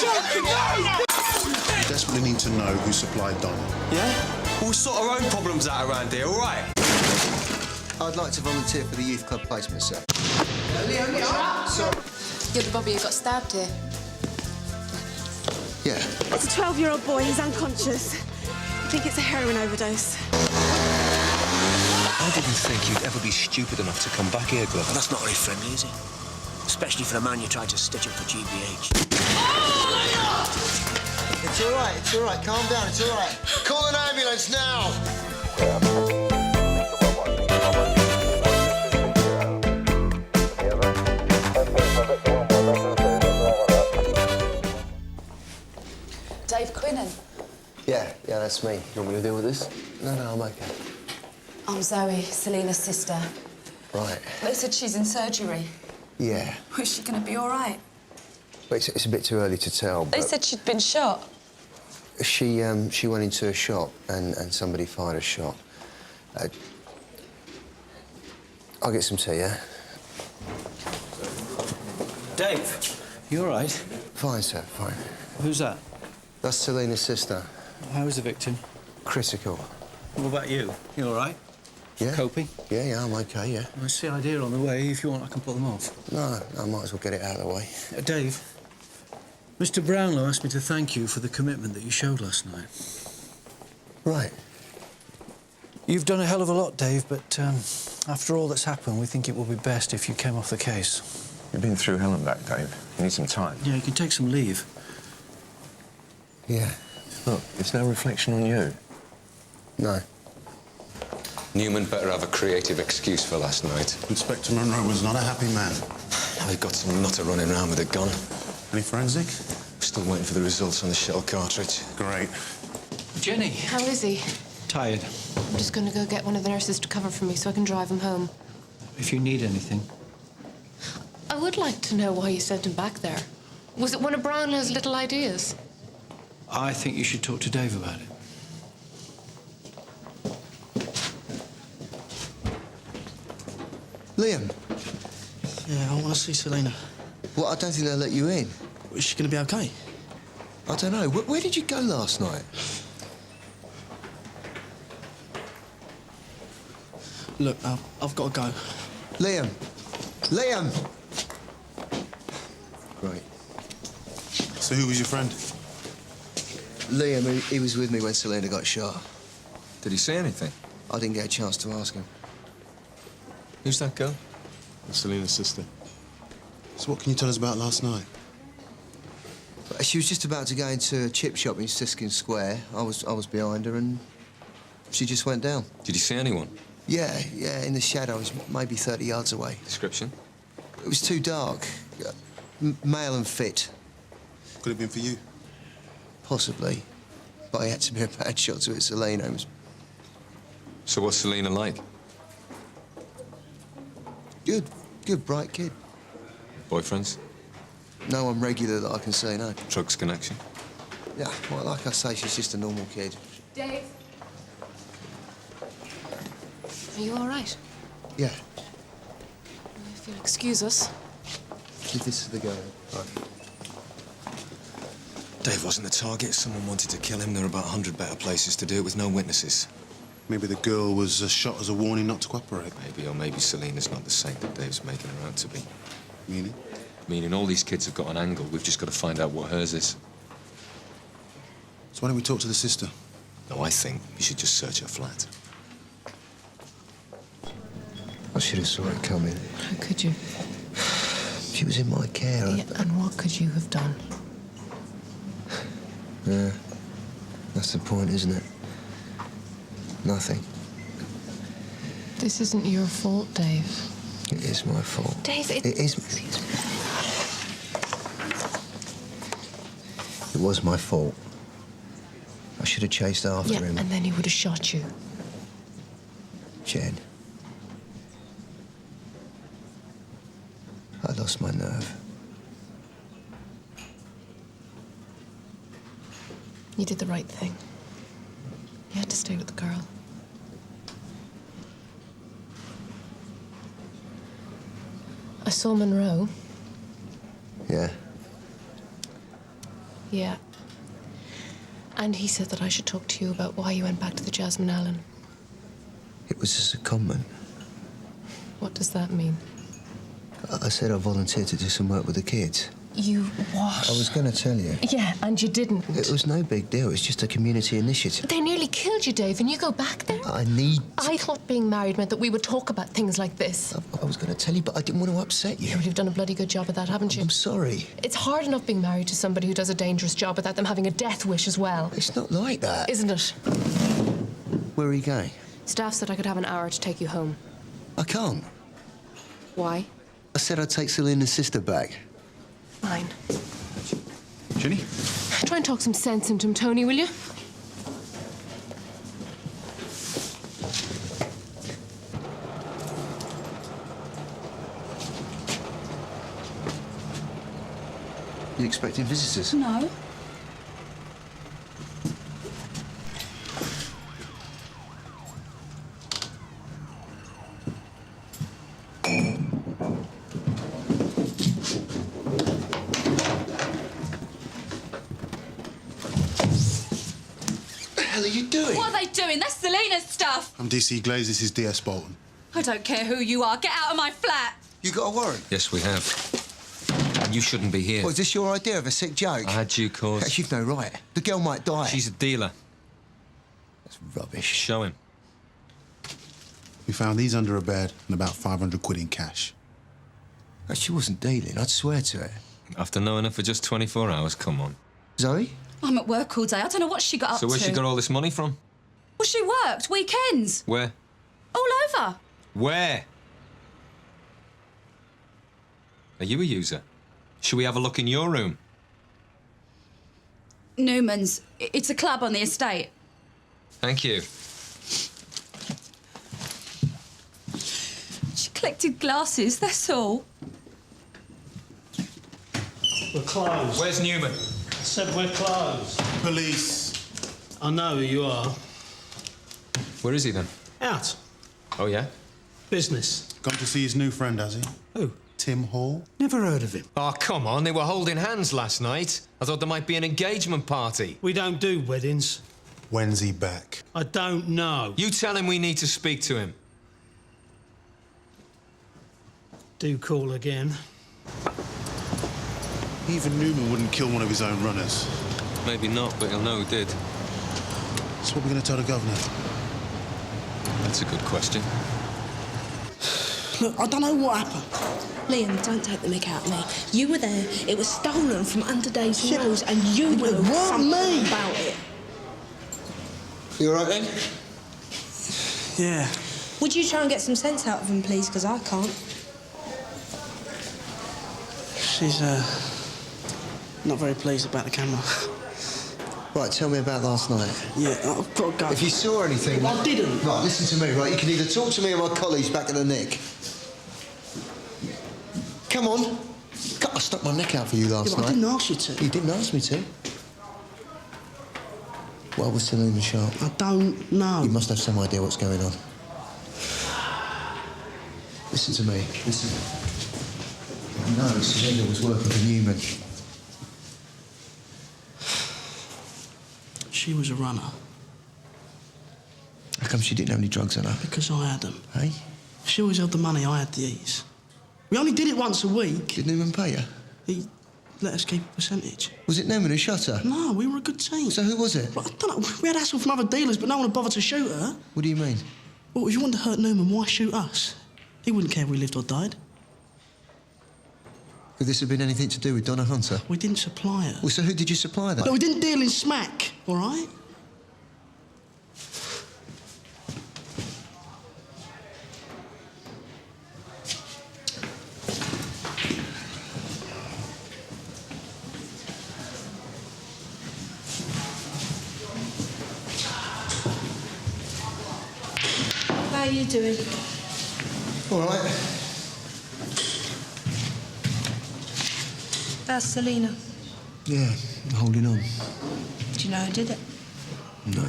We desperately need to know who supplied Donald. Yeah? We'll sort our own problems out around here, all right? I'd like to volunteer for the youth club placement, sir. You're the Bobby who got stabbed here. Yeah. It's a 12-year-old boy. He's unconscious. I think it's a heroin overdose. I didn't think you'd ever be stupid enough to come back here, Glover. That's not very friendly, is it? Especially for the man you tried to stitch up for GBH. It's all right. Calm down, it's all right. Call an ambulance now! Dave Quinnan. Yeah, that's me. You want me to deal with this? No, I'm okay. I'm Zoe, Selena's sister. Right. They said she's in surgery. Yeah. Is she going to be all right? Well, it's a bit too early to tell, but... They said she'd been shot. She went into a shop and somebody fired a shot. I'll get some tea, yeah? Dave, you all right? Fine, sir, fine. Who's that? That's Selena's sister. How is the victim? Critical. What about you? You all right? Yeah. Coping? Yeah, I'm okay, yeah. I see idea on the way. If you want, I can put them off. No, I might as well get it out of the way. Dave, Mr. Brownlow asked me to thank you for the commitment that you showed last night. Right. You've done a hell of a lot, Dave, but after all that's happened, we think it will be best if you came off the case. You've been through hell and back, Dave. You need some time. Yeah, you can take some leave. Yeah. Look, it's no reflection on you. No. Newman better have a creative excuse for last night. Inspector Monroe was not a happy man. Now we've got some nutter running around with a gun. Any forensic? Still waiting for the results on the shell cartridge. Great. Jenny. How is he? Tired. I'm just going to go get one of the nurses to cover for me so I can drive him home. If you need anything. I would like to know why you sent him back there. Was it one of Brownlow's little ideas? I think you should talk to Dave about it. Liam. Yeah, I want to see Selena. Well, I don't think they'll let you in. Is she going to be okay? I don't know. Where did you go last night? Look, I've got to go. Liam! Liam! Great. So who was your friend? Liam, he was with me when Selena got shot. Did he say anything? I didn't get a chance to ask him. Who's that girl? That's Selena's sister. So what can you tell us about last night? She was just about to go into a chip shop in Siskin Square. I was behind her and she just went down. Did he see anyone? Yeah, in the shadows, maybe 30 yards away. Description? It was too dark. Male and fit. Could have been for you. Possibly. But I had to be a bad shot to it, Selena. It was... So what's Selena like? Good, bright kid. Boyfriends? No one regular that I can see, no. Drugs connection? Yeah, well, like I say, she's just a normal kid. Dave? Are you all right? Yeah. If you'll excuse us. Give this to the girl. Right. Dave wasn't the target. Someone wanted to kill him. There are about 100 better places to do it with no witnesses. Maybe the girl was shot as a warning not to cooperate. Maybe, or maybe Selena's not the saint that Dave's making her out to be. Meaning? Meaning all these kids have got an angle. We've just got to find out what hers is. So why don't we talk to the sister? No, I think we should just search her flat. I should have saw it coming. How could you? She was in my care. Yeah, and what could you have done? Yeah. That's the point, isn't it? Nothing. This isn't your fault, Dave. It is my fault. Dave, It is... It was my fault. I should have chased after him. And then he would have shot you. Jen. I lost my nerve. You did the right thing. You had to stay with the girl. I saw Monroe. Yeah. Yeah. And he said that I should talk to you about why you went back to the Jasmine Allen. It was a secondment. What does that mean? I said I volunteered to do some work with the kids. You what? I was going to tell you. Yeah, and you didn't. It was no big deal. It's just a community initiative. They nearly killed you, Dave, and you go back there? I need... I thought being married meant that we would talk about things like this. I was going to tell you, but I didn't want to upset you. Yeah, well, you've done a bloody good job of that, haven't you? I'm sorry. It's hard enough being married to somebody who does a dangerous job without them having a death wish as well. It's not like that. Isn't it? Where are you going? Staff said I could have an hour to take you home. I can't. Why? I said I'd take Selena's sister back. Fine. Ginny? Try and talk some sense into him, Tony, will you? You expecting visitors? No. What the hell are you doing? What are they doing? That's Selena's stuff. I'm DC Glaze, this is DS Bolton. I don't care who you are. Get out of my flat. You got a warrant? Yes, we have. And you shouldn't be here. Well, is this your idea of a sick joke? I had due cause. You've no right. The girl might die. She's a dealer. That's rubbish. Show him. We found these under a bed and about 500 quid in cash. She wasn't dealing, I'd swear to it. After knowing her for just 24 hours, come on. Zoe? I'm at work all day. I don't know what she got up to. So where's she got all this money from? Well, she worked weekends. Where? All over. Where? Are you a user? Should we have a look in your room? Newman's. It's a club on the estate. Thank you. She collected glasses, that's all. We're closed. Where's Newman? I said we're closed. Police. I know who you are. Where is he then? Out. Oh, yeah? Business. Gone to see his new friend, has he? Who? Tim Hall. Never heard of him. Oh, come on. They were holding hands last night. I thought there might be an engagement party. We don't do weddings. When's he back? I don't know. You tell him we need to speak to him. Do call again. Even Newman wouldn't kill one of his own runners. Maybe not, but he'll know who did. So what are we going to tell the governor? That's a good question. Look, I don't know what happened. Liam, don't take the mick out of me. You were there, it was stolen from under Dave's nose, and you know something about it. You all right, then? Yeah. Would you try and get some sense out of him, please? Because I can't. She's, not very pleased about the camera. Right, tell me about last night. Yeah, I've got to go. If you saw anything... I didn't. Right, listen to me, right? You can either talk to me or my colleagues back at the Nick. Come on. God, I stuck my neck out for you last night. I didn't ask you to. You didn't ask me to. Why was Selena sharp? I don't know. You must have some idea what's going on. Listen to me. Listen. No, Selena was working for Newman. She was a runner. How come she didn't have any drugs on her? Because I had them. Hey? She always held the money, I had the ease. We only did it once a week. Did Newman pay her? He let us keep a percentage. Was it Newman who shot her? No, we were a good team. So who was it? Well, I don't know. We had hassle from other dealers, but no one would bother to shoot her. What do you mean? Well, if you wanted to hurt Newman, why shoot us? He wouldn't care if we lived or died. Could this have been anything to do with Donna Hunter? We didn't supply her. Well, so who did you supply that? No, we didn't deal in smack, all right? How are you doing? All right. That's Selena. Yeah, I'm holding on. Do you know who did it? No.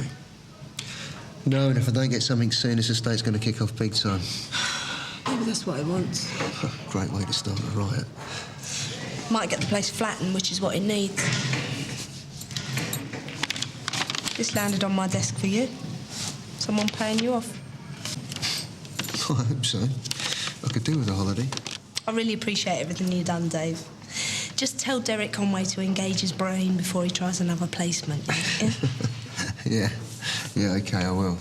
No, and if I don't get something soon, this estate's going to kick off big time. Maybe that's what he wants. Great way to start a riot. Might get the place flattened, which is what he needs. This landed on my desk for you. Someone paying you off. I hope so. I could do with a holiday. I really appreciate everything you've done, Dave. Just tell Derek Conway to engage his brain before he tries another placement. Yeah? Yeah, OK, I will.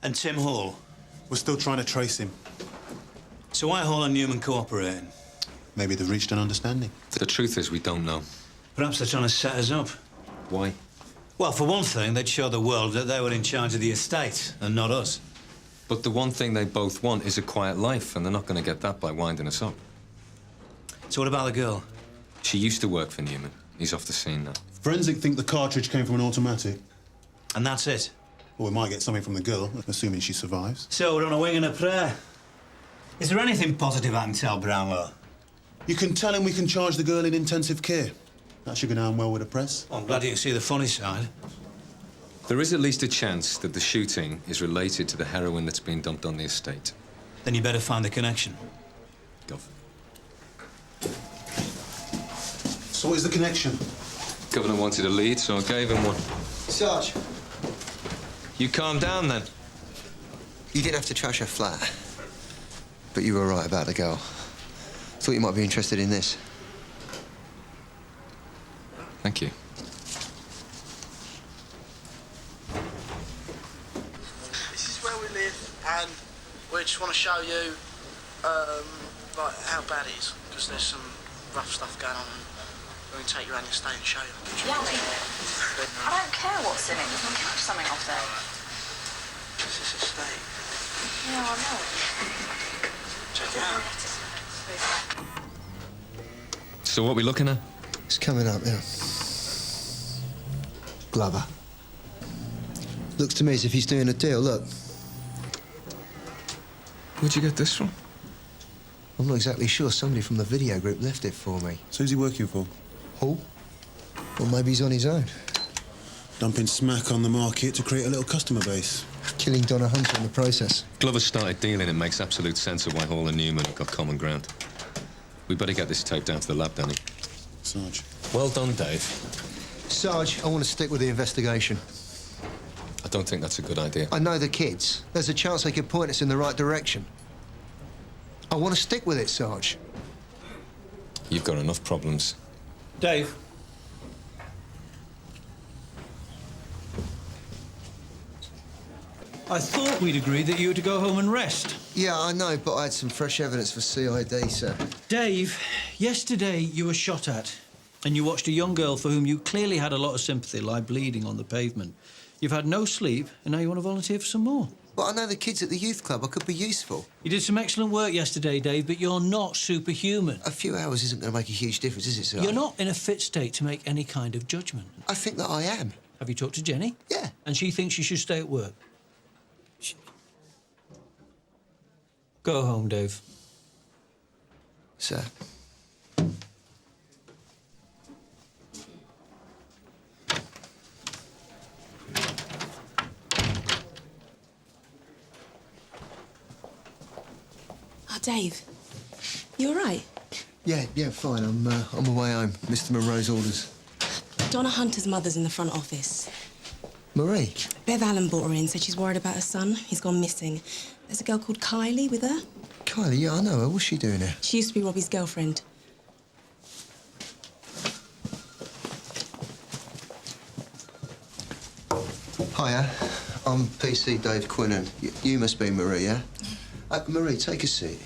And Tim Hall? We're still trying to trace him. So why Hall and Newman cooperating? Maybe they've reached an understanding. The truth is, we don't know. Perhaps they're trying to set us up. Why? Well, for one thing, they'd show the world that they were in charge of the estate, and not us. But the one thing they both want is a quiet life, and they're not going to get that by winding us up. So what about the girl? She used to work for Newman. He's off the scene now. Forensic think the cartridge came from an automatic. And that's it? Well, we might get something from the girl, assuming she survives. So we're on a wing and a prayer. Is there anything positive I can tell Brownlow? You can tell him we can charge the girl in intensive care. That should go down well with the press. Well, I'm glad you can see the funny side. There is at least a chance that the shooting is related to the heroin that's been dumped on the estate. Then you better find the connection. Gov. So what is the connection? Governor wanted a lead, so I gave him one. Sarge. You calm down, then. You didn't have to trash her flat. But you were right about the girl. Thought you might be interested in this. Thank you. This is where we live, and we just want to show you, like, how bad it is, because there's some rough stuff going on, and we're going to take you around the estate and show you. Yeah, I don't care what's in it. We can catch something off there. This is estate. Yeah, I know. Check it out. So what are we looking at? It's coming up, yeah. Glover. Looks to me as if he's doing a deal, look. Where'd you get this from? I'm not exactly sure. Somebody from the video group left it for me. So who's he working for? Hall? Or maybe he's on his own. Dumping smack on the market to create a little customer base. Killing Donna Hunter in the process. Glover started dealing. It makes absolute sense of why Hall and Newman have got common ground. We better get this tape down to the lab, Danny. Sarge. Well done, Dave. Sarge, I want to stick with the investigation. I don't think that's a good idea. I know the kids. There's a chance they could point us in the right direction. I want to stick with it, Sarge. You've got enough problems. Dave. I thought we'd agreed that you were to go home and rest. Yeah, I know, but I had some fresh evidence for CID, sir. Dave, yesterday you were shot at, and you watched a young girl for whom you clearly had a lot of sympathy lie bleeding on the pavement. You've had no sleep, and now you want to volunteer for some more. But I know the kids at the youth club. I could be useful. You did some excellent work yesterday, Dave, but you're not superhuman. A few hours isn't going to make a huge difference, is it, sir? You're not in a fit state to make any kind of judgment. I think that I am. Have you talked to Jenny? Yeah. And she thinks you should stay at work? Go home, Dave. Sir. Oh, Dave. You all right? Yeah, fine. I'm on my way home. Mr. Monroe's orders. Donna Hunter's mother's in the front office. Marie? Bev Allen brought her in, said she's worried about her son. He's gone missing. There's a girl called Kylie with her. Kylie, yeah, I know her. What's she doing here? She used to be Robbie's girlfriend. Hiya. I'm PC Dave Quinnan. You must be Marie, yeah? Marie, take a seat.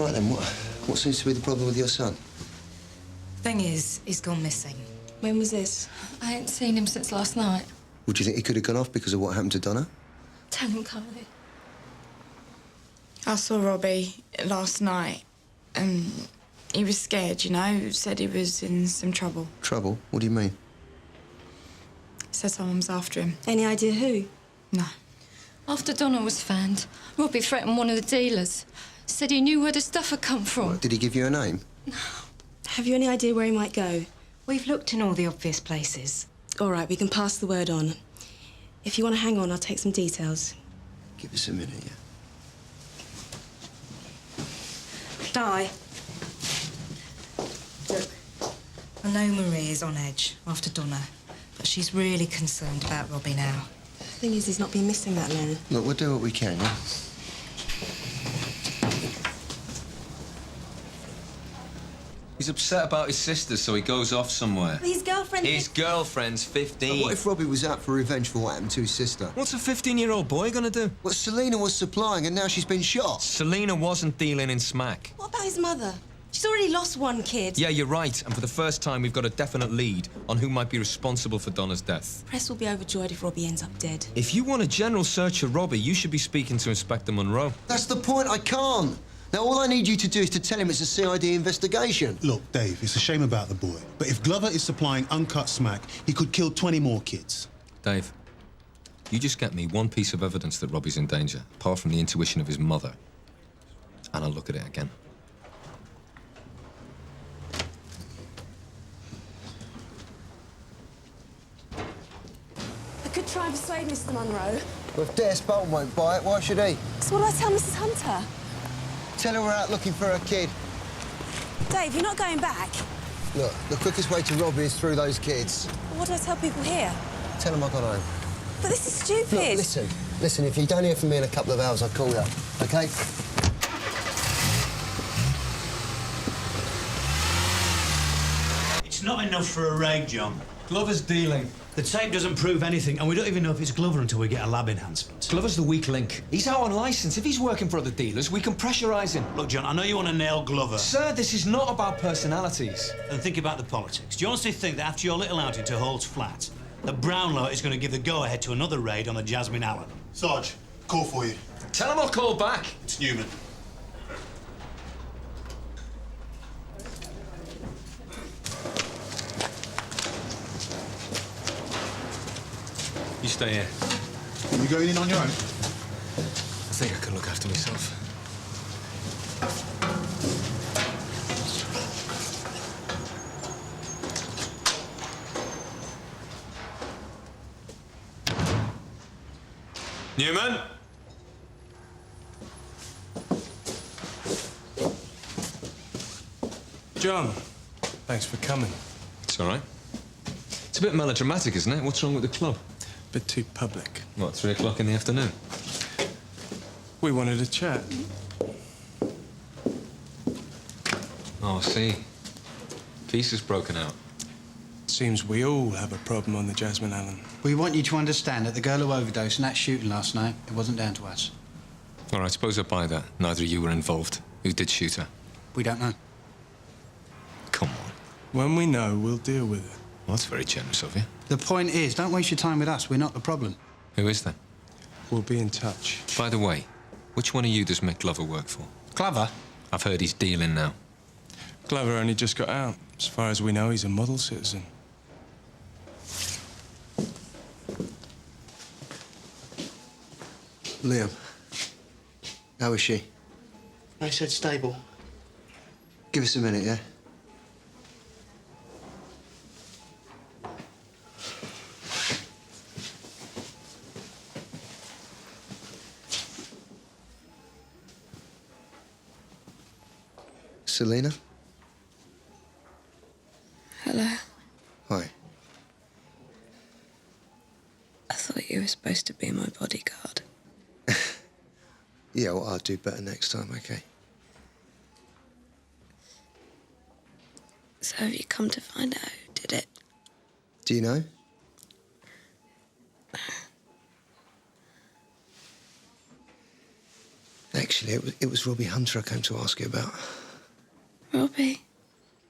Right then, what seems to be the problem with your son? Thing is, he's gone missing. When was this? I ain't seen him since last night. Would you think he could have gone off because of what happened to Donna? Tell him, Kylie. I saw Robbie last night, and he was scared, you know, said he was in some trouble. Trouble? What do you mean? Said someone was after him. Any idea who? No. After Donna was found, Robbie threatened one of the dealers. Said he knew where the stuff had come from. Did he give you a name? Have you any idea where he might go? We've looked in all the obvious places. All right, we can pass the word on. If you want to hang on, I'll take some details. Give us a minute, yeah? Di. Look, I know Marie is on edge after Donna, but she's really concerned about Robbie now. The thing is, he's not been missing that long. Look, we'll do what we can, yeah? He's upset about his sisters, so he goes off somewhere. His girlfriend... His girlfriend's 15. But what if Robbie was out for revenge for what happened to his sister? What's a 15-year-old boy gonna do? Well, Selena was supplying and now she's been shot. Selena wasn't dealing in smack. What about his mother? She's already lost one kid. Yeah, you're right. And for the first time, we've got a definite lead on who might be responsible for Donna's death. Press will be overjoyed if Robbie ends up dead. If you want a general search of Robbie, you should be speaking to Inspector Monroe. That's the point, I can't. Now, all I need you to do is to tell him it's a CID investigation. Look, Dave, it's a shame about the boy, but if Glover is supplying uncut smack, he could kill 20 more kids. Dave, you just get me one piece of evidence that Robbie's in danger, apart from the intuition of his mother, and I'll look at it again. I could try and persuade Mr. Monroe. Well, if Des Bolton won't buy it, why should he? So what do I tell Mrs. Hunter? Tell her we're out looking for her kid. Dave, you're not going back. Look, the quickest way to Robbie is through those kids. What do I tell people here? Tell them I got home. But this is stupid. Look, listen, if you don't hear from me in a couple of hours, I'll call you, OK? It's not enough for a raid, John. Glover's dealing. The tape doesn't prove anything, and we don't even know if it's Glover until we get a lab enhancement. Glover's the weak link. He's out on licence. If he's working for other dealers, we can pressurise him. Look, John, I know you want to nail Glover. Sir, this is not about personalities. And think about the politics. Do you honestly think that after your little outing to Hall's flat, that Brownlow is going to give the go-ahead to another raid on the Jasmine Allen? Sarge, call for you. Tell him I'll call back. It's Newman. You stay here. You going in on your own? I think I can look after myself. Newman? John, thanks for coming. It's all right. It's a bit melodramatic, isn't it? What's wrong with the club? Bit too public. What, 3 o'clock in the afternoon? We wanted to chat. Oh, I see. Peace has broken out. Seems we all have a problem on the Jasmine Allen. We want you to understand that the girl who overdosed in that shooting last night, it wasn't down to us. All right, suppose I buy that. Neither of you were involved. Who did shoot her? We don't know. Come on. When we know, we'll deal with it. Well, that's very generous of you. The point is, don't waste your time with us. We're not the problem. Who is that? We'll be in touch. By the way, which one of you does Mick Glover work for? Glover? I've heard he's dealing now. Glover only just got out. As far as we know, he's a model citizen. Liam, how is she? I said stable. Give us a minute, yeah? Selena? Hello. Hi. I thought you were supposed to be my bodyguard. Yeah, well, I'll do better next time, OK? So have you come to find out who did it? Do you know? Actually, it was Robbie Hunter I came to ask you about. Robbie?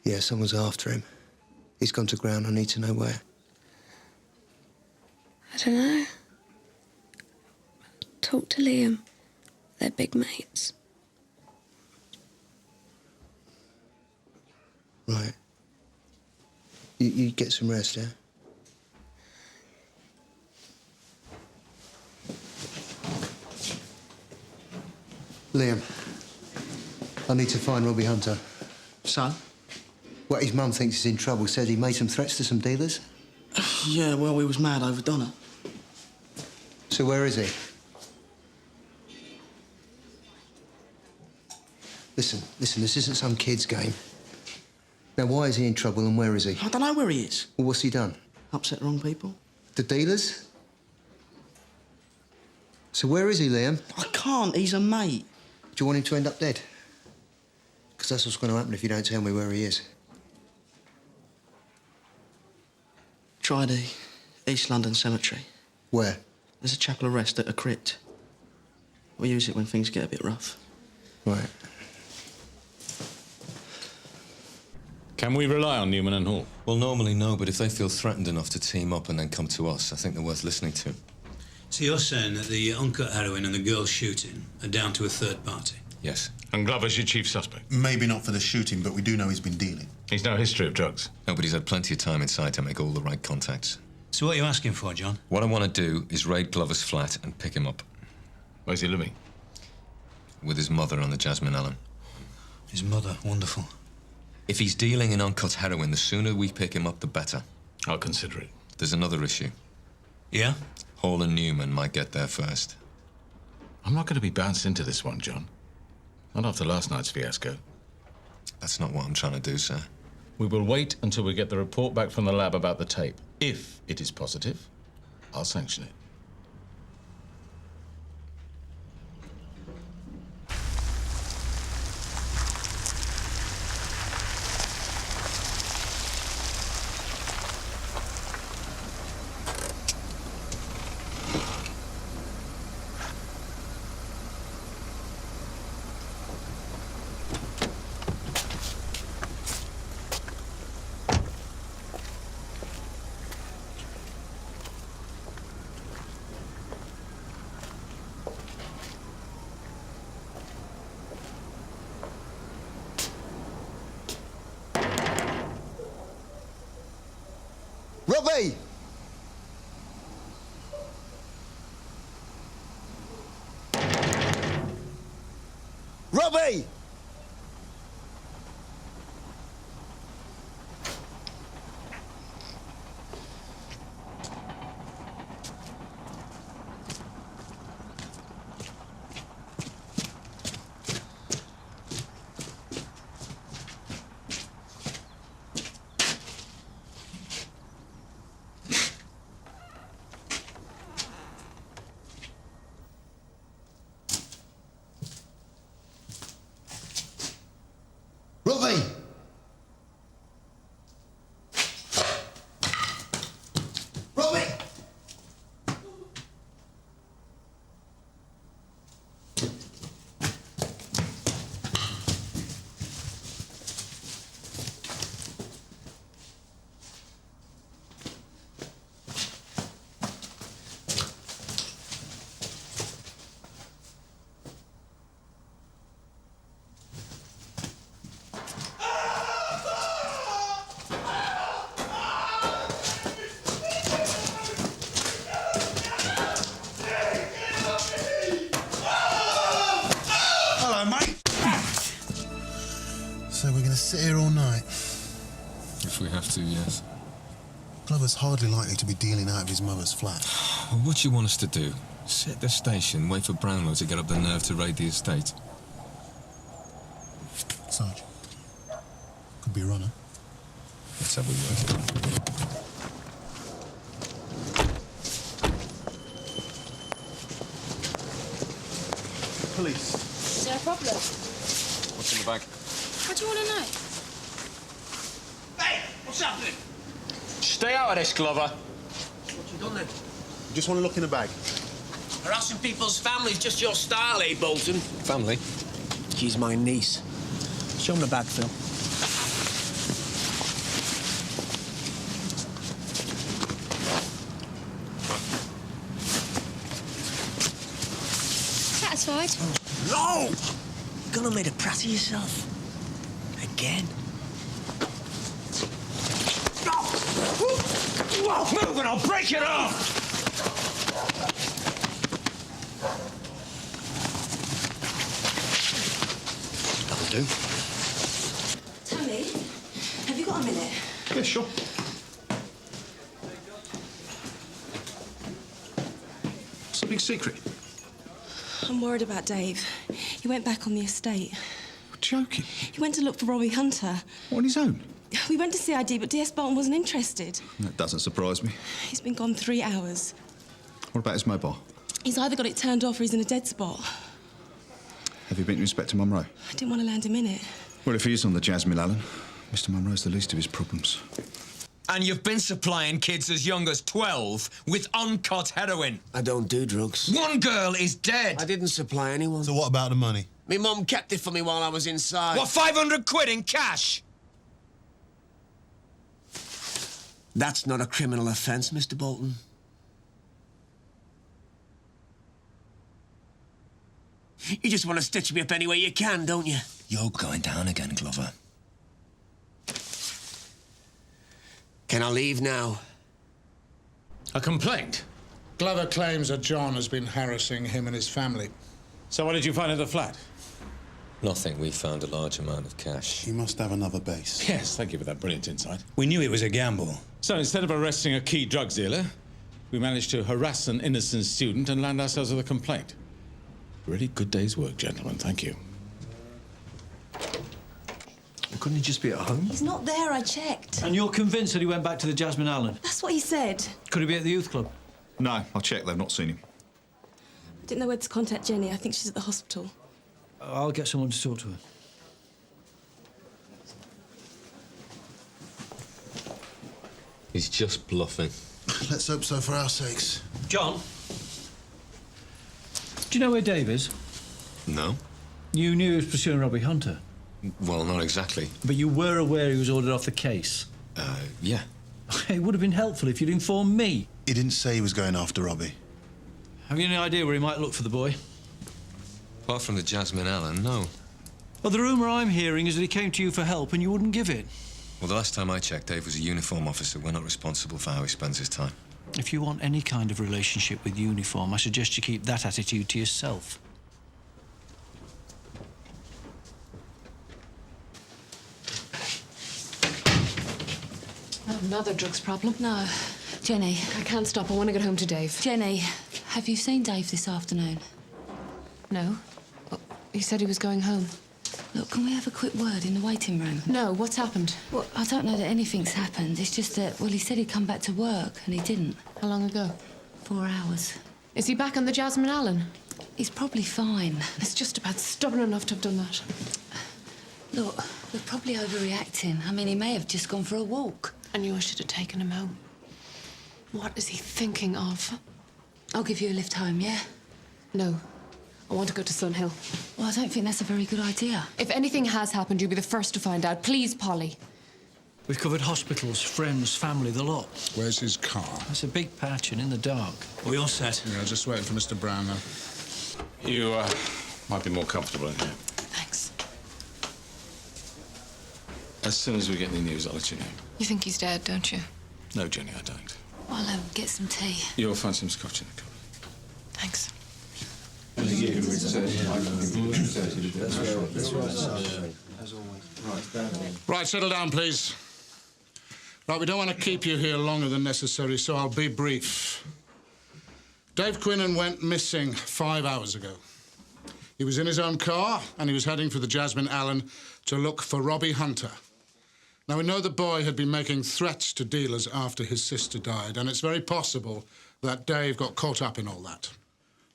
Yeah, someone's after him. He's gone to ground. I need to know where. I don't know. Talk to Liam. They're big mates. Right. You get some rest, yeah? Liam, I need to find Robbie Hunter. So? Well, his mum thinks he's in trouble. Said he made some threats to some dealers. Yeah, well, we was mad over Donna. So where is he? Listen, this isn't some kid's game. Now, why is he in trouble and where is he? I don't know where he is. Well, what's he done? Upset the wrong people. The dealers? So where is he, Liam? I can't. He's a mate. Do you want him to end up dead? Because that's what's going to happen if you don't tell me where he is. Try the East London Cemetery. Where? There's a chapel of rest at a crypt. We use it when things get a bit rough. Right. Can we rely on Newman and Hall? Well, normally no, but if they feel threatened enough to team up and then come to us, I think they're worth listening to. So you're saying that the uncut heroin and the girl shooting are down to a third party? Yes. And Glover's your chief suspect? Maybe not for the shooting, but we do know he's been dealing. He's no history of drugs. No, but he's had plenty of time inside to make all the right contacts. So what are you asking for, John? What I want to do is raid Glover's flat and pick him up. Where's he living? With his mother on the Jasmine Allen. His mother, wonderful. If he's dealing in uncut heroin, the sooner we pick him up, the better. I'll consider it. There's another issue. Yeah? Hall and Newman might get there first. I'm not going to be bounced into this one, John. Not after last night's fiasco. That's not what I'm trying to do, sir. We will wait until we get the report back from the lab about the tape. If it is positive, I'll sanction it. Robbie! Robbie! Robbie! Robbie! So we're going to sit here all night? If we have to, yes. Glover's hardly likely to be dealing out of his mother's flat. Well, what do you want us to do? Sit at the station, wait for Brownlow to get up the nerve to raid the estate? Sarge, could be a runner. Let's have a word. Police. Is there a problem? What's in the bag? What do you want to know? Hey, what's happening? Stay out of this, Glover. What you done then? Just want to look in the bag. Harassing people's families, just your style, eh, Bolton? Family? She's my niece. Show him the bag, Phil. Satisfied? No! You're gonna make a prat of yourself. Again. Move and I'll break it off! do. Tony, have you got a minute? Yeah, sure. It's a big secret. I'm worried about Dave. He went back on the estate. You're joking. He went to look for Robbie Hunter. On his own? We went to CID, but DS Bolton wasn't interested. That doesn't surprise me. He's been gone 3 hours. What about his mobile? He's either got it turned off or he's in a dead spot. Have you been to Inspector Monroe? I didn't want to land him in it. Well, if he is on the Jasmine Allen, Mr. Monroe's the least of his problems. And you've been supplying kids as young as 12 with uncut heroin. I don't do drugs. One girl is dead. I didn't supply anyone. So what about the money? Me mum kept it for me while I was inside. What, 500 quid in cash? That's not a criminal offence, Mr. Bolton. You just want to stitch me up any way you can, don't you? You're going down again, Glover. Can I leave now? A complaint? Glover claims that John has been harassing him and his family. So what did you find at the flat? Nothing. We found a large amount of cash. He must have another base. Yes, thank you for that brilliant insight. We knew it was a gamble. So instead of arresting a key drug dealer, we managed to harass an innocent student and land ourselves with a complaint. Really good day's work, gentlemen. Thank you. Couldn't he just be at home? He's not there, I checked. And you're convinced that he went back to the Jasmine Allen? That's what he said. Could he be at the youth club? No, I'll check. They've not seen him. I didn't know where to contact Jenny. I think she's at the hospital. I'll get someone to talk to her. He's just bluffing. Let's hope so for our sakes. John? Do you know where Dave is? No. You knew he was pursuing Robbie Hunter? Well, not exactly. But you were aware he was ordered off the case? Yeah. It would have been helpful if you'd informed me. He didn't say he was going after Robbie. Have you any idea where he might look for the boy? Apart from the Jasmine Allen, no. Well, the rumour I'm hearing is that he came to you for help and you wouldn't give it. Well, the last time I checked, Dave was a uniform officer. We're not responsible for how he spends his time. If you want any kind of relationship with uniform, I suggest you keep that attitude to yourself. Another drugs problem? No. Jenny. I can't stop. I want to get home to Dave. Jenny, have you seen Dave this afternoon? No. He said he was going home. Look, can we have a quick word in the waiting room? No, what's happened? Well, I don't know that anything's happened. It's just that, well, he said he'd come back to work, and he didn't. How long ago? 4 hours. Is he back on the Jasmine Allen? He's probably fine. He's just about stubborn enough to have done that. Look, we're probably overreacting. I mean, he may have just gone for a walk. I knew I should have taken him home. What is he thinking of? I'll give you a lift home, yeah? No. I want to go to Sunhill. Well, I don't think that's a very good idea. If anything has happened, you'll be the first to find out. Please, Polly. We've covered hospitals, friends, family, the lot. Where's his car? It's a big patch and in the dark. We all set? Yeah, just waiting for Mr. Brown now. You might be more comfortable in here. Thanks. As soon as we get any news, I'll let you know. You think he's dead, don't you? No, Jenny, I don't. I'll get some tea. You'll find some scotch in the cupboard. Thanks. Right, settle down, please. Right, we don't want to keep you here longer than necessary, so I'll be brief. Dave Quinnan went missing 5 hours ago. He was in his own car, and he was heading for the Jasmine Allen to look for Robbie Hunter. Now, we know the boy had been making threats to dealers after his sister died, and it's very possible that Dave got caught up in all that.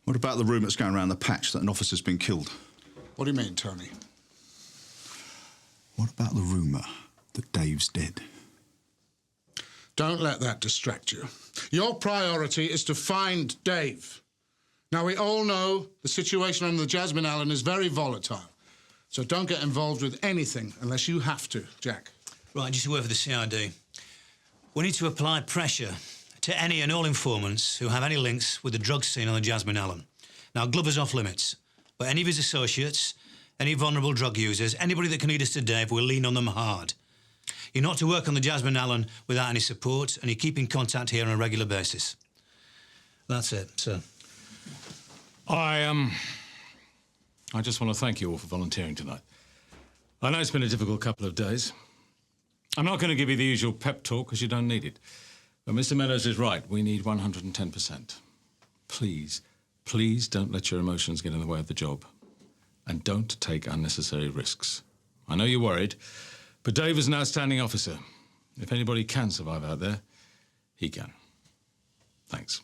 What about the rumour that's going around the patch that an officer's been killed? What do you mean, Tony? What about the rumour that Dave's dead? Don't let that distract you. Your priority is to find Dave. Now, we all know the situation on the Jasmine Allen is very volatile, so don't get involved with anything unless you have to, Jack. Right, just a word for the CID. We need to apply pressure to any and all informants who have any links with the drug scene on the Jasmine Allen. Now, Glover's off limits, but any of his associates, any vulnerable drug users, anybody that can lead us to Dave, we'll lean on them hard. You're not to work on the Jasmine Allen without any support, and you keep in contact here on a regular basis. That's it, sir. I just want to thank you all for volunteering tonight. I know it's been a difficult couple of days. I'm not going to give you the usual pep talk because you don't need it. But Mr. Meadows is right. We need 110%. Please, please don't let your emotions get in the way of the job. And don't take unnecessary risks. I know you're worried, but Dave is an outstanding officer. If anybody can survive out there, he can. Thanks.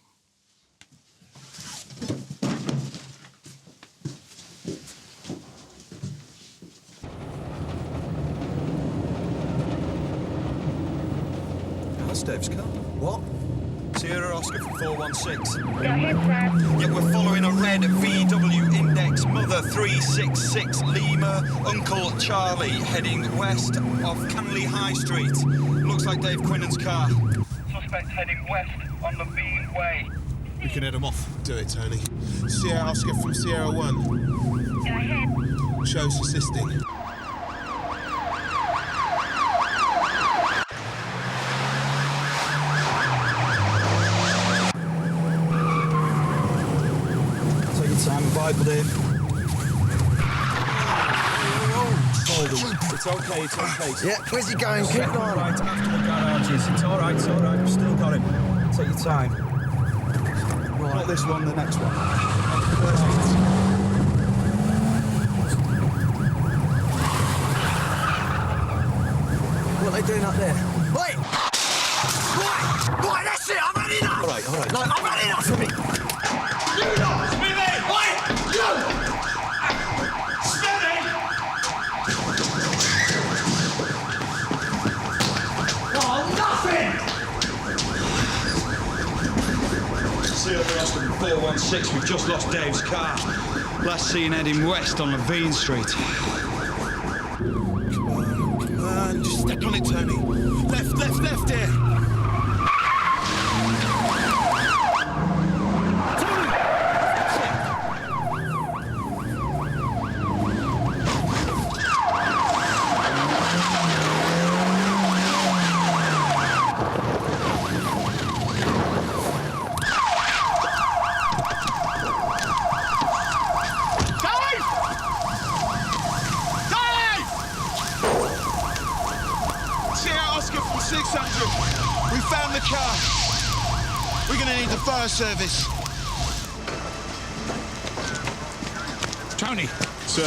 That's Dave's car. What? Sierra Oscar from 416. Go ahead, sir. Yeah, we're following a red VW index, Mother 366 Lima, Uncle Charlie, heading west off Canley High Street. Looks like Dave Quinnan's car. Suspect heading west on the Bean Way. We can head them off. Do it, Tony. Sierra Oscar from Sierra 1. Go ahead. Shows assisting. Bible there. It's okay, it's okay. Yeah, where's he going? Keep on. Right after the garages. It's all right, We've still got him. Take your time. Right. Not this one, the next one. What are they doing up there? Wait! Right, that's it, I've had enough! All right. No, I've had enough of it! You lot! Oscar 416, we've just lost Dave's car. Last seen heading west on Levine Street. Come on, just step on it, Tony. Left here. Fire service. Tony. Sir.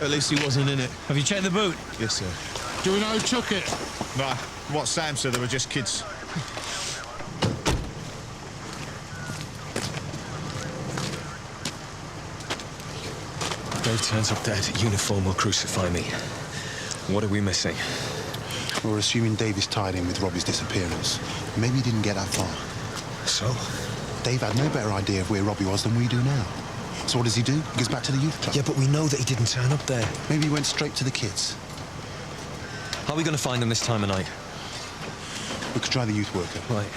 At least he wasn't in it. Have you checked the boot? Yes, sir. Do we know who took it? Nah, what Sam said, they were just kids. Dave turns up dead. Uniform will crucify me. What are we missing? We're assuming Dave is tied in with Robbie's disappearance. Maybe he didn't get that far. So? Dave had no better idea of where Robbie was than we do now. So what does he do? He goes back to the youth club. Yeah, but we know that he didn't turn up there. Maybe he went straight to the kids. How are we going to find them this time of night? We could try the youth worker. Right.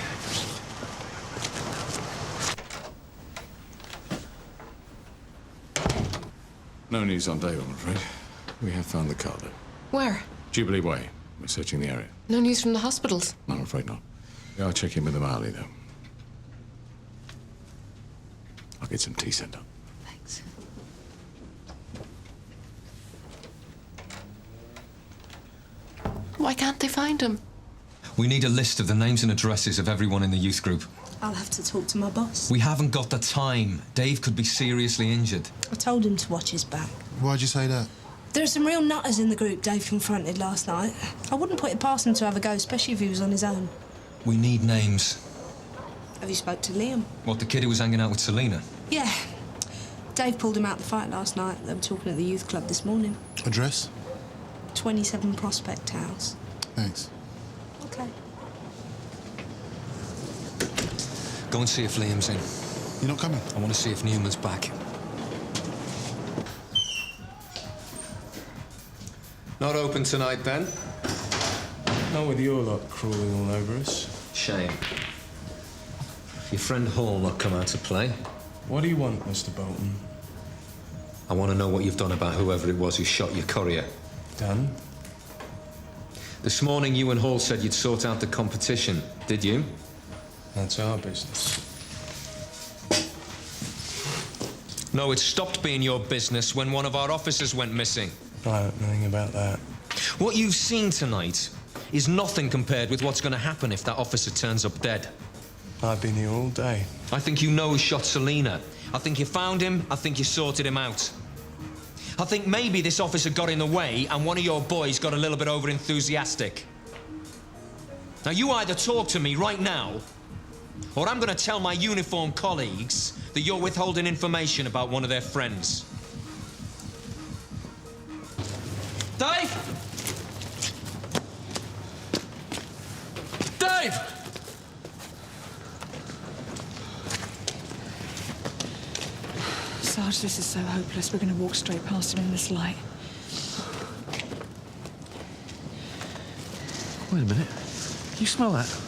No news on Dave, I'm afraid. We have found the car, though. Where? Jubilee Way. We're searching the area. No news from the hospitals. No, I'm afraid not. We are checking with the Marley, though. I'll get some tea sent up. Thanks. Why can't they find him? We need a list of the names and addresses of everyone in the youth group. I'll have to talk to my boss. We haven't got the time. Dave could be seriously injured. I told him to watch his back. Why'd you say that? There are some real nutters in the group Dave confronted last night. I wouldn't put it past him to have a go, especially if he was on his own. We need names. Have you spoke to Liam? What, the kid who was hanging out with Selena? Yeah. Dave pulled him out the fight last night. They were talking at the youth club this morning. Address? 27 Prospect House. Thanks. OK. Go and see if Liam's in. You're not coming? I want to see if Newman's back. Not open tonight, then? Not with your lot crawling all over us. Shame. Your friend Hall not come out to play? What do you want, Mr. Bolton? I want to know what you've done about whoever it was who shot your courier. Done? This morning, you and Hall said you'd sort out the competition. Did you? That's our business. No, it stopped being your business when one of our officers went missing. I don't know anything about that. What you've seen tonight is nothing compared with what's going to happen if that officer turns up dead. I've been here all day. I think you know who shot Selina. I think you found him. I think you sorted him out. I think maybe this officer got in the way and one of your boys got a little bit over-enthusiastic. Now, you either talk to me right now, or I'm going to tell my uniformed colleagues that you're withholding information about one of their friends. Dave! Dave! Sarge, this is so hopeless. We're going to walk straight past him in this light. Wait a minute. You smell that?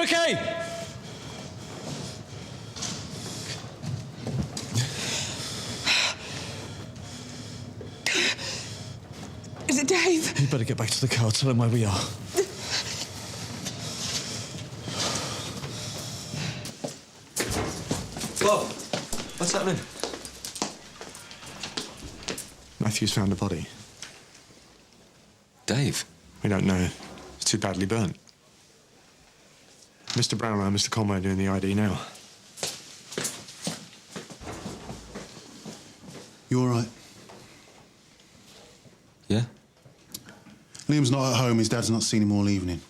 Okay! Is it Dave? You better get back to the car. Tell him where we are. Whoa! What's happening? Matthew's found a body. Dave? We don't know. It's too badly burnt. Mr. Brownlow and Mr. Conway are doing the ID now. You all right? Yeah? Liam's not at home. His dad's not seen him all evening.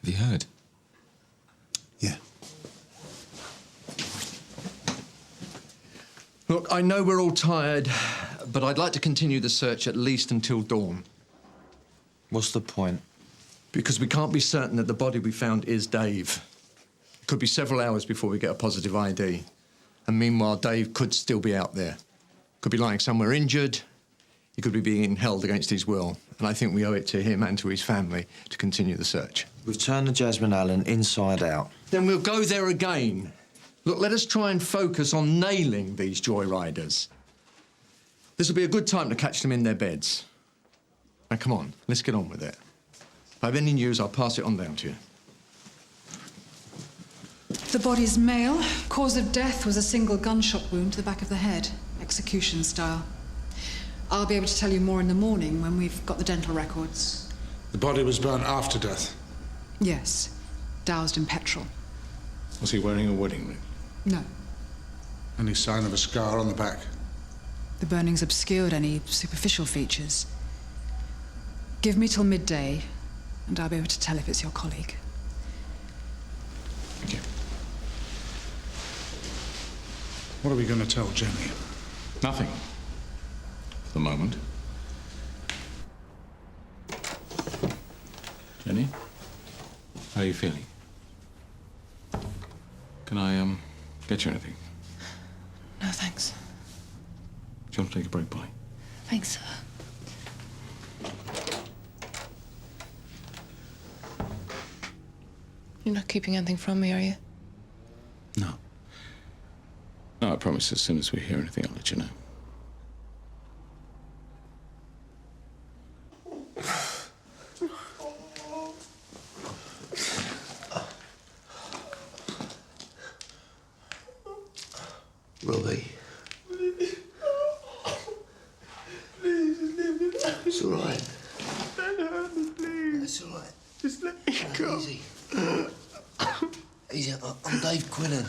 Have you heard? Yeah. Look, I know we're all tired, but I'd like to continue the search at least until dawn. What's the point? Because we can't be certain that the body we found is Dave. It could be several hours before we get a positive ID. And meanwhile, Dave could still be out there. Could be lying somewhere injured. He could be being held against his will. And I think we owe it to him and to his family to continue the search. We've turned the Jasmine Allen inside out. Then we'll go there again. Look, let us try and focus on nailing these joyriders. This will be a good time to catch them in their beds. Now, come on, let's get on with it. If I have any news, I'll pass it on down to you. The body's male. Cause of death was a single gunshot wound to the back of the head, execution style. I'll be able to tell you more in the morning when we've got the dental records. The body was burnt after death? Yes, doused in petrol. Was he wearing a wedding ring? No. Any sign of a scar on the back? The burning's obscured any superficial features. Give me till midday, and I'll be able to tell if it's your colleague. Thank you. What are we going to tell Jenny? Nothing. For the moment. Jenny? How are you feeling? Can I, get you anything? No, thanks. Do you want to take a break, Polly? Thanks, sir. You're not keeping anything from me, are you? No. No, I promise as soon as we hear anything, I'll let you know. Will be. It's all right. It's all right. Just let me go. Easy. Easy. I'm Dave Quinnan.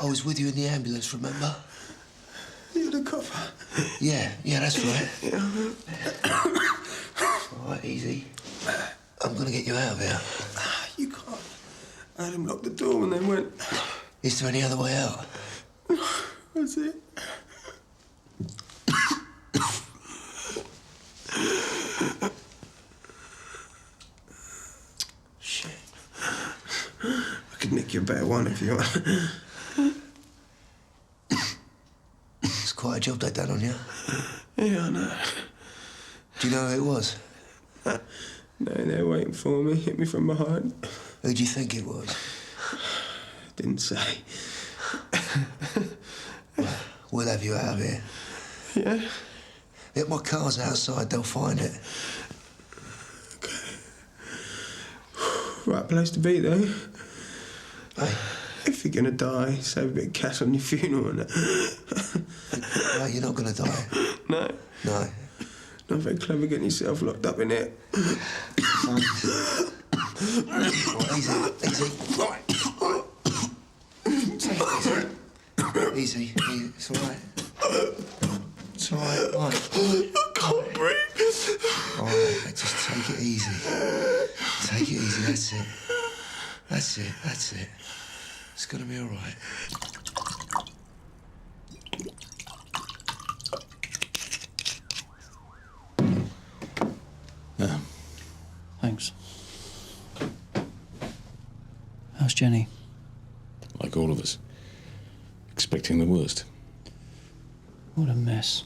I was with you in the ambulance, remember? You're the copper. Yeah, that's right. All right, easy. I'm gonna get you out of here. You can't. I had him lock the door and then went... Is there any other way out? That's it. Shit. I could nick you a better one if you want. It's quite a job they done on you. Yeah, I know. Do you know who it was? No, they're waiting for me. Hit me from behind. Who do you think it was? Didn't say. We'll have you out of here. Yeah? If my car's outside, they'll find it. Right place to be, though. Hey. If you're gonna die, save a bit of cash on your funeral and that. No, you're not gonna die. No? No. Not very clever getting yourself locked up in it. Easy. Right. Take it easy. Easy. It's all right. It's all right. Right. I can't breathe. All right, just take it easy. Take it easy. That's it. It's gonna be all right. Yeah. Thanks. How's Jenny? Like all of us. Expecting the worst. What a mess.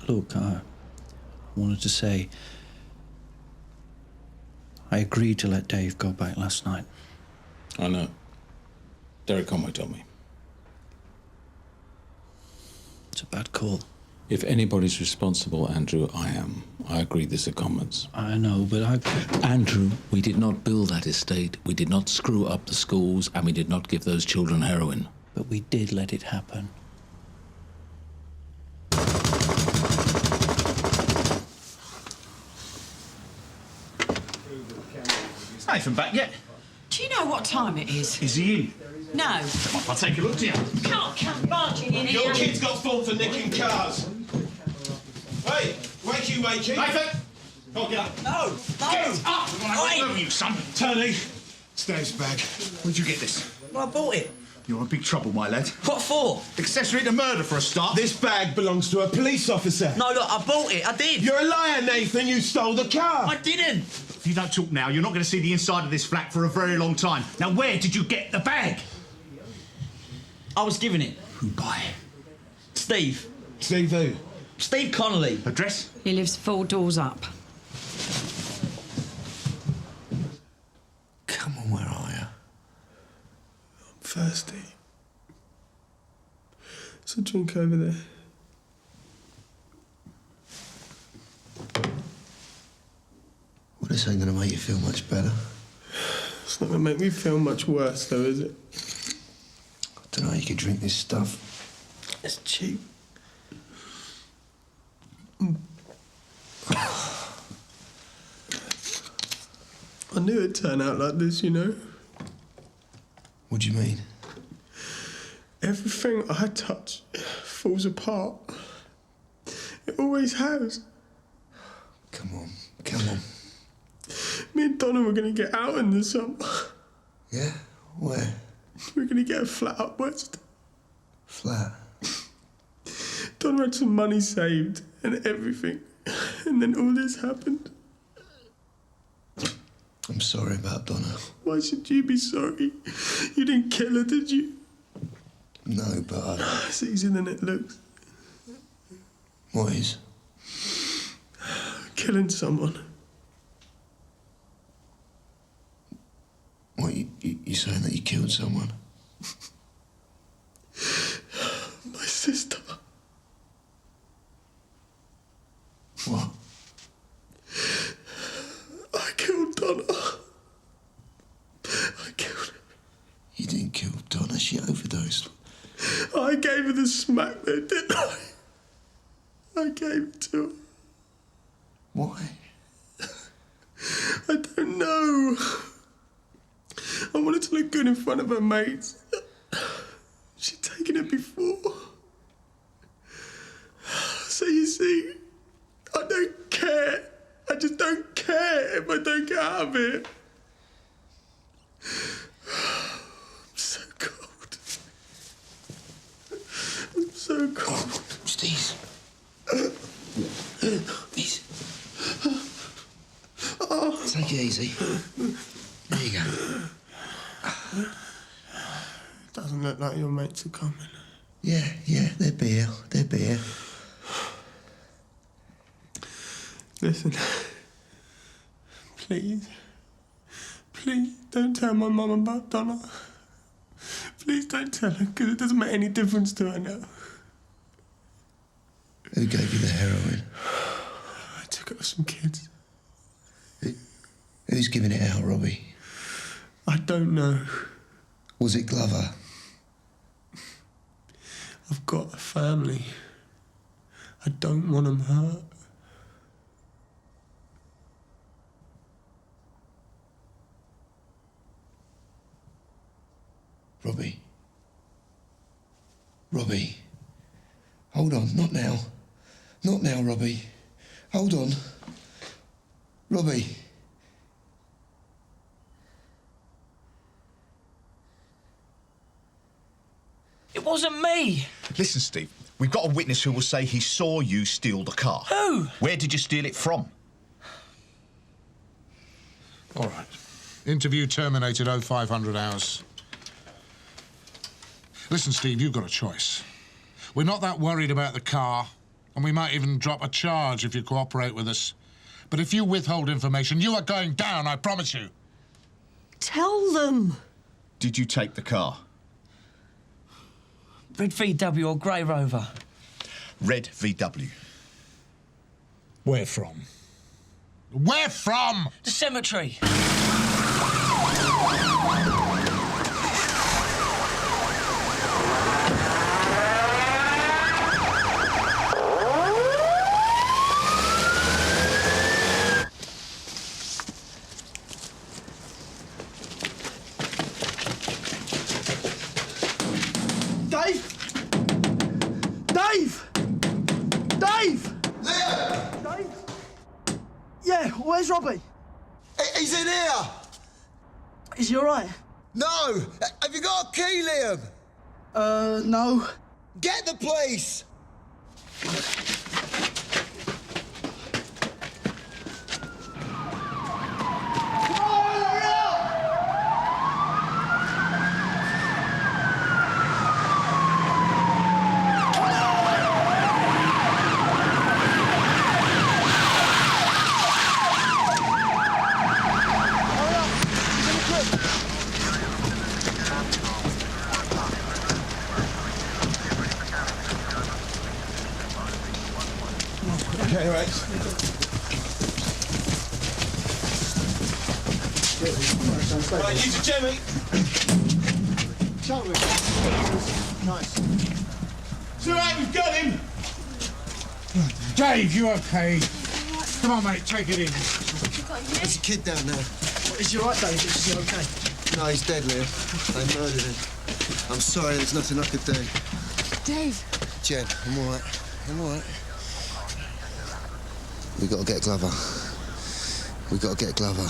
Look, I wanted to say I agreed to let Dave go back last night. I know. Derek Conway told me. It's a bad call. If anybody's responsible, Andrew, I am. I agreed this at Commons. I know, but Andrew, we did not build that estate, we did not screw up the schools, and we did not give those children heroin. But we did let it happen. Nathan back yet? Do you know what time it is? Is he in? No. I'll take a look, do you? Can't come barging in here. Your kid's got fault for nicking cars. Hey, wakey. Nathan! Go on, get up. No. Get up! Wait! You son. Tony, it's Dave's bag. Where'd you get this? Well, I bought it. You're in big trouble, my lad. What for? Accessory to murder for a start. This bag belongs to a police officer. No, look, I bought it. I did. You're a liar, Nathan. You stole the car. I didn't. If you don't talk now, you're not going to see the inside of this flat for a very long time. Now, where did you get the bag? I was given it. Who by? Steve. Steve who? Steve Connolly. Address? He lives 4 doors up. Come on, where are you? I'm thirsty. There's a drink over there. Well, this ain't gonna make you feel much better. It's not gonna make me feel much worse, though, is it? I don't know how you could drink this stuff. It's cheap. I knew it'd turn out like this, you know. What do you mean? Everything I touch falls apart. It always has. Come on. Me and Donna were gonna get out in the summer. Yeah? Where? We're gonna get a flat up west. Flat? Donna had some money saved and everything. And then all this happened. I'm sorry about Donna. Why should you be sorry? You didn't kill her, did you? No, but It's easier than it looks. What is? Killing someone. What, you saying that you killed someone? My sister. What? I killed Donna. I killed her. You didn't kill Donna, she overdosed. I gave her the smack though, didn't I? I gave it to her. Why? I don't know. I wanted to look good in front of her mates. She'd taken it before. So you see, I don't care. I just don't care if I don't get out of here. I'm so cold. I'm so cold. Steve. Easy. Take it easy. There you go. Doesn't look like your mates are coming. Yeah, they'll be here. They'll be here. Listen, please don't tell my mum about Donna. Please don't tell her, because it doesn't make any difference to her now. Who gave you the heroin? I took it off some kids. Who's giving it out, Robbie? I don't know. Was it Glover? I've got a family. I don't want them hurt. Robbie. Hold on, not now. Not now, Robbie. Hold on. Robbie. It wasn't me. Listen, Steve, we've got a witness who will say he saw you steal the car. Who? Where did you steal it from? All right. Interview terminated 0500 hours. Listen, Steve, you've got a choice. We're not that worried about the car, and we might even drop a charge if you cooperate with us. But if you withhold information, you are going down, I promise you. Tell them. Did you take the car? Red VW or Grey Rover? Red VW. Where from? Where from? The cemetery. Where's Robbie? He's in here! Is he all right? No! Have you got a key, Liam? No. Get the police! Okay, right. Right, you to Jimmy. Shall we? Nice. It's all right, we've got him. Dave, you okay? Come on, mate, take it in. There's a kid down there. Is he all right, Dave? Is he okay? No, he's dead, Liam. They murdered him. I'm sorry, there's nothing I could do. Dave. Jen, I'm all right. I'm all right. We got to get Glover. We got to get Glover.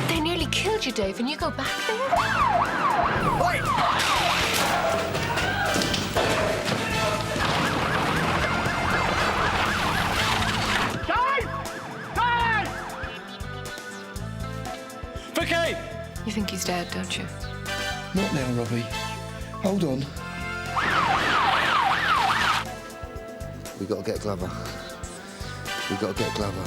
They nearly killed you, Dave, and you go back there? Wait! Vicky! You think he's dead, don't you? Not now, Robbie. Hold on. We got to get Glover. We got to get Glover.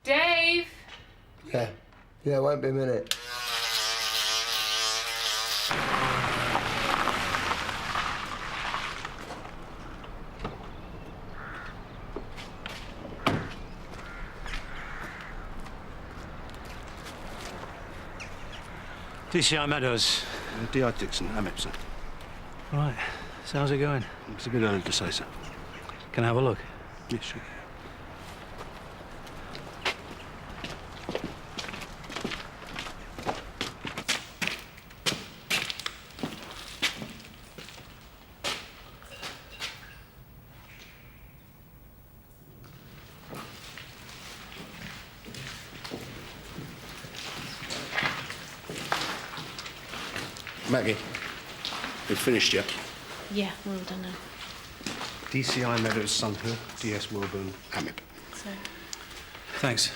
Dave! Yeah, it won't be a minute. DCI Meadows. D.I. Dixon, Amipson. Right. So how's it going? It's a bit early to say so. Can I have a look? Yeah, sure. Maggie, we've finished yet? Yeah, we're all done now. DCI Meadows, Sunhill, DS Wilburn, Amip. So, Thanks.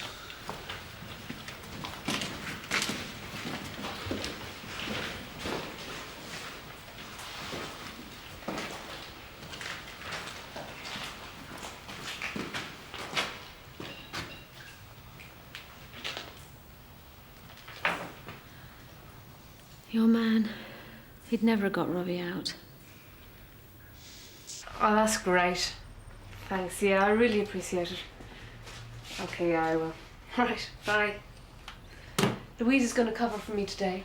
your man, he'd never have got Robbie out. Oh, that's great. Thanks, yeah, I really appreciate it. Okay, yeah, I will. Right, bye. Louise is going to cover for me today.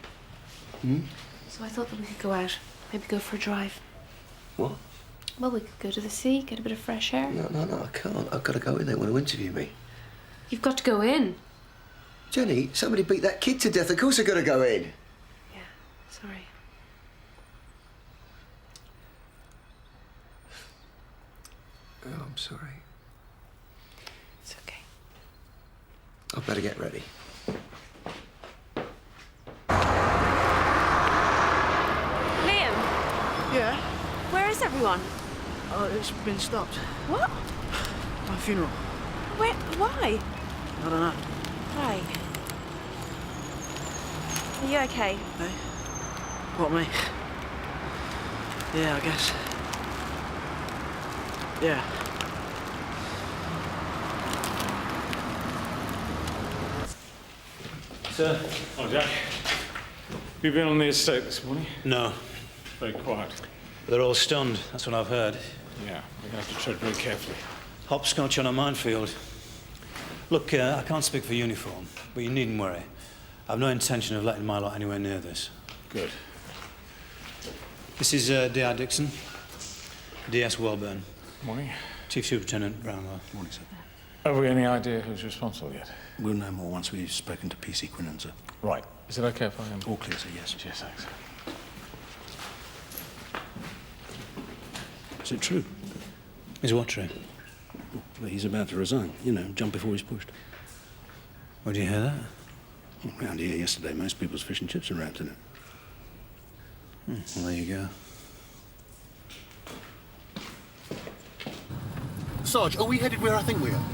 Hmm? So I thought that we could go out, maybe go for a drive. What? Well, we could go to the sea, get a bit of fresh air. No, I can't. I've got to go in. They want to interview me. You've got to go in. Jenny, somebody beat that kid to death. Of course I've got to go in. Yeah, sorry. Oh, I'm sorry. It's okay. I'd better get ready. Liam? Yeah? Where is everyone? Oh, it's been stopped. What? My funeral. Where? Why? I don't know. Right. Are you okay? Hey? What, me? Yeah, I guess. Yeah. Sir. Oh, Jack. You been on the estate this morning? No. Very quiet. They're all stunned, that's what I've heard. Yeah, we have to tread very carefully. Hopscotch on a minefield. Look, I can't speak for uniform, but you needn't worry. I've no intention of letting my lot anywhere near this. Good. This is D.R. Dixon, DS Welburn. Morning. Chief Superintendent Brownlow. Morning, sir. Have we any idea who's responsible yet? We'll know more once we've spoken to PC Quinnan, sir. Right. Is it okay if I am? All clear, sir, yes. Cheers, thanks. Is it true? Is what true? Well, he's about to resign. You know, jump before he's pushed. Where do you hear that? Well, round here yesterday, most people's fish and chips are wrapped in it. Well, there you go. Sarge, are we headed where I think we are?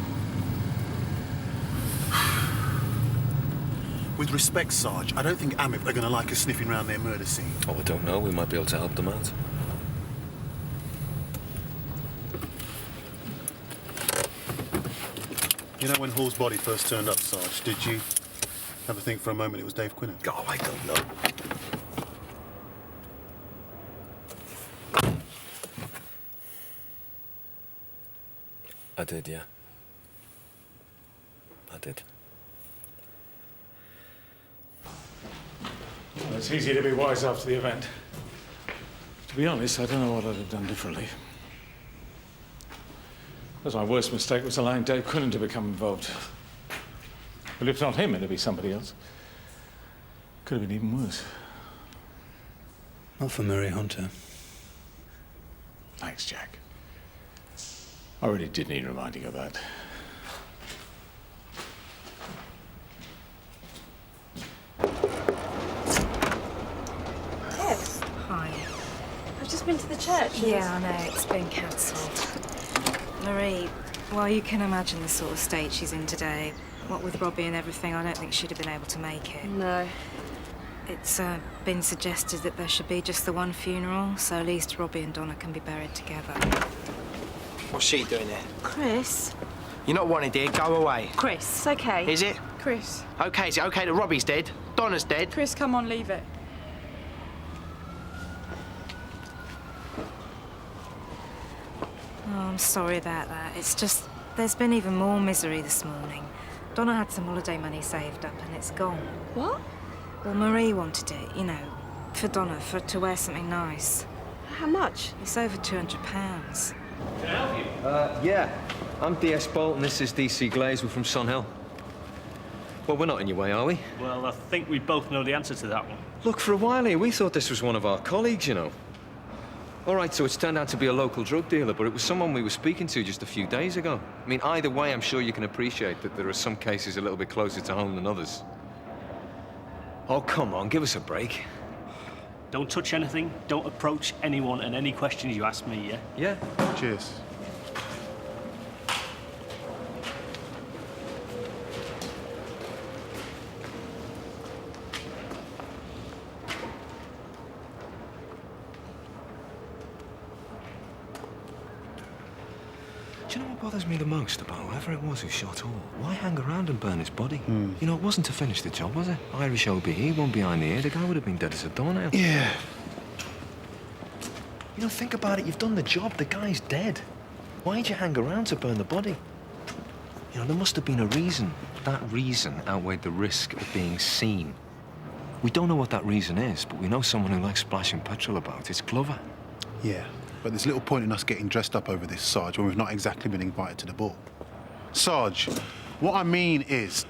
With respect, Sarge, I don't think Amip are going to like us sniffing around their murder scene. Oh, I don't know. We might be able to help them out. You know when Hall's body first turned up, Sarge, did you ever think for a moment it was Dave Quinnan? Oh, I don't know. I did, yeah. I did. Well, it's easy to be wise after the event. To be honest, I don't know what I'd have done differently. Because my worst mistake was allowing Dave Quinnan to become involved. But if not him, it'd be somebody else. Could have been even worse. Not for Murray Hunter. Thanks, Jack. I really did need reminding of that. Yes. Hi. I've just been to the church. Yeah, I know. It's been cancelled. Marie, well, you can imagine the sort of state she's in today. What with Robbie and everything, I don't think she'd have been able to make it. No. It's been suggested that there should be just the one funeral, so at least Robbie and Donna can be buried together. What's she doing there? Chris. You're not wanted here. Go away. Chris. It's okay. Is it? Chris. Okay, is it okay that Robbie's dead? Donna's dead? Chris, come on, leave it. Oh, I'm sorry about that. It's just, there's been even more misery this morning. Donna had some holiday money saved up and it's gone. What? Well, Marie wanted it, you know, for Donna, to wear something nice. How much? It's over £200. Can I help you? Yeah. I'm DS Bolton. This is DC Glaze. We're from Sunhill. Well, we're not in your way, are we? Well, I think we both know the answer to that one. Look, for a while here, we thought this was one of our colleagues, you know. All right, so it's turned out to be a local drug dealer, but it was someone we were speaking to just a few days ago. I mean, either way, I'm sure you can appreciate that there are some cases a little bit closer to home than others. Oh, come on, give us a break. Don't touch anything, don't approach anyone, and any questions you ask me, yeah? Yeah. Cheers. Do you know what bothers me the most about whoever it was who shot Hall? Why hang around and burn his body? You know, it wasn't to finish the job, was it? Irish OBE, one behind the ear, the guy would have been dead as a doornail. Yeah. You know, think about it, you've done the job, the guy's dead. Why'd you hang around to burn the body? You know, there must have been a reason. That reason outweighed the risk of being seen. We don't know what that reason is, but we know someone who likes splashing petrol about. It's Glover. Yeah, but there's little point in us getting dressed up over this, Sarge, when we've not exactly been invited to the ball. Sarge, what I mean is...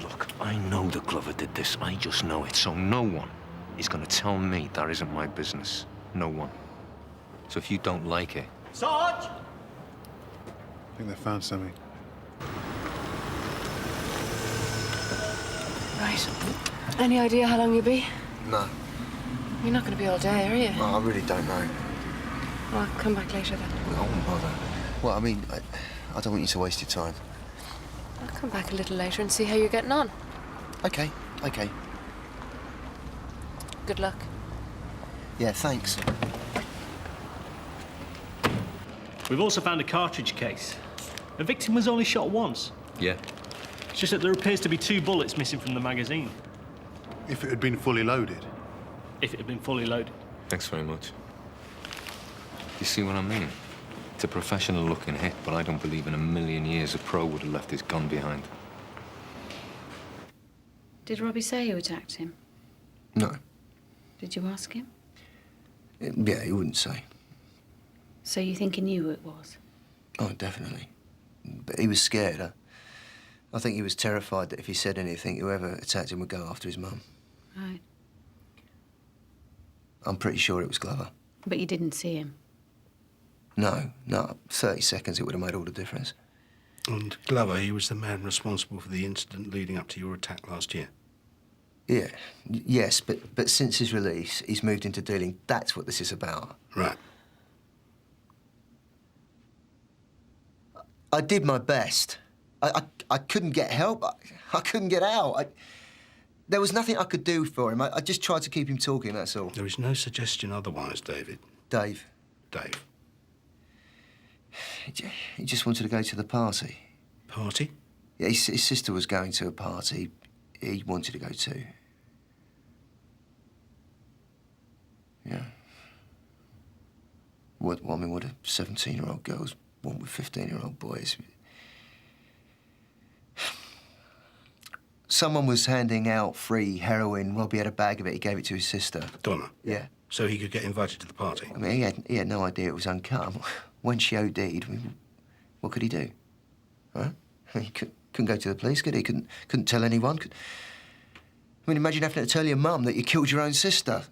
Look, I know that Glover did this. I just know it. So no one is going to tell me that isn't my business. No one. So if you don't like it... Sarge! I think they found something. Right. Any idea how long you'll be? No. You're not going to be all day, are you? No, I really don't know. Well, I'll come back later then. I won't bother. Well, I mean, I don't want you to waste your time. I'll come back a little later and see how you're getting on. OK. Good luck. Yeah, thanks. We've also found a cartridge case. The victim was only shot once. Yeah. It's just that there appears to be 2 bullets missing from the magazine. If it had been fully loaded. If it had been fully loaded. Thanks very much. You see what I mean? It's a professional-looking hit, but I don't believe in a million years a pro would have left his gun behind. Did Robbie say who attacked him? No. Did you ask him? Yeah, he wouldn't say. So you think he knew who it was? Oh, definitely. But he was scared. I think he was terrified that if he said anything, whoever attacked him would go after his mum. Right. I'm pretty sure it was Glover. But you didn't see him? No. 30 seconds, it would have made all the difference. And Glover, he was the man responsible for the incident leading up to your attack last year? Yeah, yes, but since his release, he's moved into dealing. That's what this is about. Right. I did my best. I couldn't get help. I couldn't get out. There was nothing I could do for him. I just tried to keep him talking, that's all. There is no suggestion otherwise, David. Dave. Dave. He just wanted to go to the party. Party? Yeah, his sister was going to a party. He wanted to go too. Yeah. What do 17-year-old girls want with 15-year-old boys? Someone was handing out free heroin. Robbie had a bag of it. He gave it to his sister. Donna? Yeah. So he could get invited to the party? I mean, he had no idea it was uncut. When she OD'd, what could he do? Huh? He couldn't go to the police, could he? Couldn't tell anyone. I mean, imagine having to tell your mum that you killed your own sister.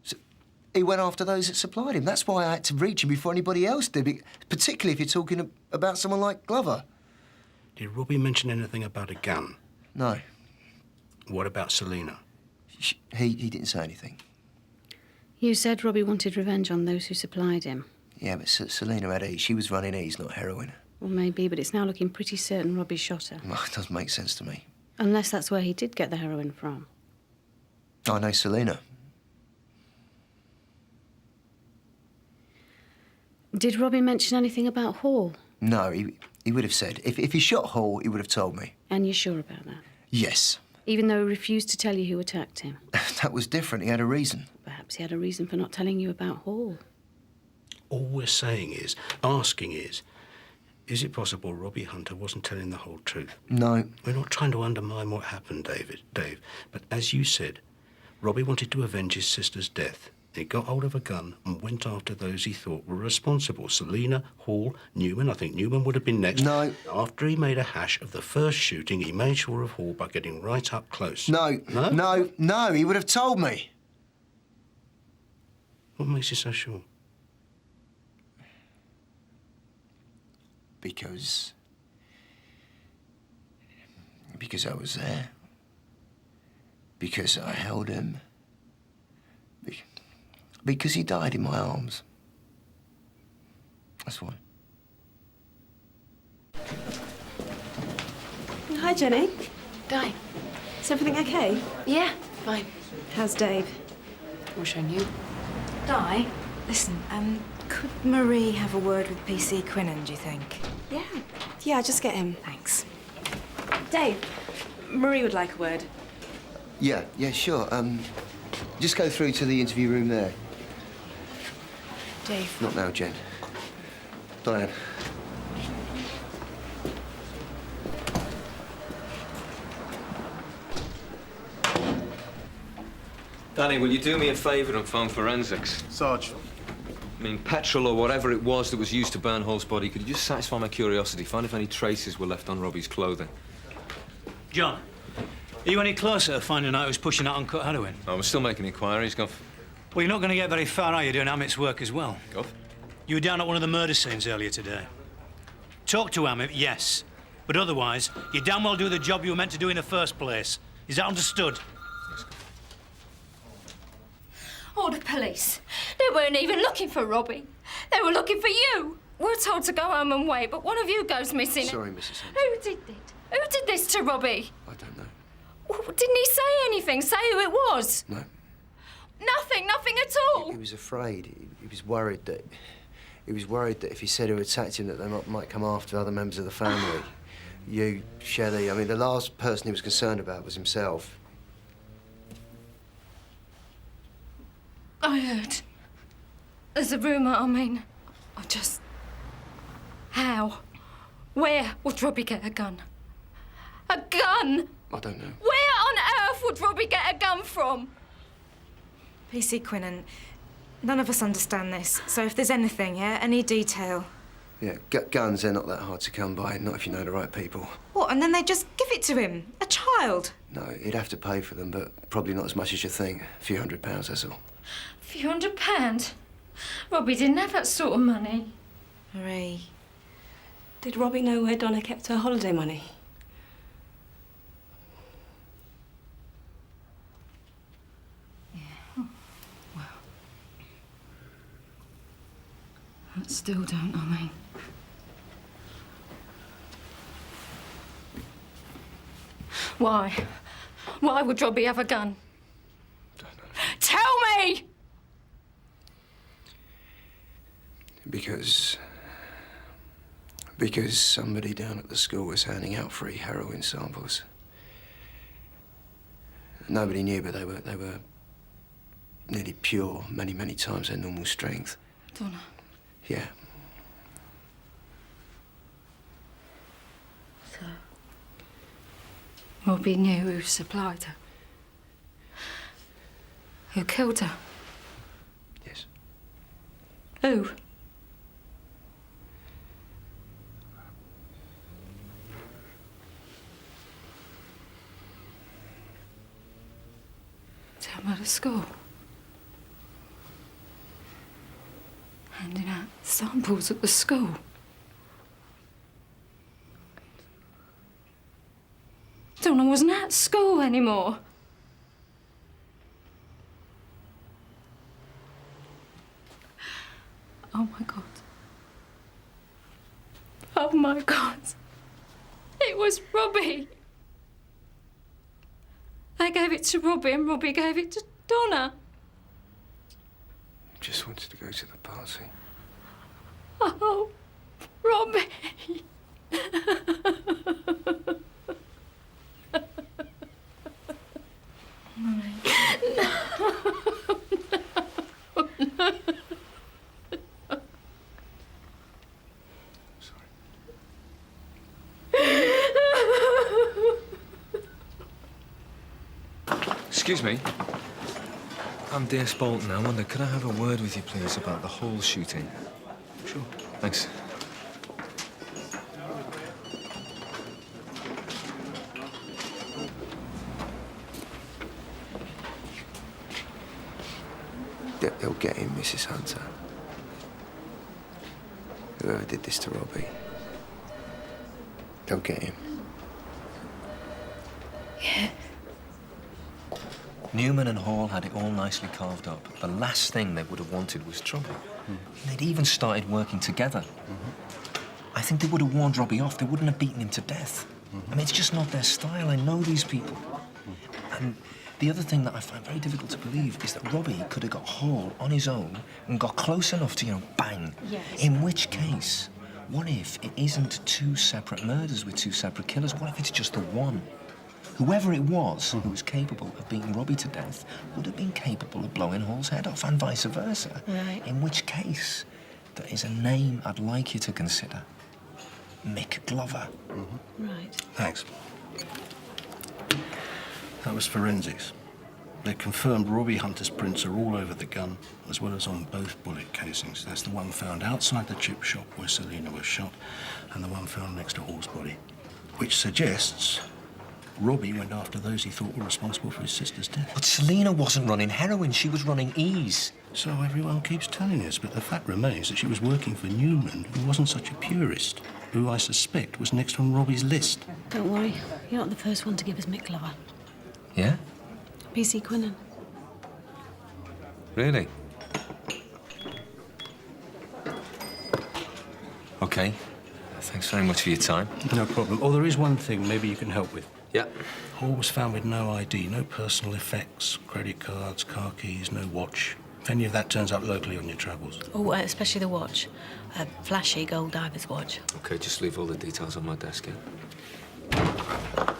So he went after those that supplied him. That's why I had to reach him before anybody else did, particularly if you're talking about someone like Glover. Did Robbie mention anything about a gun? No. What about Selina? He didn't say anything. You said Robbie wanted revenge on those who supplied him. Yeah, but Selina had E. She was running E's, not heroin. Well, maybe, but it's now looking pretty certain Robbie shot her. Well, it doesn't make sense to me. Unless that's where he did get the heroin from. I know Selina. Did Robbie mention anything about Hall? No, he would have said. If he shot Hall, he would have told me. And you're sure about that? Yes. Even though he refused to tell you who attacked him? That was different. He had a reason. Perhaps he had a reason for not telling you about Hall. All we're saying is, asking is it possible Robbie Hunter wasn't telling the whole truth? No. We're not trying to undermine what happened, Dave. But as you said, Robbie wanted to avenge his sister's death. He got hold of a gun and went after those he thought were responsible. Selina, Hall, Newman. I think Newman would have been next. No. After he made a hash of the first shooting, he made sure of Hall by getting right up close. No. No, he would have told me. What makes you so sure? Because I was there. Because I held him. Because he died in my arms. That's why. Hi, Jenny. Di. Is everything okay? Yeah, fine. How's Dave? Wish I knew. Di, listen, could Marie have a word with PC Quinnan, do you think? Yeah. Yeah, just get him. Thanks. Dave, Marie would like a word. Yeah, sure. Just go through to the interview room there. Dave. Not now, Jen. Diane. Danny, will you do me a favour and phone forensics? Sarge. I mean, petrol or whatever it was that was used to burn Hull's body, could you just satisfy my curiosity? Find if any traces were left on Robbie's clothing. John, are you any closer to finding out who's pushing that uncut heroin? Oh, we're still making inquiries, Guff. Well, you're not going to get very far, are you, doing Amit's work as well? Guff? You were down at one of the murder scenes earlier today. Talk to Amit, yes. But otherwise, you damn well do the job you were meant to do in the first place. Is that understood? Oh, the police. They weren't even looking for Robbie. They were looking for you. We're told to go home and wait, but one of you goes missing. Sorry, Mrs. Hunt. Who did it? Who did this to Robbie? I don't know. Well, didn't he say anything? Say who it was? No. Nothing at all. He was afraid. He was worried that... He was worried that if he said who attacked him, that they might come after other members of the family. You, Shelley, I mean, the last person he was concerned about was himself. I heard. There's a rumour, I mean. I just... How? Where would Robbie get a gun? A gun? I don't know. Where on earth would Robbie get a gun from? PC Quinnan, none of us understand this, so if there's anything, yeah, any detail. Yeah, guns, they're not that hard to come by, not if you know the right people. What, and then they just give it to him? A child? No, he'd have to pay for them, but probably not as much as you think. A few £100, that's all. A few £100? Robbie didn't have that sort of money. Marie. Did Robbie know where Donna kept her holiday money? I still don't, I mean. Why? Why would Robbie have a gun? Don't know. Tell me! Because somebody down at the school was handing out free heroin samples. Nobody knew, but they were nearly pure, many times their normal strength. Donna. Yeah. So, Robbie knew who supplied her. Who killed her? Yes. Who? Tell me at school. Handing out samples at the school. Donna wasn't at school anymore. Oh my God. Oh my God. It was Robbie. They gave it to Robbie and Robbie gave it to Donna. Just wanted to go to the party. Oh, Robbie. Excuse me. I'm D.S. Bolton. I wonder, could I have a word with you, please, about the Hall shooting? Sure. Thanks. They'll get him, Mrs. Hunter. Whoever did this to Robbie, they'll get him. Yeah. Newman and Hall had it all nicely carved up. The last thing they would have wanted was trouble. They'd even started working together. I think they would have warned Robbie off. They wouldn't have beaten him to death. I mean, it's just not their style. I know these people. And the other thing that I find very difficult to believe is that Robbie could have got Hall on his own and got close enough to, bang. Yes. In which case, what if it isn't two separate murders with two separate killers? What if it's just the one? Whoever it was who was capable of beating Robbie to death would have been capable of blowing Hall's head off, and vice versa. Right. In which case, there is a name I'd like you to consider. Mick Glover. Right. Thanks. That was forensics. They confirmed Robbie Hunter's prints are all over the gun, as well as on both bullet casings. That's the one found outside the chip shop where Selina was shot, and the one found next to Hall's body. Which suggests Robbie went after those he thought were responsible for his sister's death. But Selina wasn't running heroin, she was running ease. So everyone keeps telling us, but the fact remains that she was working for Newman, who wasn't such a purist, who I suspect was next on Robbie's list. Don't worry, you're not the first one to give us Mick Glover. Yeah? PC Quinnan. Really? OK. Thanks very much for your time. No problem. Oh, there is one thing maybe you can help with. Yeah. Hall was found with no ID, no personal effects, credit cards, car keys, no watch. If any of that turns up locally on your travels. Oh, especially the watch. A flashy gold diver's watch. OK, just leave all the details on my desk, yeah?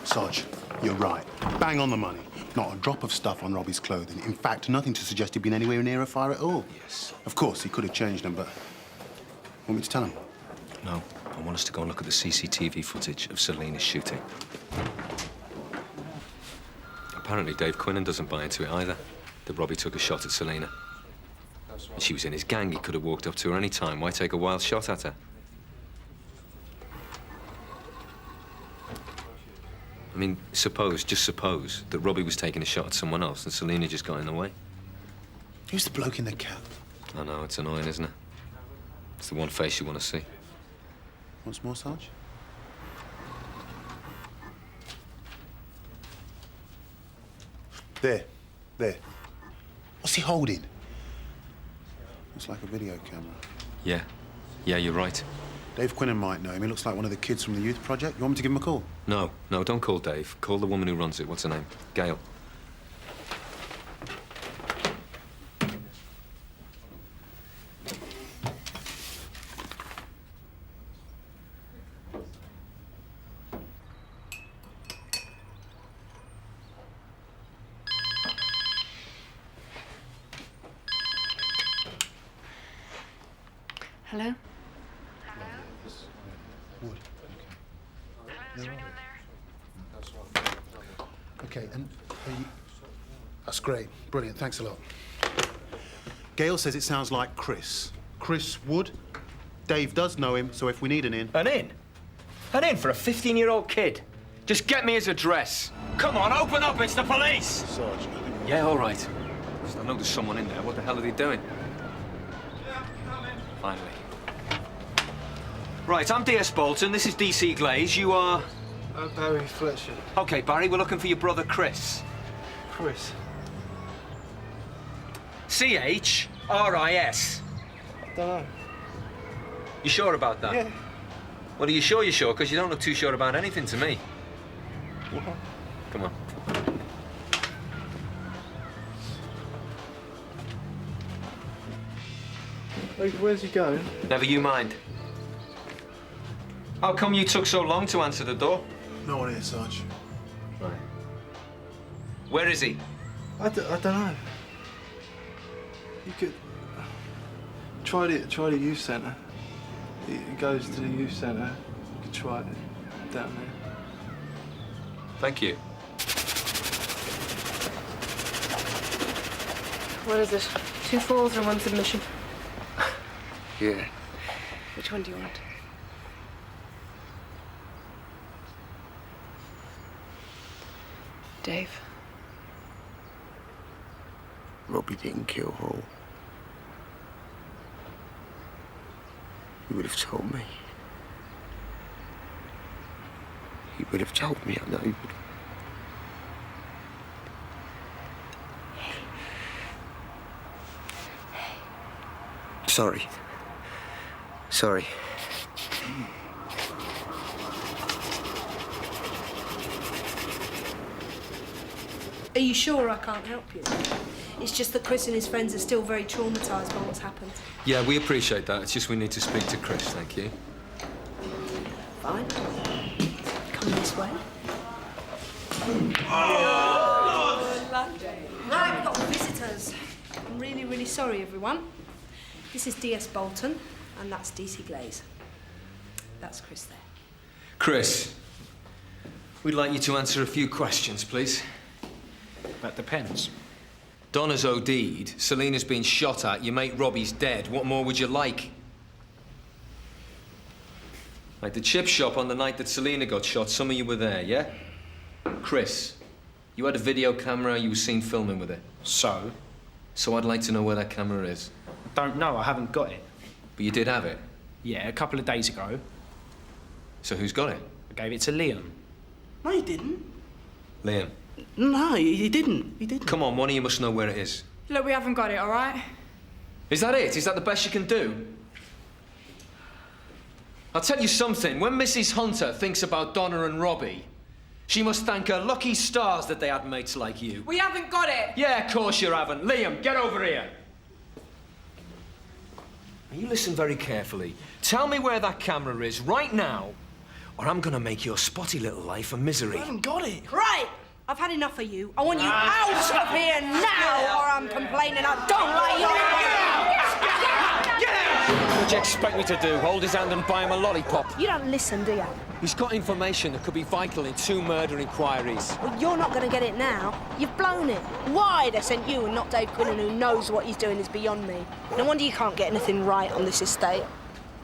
Sarge, you're right. Bang on the money. Not a drop of stuff on Robbie's clothing. In fact, nothing to suggest he'd been anywhere near a fire at all. Yes. Of course, he could have changed them, but... Want me to tell him? No. I want us to go and look at the CCTV footage of Selina's shooting. Apparently, Dave Quinnan doesn't buy into it either, that Robbie took a shot at Selina. She was in his gang. He could have walked up to her any time. Why take a wild shot at her? I mean, just suppose, that Robbie was taking a shot at someone else and Selina just got in the way. Who's the bloke in the cap? I know, it's annoying, isn't it? It's the one face you want to see. Once more, Sarge? There. What's he holding? Looks like a video camera. Yeah, you're right. Dave Quinnan might know him. He looks like one of the kids from the youth project. You want me to give him a call? No, don't call Dave. Call the woman who runs it. What's her name? Gail. Hello? Wood. Okay. Okay, and that's great. Brilliant. Thanks a lot. Gail says it sounds like Chris. Chris Wood. Dave does know him, so if we need an in... An in? An in for a 15-year-old kid? Just get me his address. Come on, open up, it's the police! Sarge. Yeah, all right. I know there's someone in there. What the hell are they doing? Finally. Right, I'm D.S. Bolton. This is D.C. Glaze. You are... Barry Fletcher. OK, Barry, we're looking for your brother, Chris. Chris? C-H-R-I-S. Don't know. You sure about that? Yeah. Well, are you sure you're sure? Because you don't look too sure about anything to me. What? Come on. Where's he going? Never you mind. How come you took so long to answer the door? No one here, Sarge. Right. Where is he? I don't know. You could... Try the youth centre. It goes to the youth centre. You could try it down there. Thank you. What is it? 2 falls or 1 submission? Yeah. Which one do you want? Dave. Robbie didn't kill Hall. He would have told me. He would have told me, I know he would. Sorry. Sorry. Are you sure I can't help you? It's just that Chris and his friends are still very traumatised by what's happened. Yeah, we appreciate that. It's just we need to speak to Chris, thank you. Fine. Come this way. Right, we've got visitors. I'm really, really sorry, everyone. This is DS Bolton, and that's DC Glaze. That's Chris there. Chris, we'd like you to answer a few questions, please. That depends. Donna's OD'd, Selina's been shot at, your mate Robbie's dead. What more would you like? Like the chip shop on the night that Selina got shot, some of you were there, yeah? Chris, you had a video camera, you were seen filming with it. So? So I'd like to know where that camera is. Don't know, I haven't got it. But you did have it? Yeah, a couple of days ago. So who's got it? I gave it to Liam. No, he didn't. Liam. No, he didn't. He didn't. Come on, one of you must know where it is. Look, we haven't got it, all right? Is that it? Is that the best you can do? I'll tell you something. When Mrs. Hunter thinks about Donna and Robbie, she must thank her lucky stars that they had mates like you. We haven't got it. Yeah, of course you haven't. Liam, get over here. Now, you listen very carefully. Tell me where that camera is right now, or I'm gonna make your spotty little life a misery. We haven't got it. Right! I've had enough of you. I want you out of here now, or I'm complaining. I don't like you. Get out! What do you expect me to do? Hold his hand and buy him a lollipop? You don't listen, do you? He's got information that could be vital in 2 murder inquiries. Well, you're not going to get it now. You've blown it. Why they sent you and not Dave Quinnan, who knows what he's doing, is beyond me. No wonder you can't get anything right on this estate.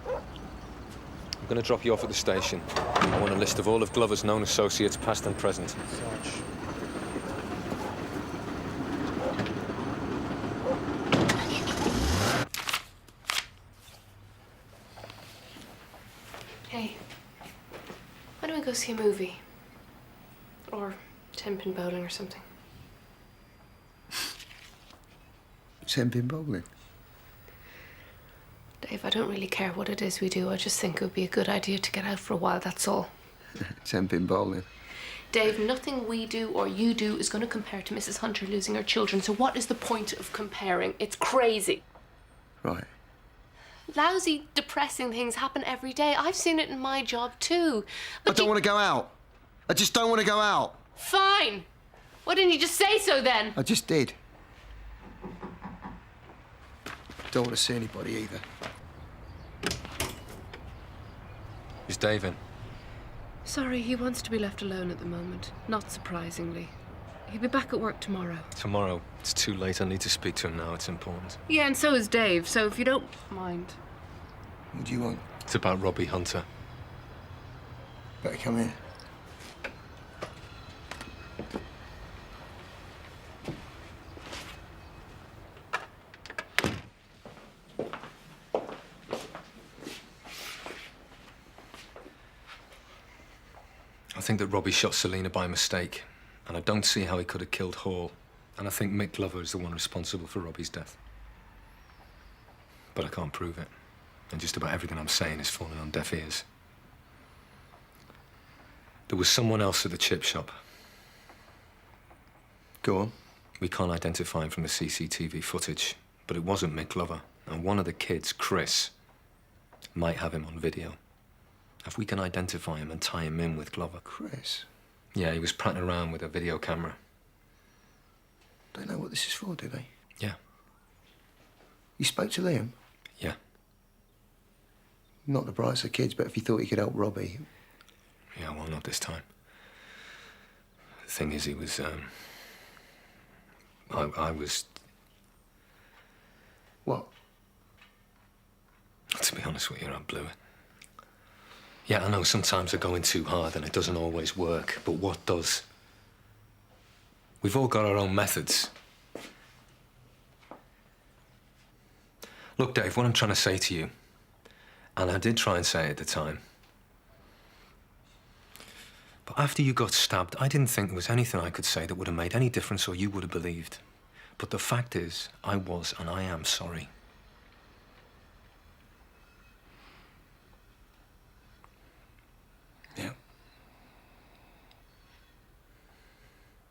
I'm going to drop you off at the station. I want a list of all of Glover's known associates, past and present. Hey, why don't we go see a movie? Or 10-pin bowling or something. 10-pin bowling? Dave, I don't really care what it is we do. I just think it would be a good idea to get out for a while, that's all. 10-pin bowling? Dave, nothing we do or you do is going to compare to Mrs. Hunter losing her children, so what is the point of comparing? It's crazy. Right. Lousy, depressing things happen every day. I've seen it in my job too. I don't want to go out. I just don't want to go out. Fine. Why didn't you just say so then? I just did. Don't want to see anybody either. Is Dave in? Sorry, he wants to be left alone at the moment. Not surprisingly. He'll be back at work tomorrow. Tomorrow. It's too late. I need to speak to him now. It's important. Yeah, and so is Dave, so if you don't mind. What do you want? It's about Robbie Hunter. Better come in. I think that Robbie shot Selina by mistake, and I don't see how he could have killed Hall. And I think Mick Glover is the one responsible for Robbie's death. But I can't prove it. And just about everything I'm saying is falling on deaf ears. There was someone else at the chip shop. Go on. We can't identify him from the CCTV footage, but it wasn't Mick Glover. And one of the kids, Chris, might have him on video. If we can identify him and tie him in with Glover. Chris? Yeah, he was prattling around with a video camera. They know what this is for, do they? Yeah. You spoke to Liam? Yeah. Not the brightest of kids, but if he thought he could help Robbie... Yeah, well, not this time. The thing is, he was, I was... What? To be honest with you, I blew it. Yeah, I know sometimes I go in too hard and it doesn't always work, but what does? We've all got our own methods. Look, Dave, what I'm trying to say to you, and I did try and say it at the time, but after you got stabbed, I didn't think there was anything I could say that would have made any difference or you would have believed. But the fact is, I was and I am sorry.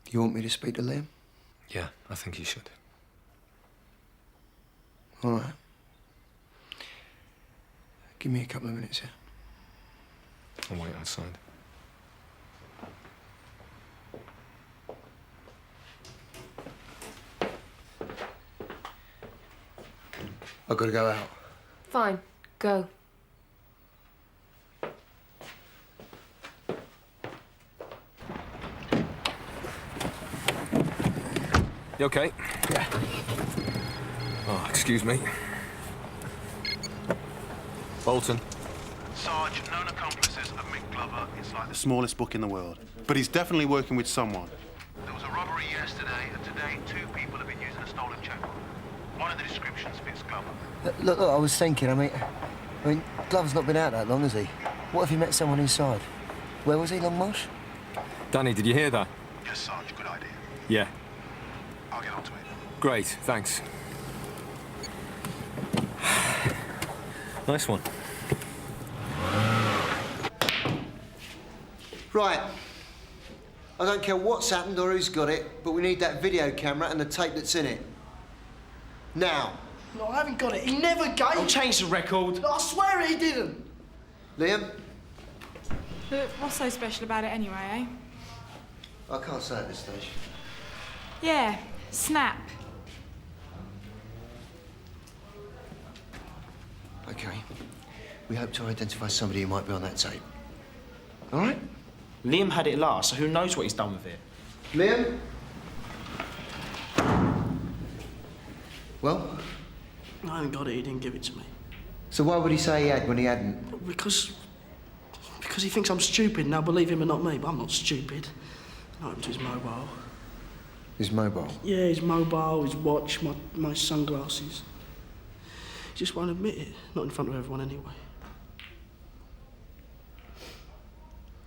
You want me to speak to Liam? Yeah, I think you should. All right. Give me a couple of minutes here. I'll wait outside. I've got to go out. Fine, go. You okay? Yeah. Oh, excuse me. Bolton. Sarge, known accomplices of Mick Glover is like the smallest book in the world. But he's definitely working with someone. There was a robbery yesterday, and today 2 people have been using a stolen checkbook. One of the descriptions fits Glover. Look, I was thinking, I mean, Glover's not been out that long, has he? What if he met someone inside? Where was he, Longmarsh? Danny, did you hear that? Yes, Sarge, good idea. Yeah. I'll get onto it. Great, thanks. Nice one. Right. I don't care what's happened or who's got it, but we need that video camera and the tape that's in it. Now. No, I haven't got it. He never gave... I'll change the record. I swear he didn't. Liam? But what's so special about it anyway, eh? I can't say at this stage. Yeah, snap. OK. We hope to identify somebody who might be on that tape. All right? Liam had it last, so who knows what he's done with it? Liam? Well? I haven't got it. He didn't give it to me. So why would he say he had when he hadn't? Because he thinks I'm stupid, and I'll believe him and not me, but I'm not stupid. What happened to his mobile? His mobile? Yeah, his mobile, his watch, my sunglasses. He just won't admit it. Not in front of everyone, anyway.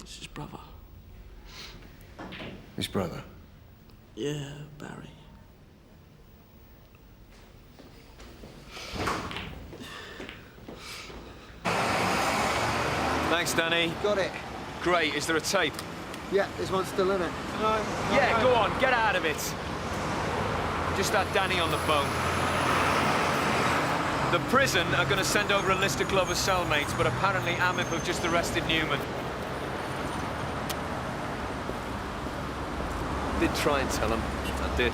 It's his brother. His brother? Yeah, Barry. Thanks, Danny. Got it. Great. Is there a tape? Yeah, there's one still in it. Yeah, go on. Get out of it. Just had Danny on the phone. The prison are going to send over a list of Glover's cellmates, but apparently AMIP have just arrested Newman. Did try and tell him. I did.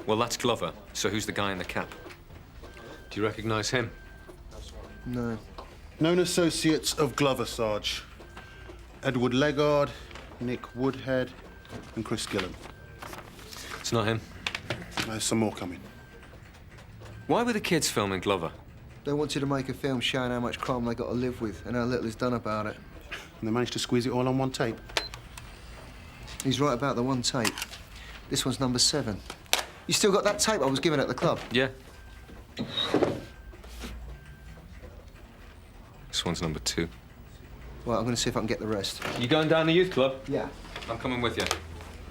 Well, that's Glover. So who's the guy in the cap? Do you recognise him? No. Known associates of Glover, Sarge. Edward Legard, Nick Woodhead, and Chris Gillan. It's not him. There's some more coming. Why were the kids filming Glover? They wanted to make a film showing how much crime they got to live with and how little is done about it. And they managed to squeeze it all on one tape. He's right about the one tape. This one's number 7. You still got that tape I was given at the club? Yeah. This one's number 2. Right, I'm going to see if I can get the rest. You going down the youth club? Yeah. I'm coming with you.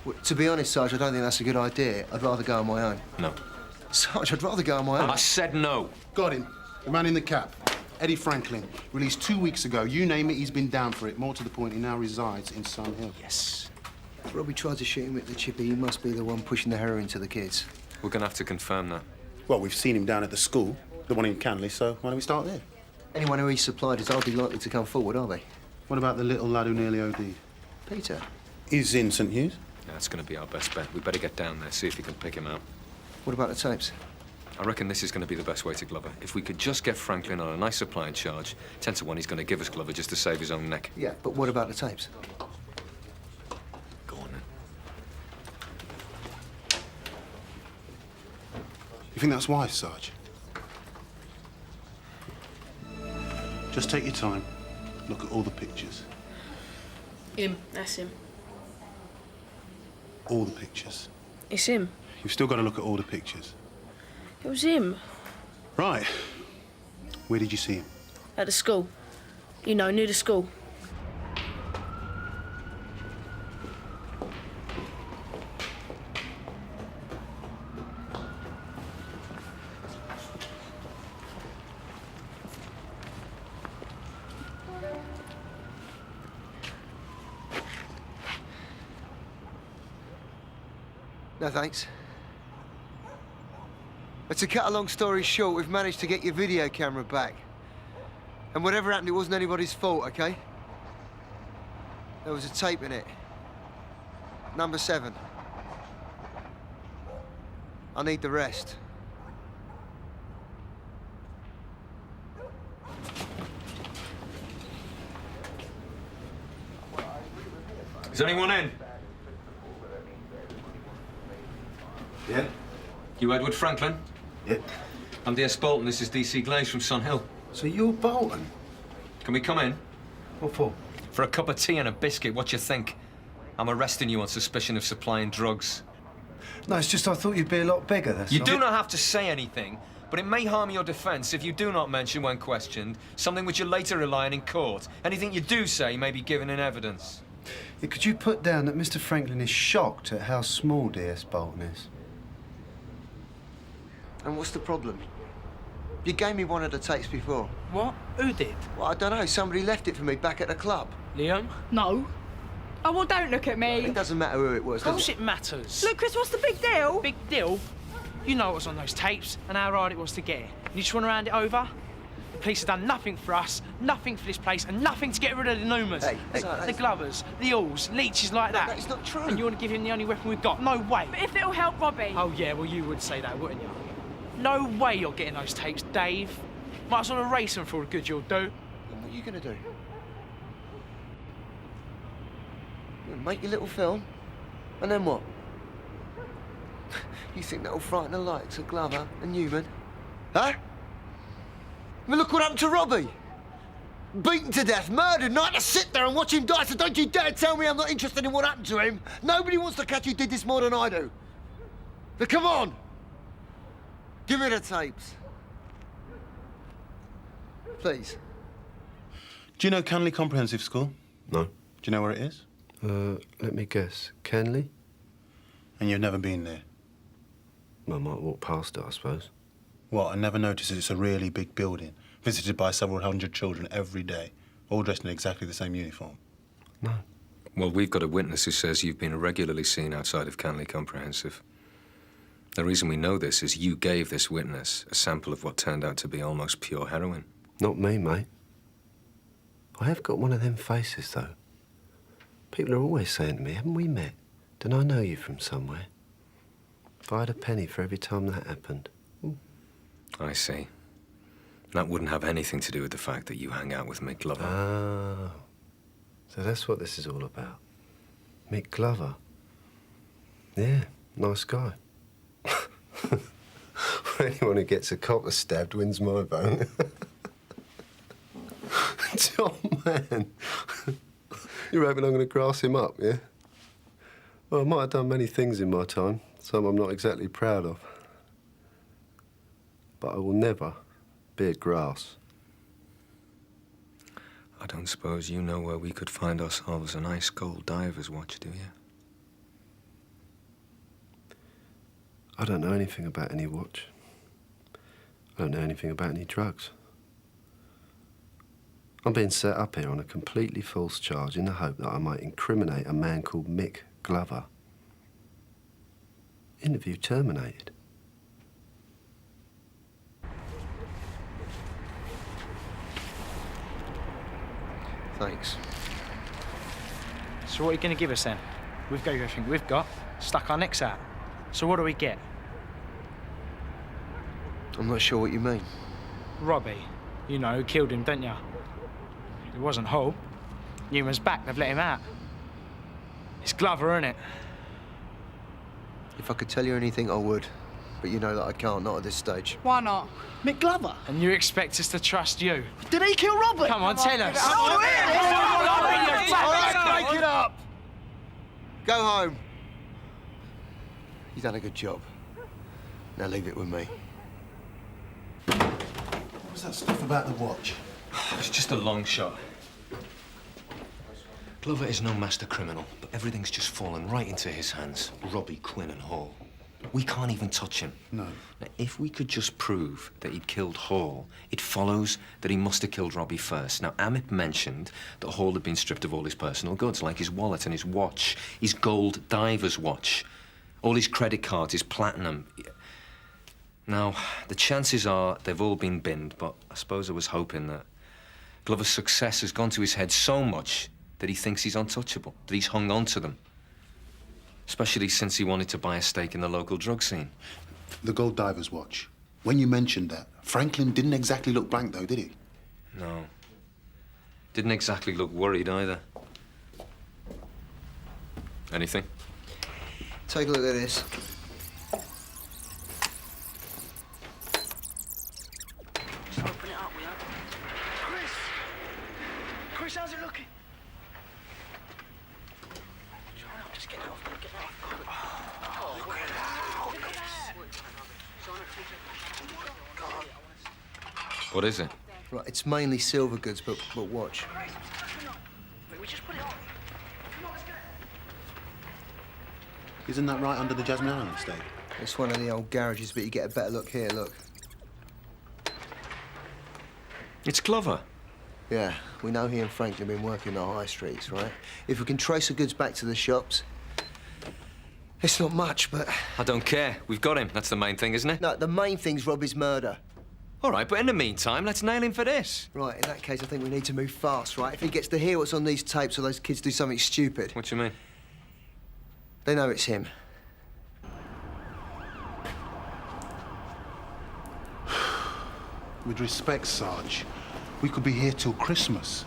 Well, to be honest, Sarge, I don't think that's a good idea. I'd rather go on my own. No. Sarge, I'd rather go on my own. I said no. Got him. The man in the cap. Eddie Franklin. Released 2 weeks ago. You name it, he's been down for it. More to the point, he now resides in Sun Hill. Yes. If Robbie tried to shoot him at the chippy, he must be the one pushing the heroin to the kids. We're going to have to confirm that. Well, we've seen him down at the school, the one in Canley, so why don't we start there? Anyone who he supplied is hardly likely to come forward, are they? What about the little lad who nearly OD'd? Peter? He's in St Hughes. That's going to be our best bet. We better get down there, see if we can pick him out. What about the tapes? I reckon this is going to be the best way to Glover. If we could just get Franklin on a nice supply and charge, 10 to 1 he's going to give us Glover just to save his own neck. Yeah, but what about the tapes? Go on, then. You think that's wise, Sarge? Just take your time. Look at all the pictures. Him, that's him. All the pictures. It's him. You've still got to look at all the pictures. It was him. Right. Where did you see him? At the school. You know, near the school. No, thanks. But to cut a long story short, we've managed to get your video camera back. And whatever happened, it wasn't anybody's fault, OK? There was a tape in it. Number 7. I need the rest. Is anyone in? Yeah? You Edward Franklin? Yeah. I'm D.S. Bolton. This is D.C. Glaze from Sun Hill. So you're Bolton? Can we come in? What for? For a cup of tea and a biscuit. What you think? I'm arresting you on suspicion of supplying drugs. No, it's just I thought you'd be a lot bigger, that's You all. do not have to say anything, but it may harm your defence if you do not mention when questioned something which you later rely on in court. Anything you do say may be given in evidence. Yeah, could you put down that Mr. Franklin is shocked at how small D.S. Bolton is? And what's the problem? You gave me one of the tapes before. What? Who did? Well, I don't know. Somebody left it for me back at the club. Liam? No. Oh, well, don't look at me. It doesn't matter who it was, Of course does it? it matters. Look, Chris, what's the big deal? Big deal? You know what was on those tapes and how hard it was to get it. You just want to hand it over? The police have done nothing for us, nothing for this place, and nothing to get rid of the Numas. The Glovers, the Alls, leeches like that. That's not true. And you want to give him the only weapon we've got? No way. But if it'll help Robbie. Oh, yeah, well, you would say that, wouldn't you? No way you're getting those tapes, Dave. Might as well erase them for all the good you'll do. And what are you going to do? Make your little film, and then what? You think that'll frighten the likes of Glover and Newman? Huh? I mean, look what happened to Robbie. Beaten to death, murdered, and I had to sit there and watch him die, so don't you dare tell me I'm not interested in what happened to him. Nobody wants to catch who did this more than I do. Now, come on. Give me the tapes. Please. Do you know Canley Comprehensive School? No. Do you know where it is? Let me guess. Canley? And you've never been there? Well, I might walk past it, I suppose. What, and never noticed that it's a really big building, visited by several hundred children every day, all dressed in exactly the same uniform? No. Well, we've got a witness who says you've been regularly seen outside of Canley Comprehensive. The reason we know this is you gave this witness a sample of what turned out to be almost pure heroin. Not me, mate. I have got one of them faces, though. People are always saying to me, haven't we met? Don't I know you from somewhere? If I had a penny for every time that happened. Ooh. I see. That wouldn't have anything to do with the fact that you hang out with Mick Glover. Oh. So that's what this is all about. Mick Glover. Yeah, nice guy. Anyone who gets a copper stabbed wins my vote. Tom, man. You're hoping I'm going to grass him up, yeah? Well, I might have done many things in my time, some I'm not exactly proud of. But I will never be at grass. I don't suppose you know where we could find ourselves an ice cold diver's watch, do you? I don't know anything about any watch. I don't know anything about any drugs. I'm being set up here on a completely false charge in the hope that I might incriminate a man called Mick Glover. Interview terminated. Thanks. So what are you going to give us then? We've got everything we've got, stuck our necks out. So what do we get? I'm not sure what you mean. Robbie. You know who killed him, don't you? It wasn't Hull. Newman's back, they've let him out. It's Glover, isn't it? If I could tell you anything, I would. But you know that I can't, not at this stage. Why not? Mick Glover. And you expect us to trust you? Did he kill Robbie? Come on, tell us. All right, break it up. Go home. You've done a good job. Now leave it with me. What was that stuff about the watch? It's just a long shot. Glover is no master criminal, but everything's just fallen right into his hands. Robbie, Quinnan, Hall. We can't even touch him. No. Now, if we could just prove that he'd killed Hall, it follows that he must have killed Robbie first. Now, Amit mentioned that Hall had been stripped of all his personal goods, like his wallet and his watch, his gold diver's watch. All his credit cards, his platinum. Now, the chances are they've all been binned, but I suppose I was hoping that Glover's success has gone to his head so much that he thinks he's untouchable, that he's hung on to them. Especially since he wanted to buy a stake in the local drug scene. The Gold Divers Watch. When you mentioned that, Franklin didn't exactly look blank, though, did he? No. Didn't exactly look worried, either. Anything? Take a look at this. Just open it up, will you? Chris! Chris, how's it looking? Just get it off, get it off. Oh, look at that. What is it? Right, it's mainly silver goods, but watch. We just put it on. Come on, let's get it. Isn't that right under the Jasmine Allen estate? It's one of the old garages, but you get a better look here, look. It's Glover. Yeah, we know he and Franklin have been working the high streets, right? If we can trace the goods back to the shops, it's not much, but... I don't care. We've got him. That's the main thing, isn't it? No, the main thing's Robbie's murder. All right, but in the meantime, let's nail him for this. Right, in that case, I think we need to move fast, right? If he gets to hear what's on these tapes or those kids do something stupid... What do you mean? They know it's him. With respect, Sarge, we could be here till Christmas.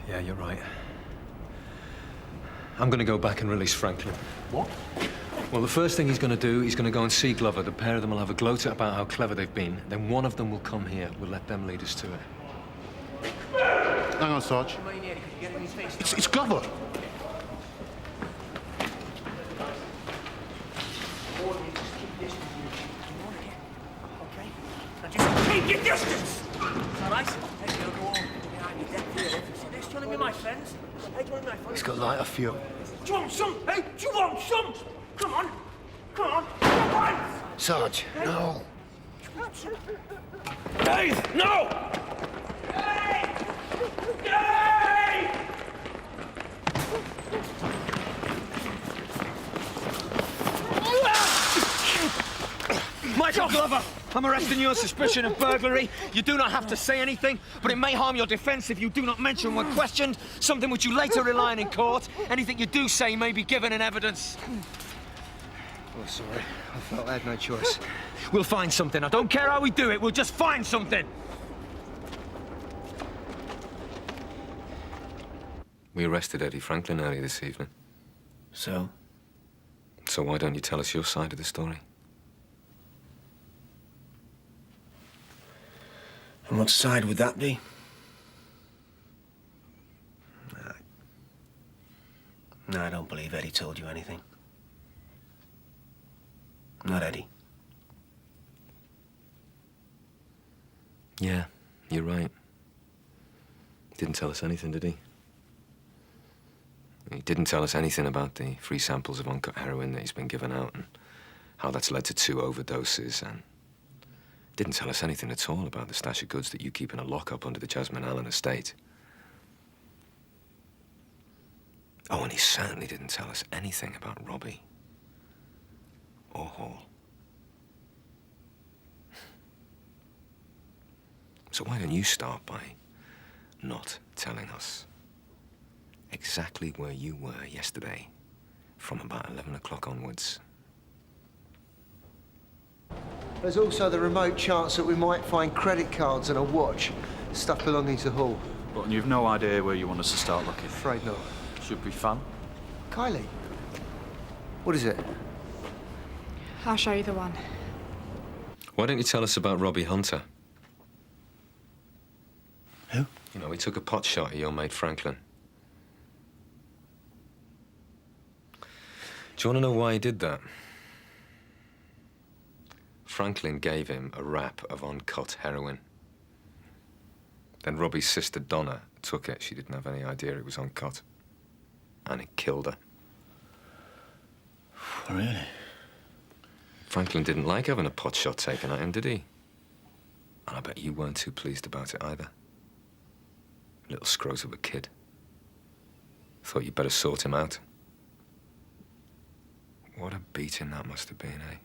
Yeah, you're right. I'm going to go back and release Franklin. What? Well, the first thing he's going to do, he's going to go and see Glover. The pair of them will have a gloat about how clever they've been. Then one of them will come here. We'll let them lead us to it. Hang on, Sarge. It's Glover. Keep your distance! All right? Hey, you'll go on behind your deck here. See this? Do you want to be my friends? Hey, do you want to be my friends? He's got lighter fuel. Do you want some? Hey, do you want some? Come on. Come on. Come on! Sarge, no. Dave, no! Dave! Dave! Michael Glover, I'm arresting you on suspicion of burglary. You do not have to say anything, but it may harm your defence if you do not mention when questioned, something which you later rely on in court. Anything you do say may be given in evidence. Oh, sorry. I felt I had no choice. We'll find something. I don't care how we do it, we'll just find something. We arrested Eddie Franklin earlier this evening. So? So why don't you tell us your side of the story? And what side would that be? No, I don't believe Eddie told you anything. Not Eddie. Yeah, you're right. Didn't tell us anything, did he? He didn't tell us anything about the free samples of uncut heroin that he's been given out and how that's led to 2 overdoses, and didn't tell us anything at all about the stash of goods that you keep in a lockup under the Jasmine Allen estate. Oh, and he certainly didn't tell us anything about Robbie or Hall. So why don't you start by not telling us exactly where you were yesterday from about 11 o'clock onwards? There's also the remote chance that we might find credit cards and a watch, stuff belonging to Hall. But you've no idea where you want us to start looking? Afraid not. Should be fun. Kylie, what is it? I'll show you the one. Why don't you tell us about Robbie Hunter? Who? You know, he took a pot shot at your mate Franklin. Do you want to know why he did that? Franklin gave him a wrap of uncut heroin. Then Robbie's sister Donna took it. She didn't have any idea it was uncut. And it killed her. Really? Franklin didn't like having a pot shot taken at him, did he? And I bet you weren't too pleased about it either. Little scrote of a kid. Thought you'd better sort him out. What a beating that must have been, eh?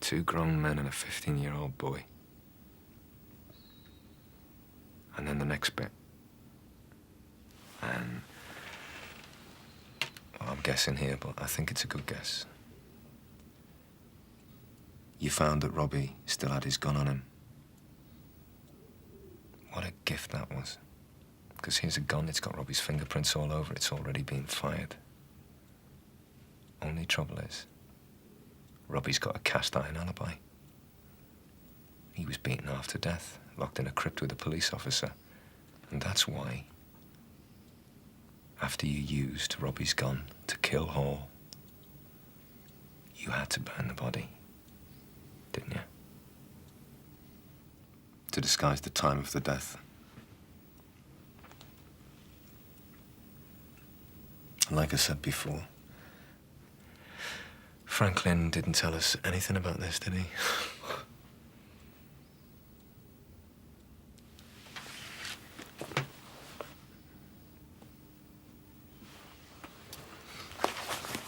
2 grown men and a 15-year-old boy. And then the next bit. And... well, I'm guessing here, but I think it's a good guess. You found that Robbie still had his gun on him. What a gift that was. Because here's a gun, it's got Robbie's fingerprints all over it. It's already been fired. Only trouble is, Robbie's got a cast-iron alibi. He was beaten half to death, locked in a crypt with a police officer. And that's why, after you used Robbie's gun to kill Hall, you had to burn the body, didn't you? To disguise the time of the death. And like I said before, Franklin didn't tell us anything about this, did he?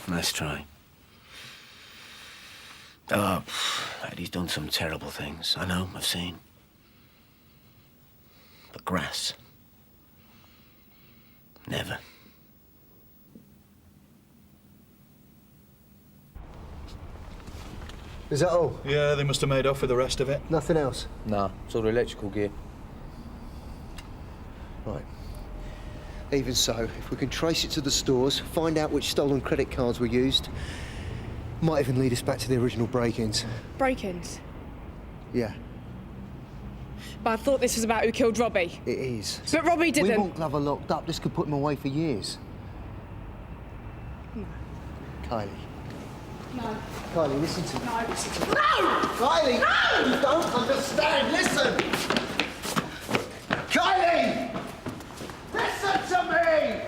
Nice try. Oh, Eddie's done some terrible things. I know, I've seen. But grass. Never. Is that all? Yeah, they must have made off with the rest of it. Nothing else? Nah, it's all the electrical gear. Right. Even so, if we can trace it to the stores, find out which stolen credit cards were used, might even lead us back to the original break-ins. Break-ins? Yeah, But I thought this was about who killed Robbie. it is. But Robbie didn't. We want Glover locked up. This could put him away for years. No. Kylie. No. Kylie, listen to me. No. Listen to me. No! Kylie! No! You don't understand. Listen! Kylie! Listen to me!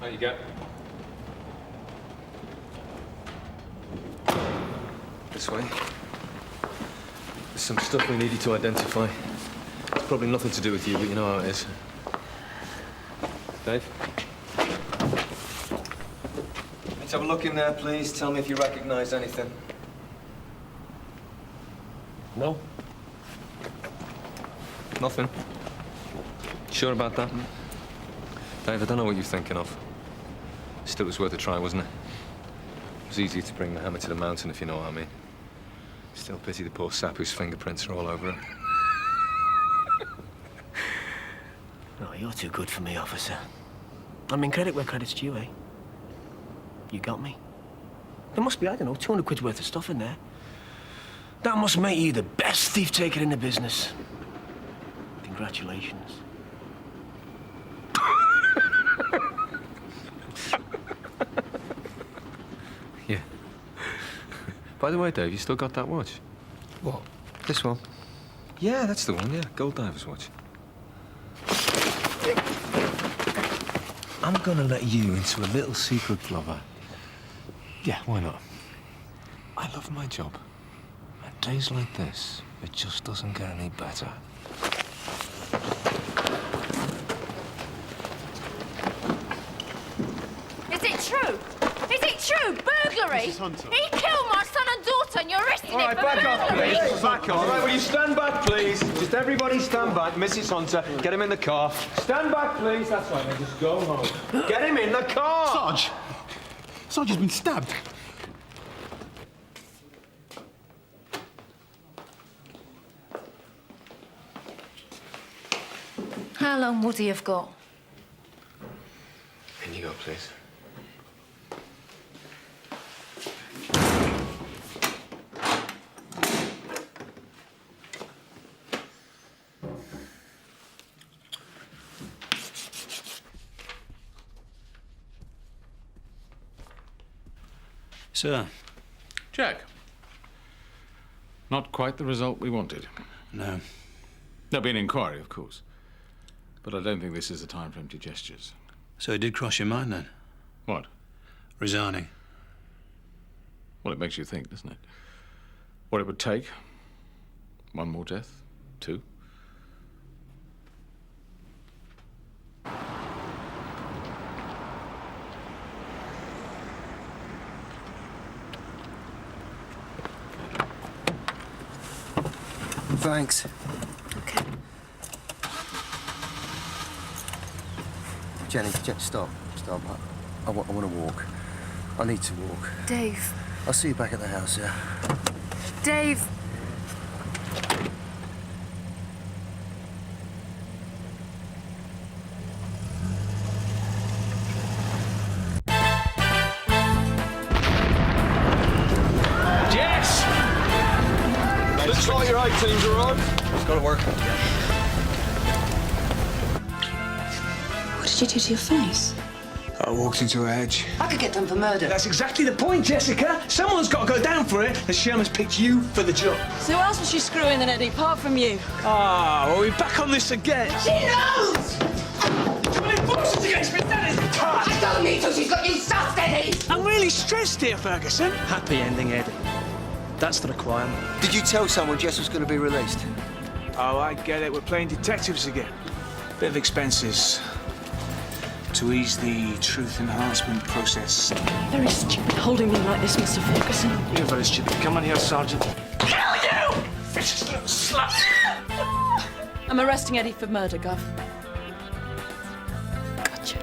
There you go. This way. There's some stuff we need you to identify. It's probably nothing to do with you, but you know how it is. Dave? Let's have a look in there, please. Tell me if you recognize anything. No? Nothing? Sure about that? Dave, I don't know what you're thinking of. Still, it was worth a try, wasn't it? It was easy to bring the hammer to the mountain, if you know what I mean. Still pity the poor sap whose fingerprints are all over it. Oh, you're too good for me, officer. I mean, credit where credit's due, eh? You got me. There must be, I don't know, 200 quid's worth of stuff in there. That must make you the best thief taker in the business. Congratulations. Yeah. By the way, Dave, you still got that watch? What? This one? Yeah, that's the one, yeah. Gold diver's watch. I'm gonna let you into a little secret, Glover. Yeah, why not? I love my job. And days like this, it just doesn't get any better. Is it true? Is it true? Burglary? Mrs. Hunter. He killed my son and daughter and you're arresting All him right, for back off, burglary. please. Back off. All right, will you stand back, please? Just everybody stand back. Mrs. Hunter, get him in the car. Stand back, please. That's right, now just go home. Get him in the car! Sarge! Sarge has been stabbed. How long would he have got? you go, please. Sir. Jack. Not quite the result we wanted. No. There'll be an inquiry, of course. But I don't think this is the time for empty gestures. So it did cross your mind then? What? Resigning. Well, it makes you think, doesn't it? What it would take. One more death? Two? Thanks. Okay. Jenny, stop. I want to walk. I need to walk. Dave. I'll see you back at the house, yeah? Dave. Jess! Looks like your 18's arrived. It's got to work. What did you do to your face? I walked into a hedge. I could get done for murder. That's exactly the point, Jessica. Someone's got to go down for it. The Sherman's picked you for the job. So who else was she screwing then, Eddie, apart from you? Ah, well, we're back on this again. She knows! Joining forces against me, that is the part! I don't need to, she's got you sussed, Eddie! I'm really stressed here, Ferguson. Happy ending, Eddie. That's the requirement. Did you tell someone Jess was going to be released? Oh, I get it. We're playing detectives again. Bit of expenses to ease the truth enhancement process. Very stupid holding me like this, Mr. Ferguson. You're very stupid. Come on here, Sergeant. Kill you! Vicious little slut! I'm arresting Eddie for murder, Gov. Gotcha.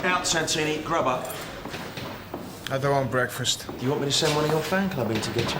Out, Santini. Grub up. I don't want breakfast. Do you want me to send one of your fan club in to get you?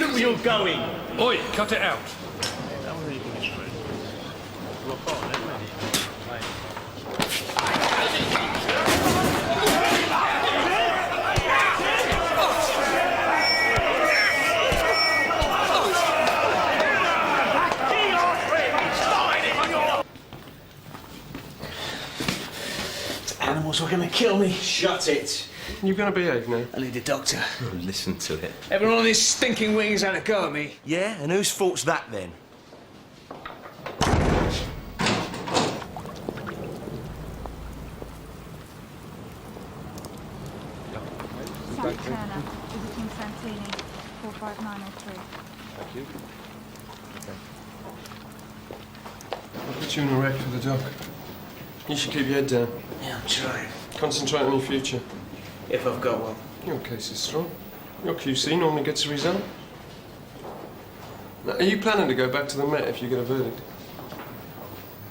Look where you're going. Oi, cut it out. Animals are going to kill me. Shut it. You're going to behave now. I need a doctor. Oh, listen to it. Everyone on this stinking wing's had a go at me. Yeah? And whose fault's that, then? Sally Turner, visiting Santini, 45903. Thank you. I'll put you in a rec for the doc. You should keep your head down. Yeah, I'm trying. Concentrate on your future. If I've got one. Your case is strong. Your QC normally gets a result. Now, are you planning to go back to the Met if you get a verdict?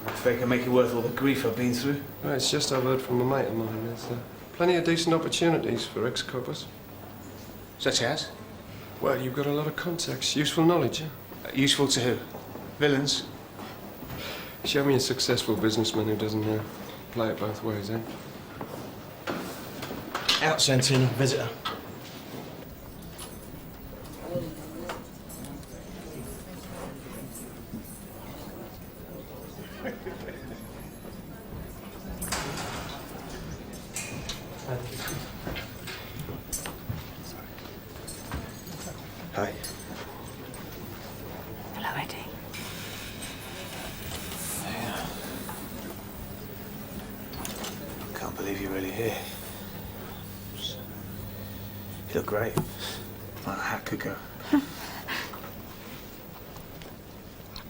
If they can make it worth all the grief I've been through. Well, it's just I've heard from a mate of mine. There's plenty of decent opportunities for ex-coppers. Such as? Well, you've got a lot of contacts. Useful knowledge, yeah? Useful to who? Villains? Show me a successful businessman who doesn't play it both ways, eh? Out, Santini. Visitor. Hi. Hello, Eddie. Can't believe you're really here. You look great. Like a hat could go. I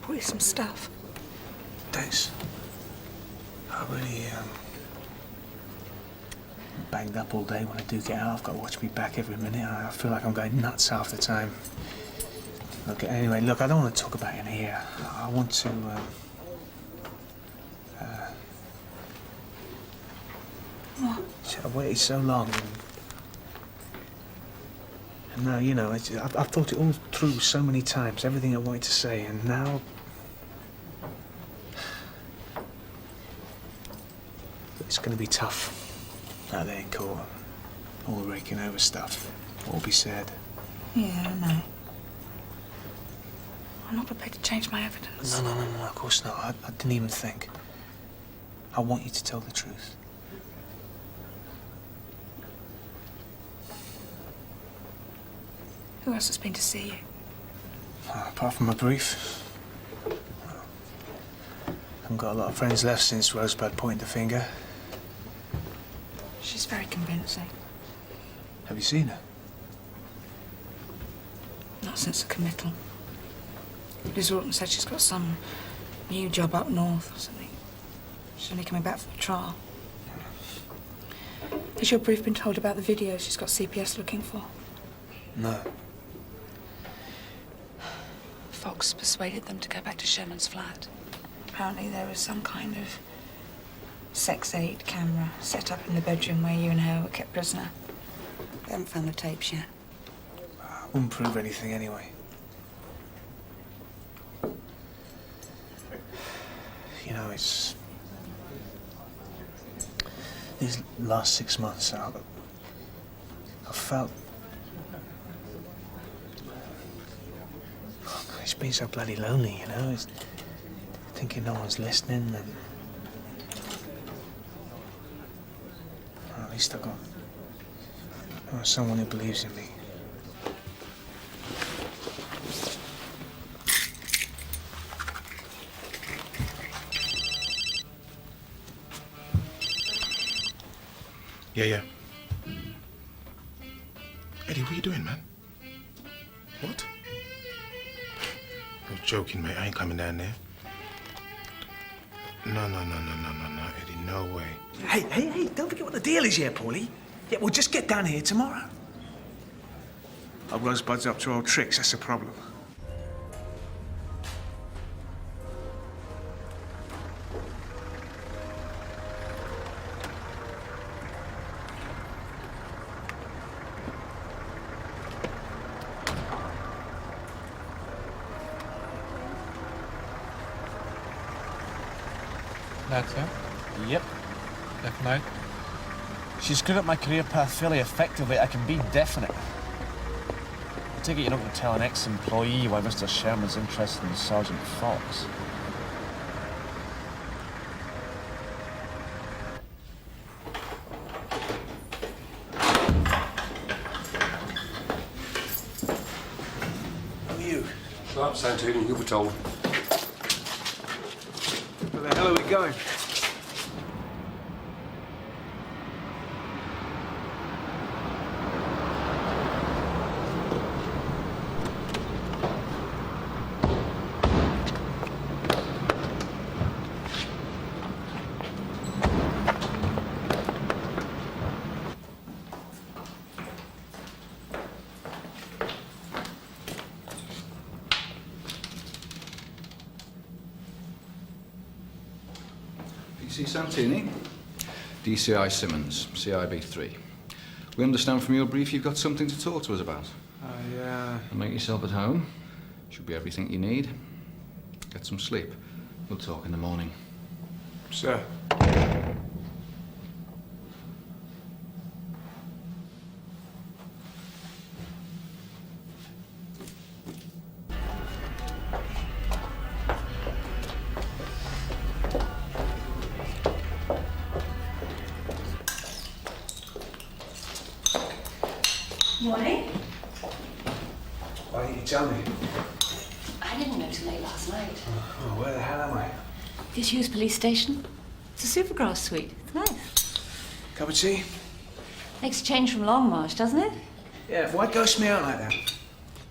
brought you some stuff. Thanks. I really, banged up all day. When I do get out, I've got to watch me back every minute. I feel like I'm going nuts half the time. Okay, anyway, look, I don't want to talk about it in here. I want to, What? I've waited so long. And now, you know, I've thought it all through so many times, everything I wanted to say, and now... It's going to be tough out there in court. All the raking over stuff. All be said. Yeah, I know. I'm not prepared to change my evidence. No, of course not. I didn't even think. I want you to tell the truth. Who else has been to see you? Apart from my brief. I haven't got a lot of friends left since Rosebud pointed the finger. She's very convincing. Have you seen her? Not since the committal. Liz Rawton said she's got some new job up north or something. She's only coming back from a trial. Has your brief been told about the video she's got CPS looking for? No. Fox persuaded them to go back to Sherman's flat. Apparently there was some kind of sex aid camera set up in the bedroom where you and her were kept prisoner. They haven't found the tapes yet. Wouldn't prove anything anyway. You know, it's... These last 6 months, I felt... It's been so bloody lonely, you know? It's thinking no one's listening and... Well, at least I got someone who believes in me. Yeah. Eddie, what are you doing, man? What? You're joking, mate. I ain't coming down there. No, Eddie, no way. Hey, don't forget what the deal is here, Paulie. Yeah, we'll just get down here tomorrow. Oh, Rosebud's up to old tricks, that's the problem. That's her? Yep. Definite. She screwed up my career path fairly effectively. I can be definite. I take it you're not going to tell an ex-employee why Mr. Sherman's interested in Sergeant Fox. Who are you? Right, Santini, you were told. Where the hell are we going? PC Santini, DCI Simmons, CIB3. We understand from your brief you've got something to talk to us about. Make yourself at home. Should be everything you need. Get some sleep. We'll talk in the morning. Sir. Morning. Why didn't you tell me? I didn't know till late last night. Oh, where the hell am I? Disused police station. It's a supergrass suite. It's nice. Cup of tea? Makes a change from Longmarsh, doesn't it? Yeah, why ghost me out like that?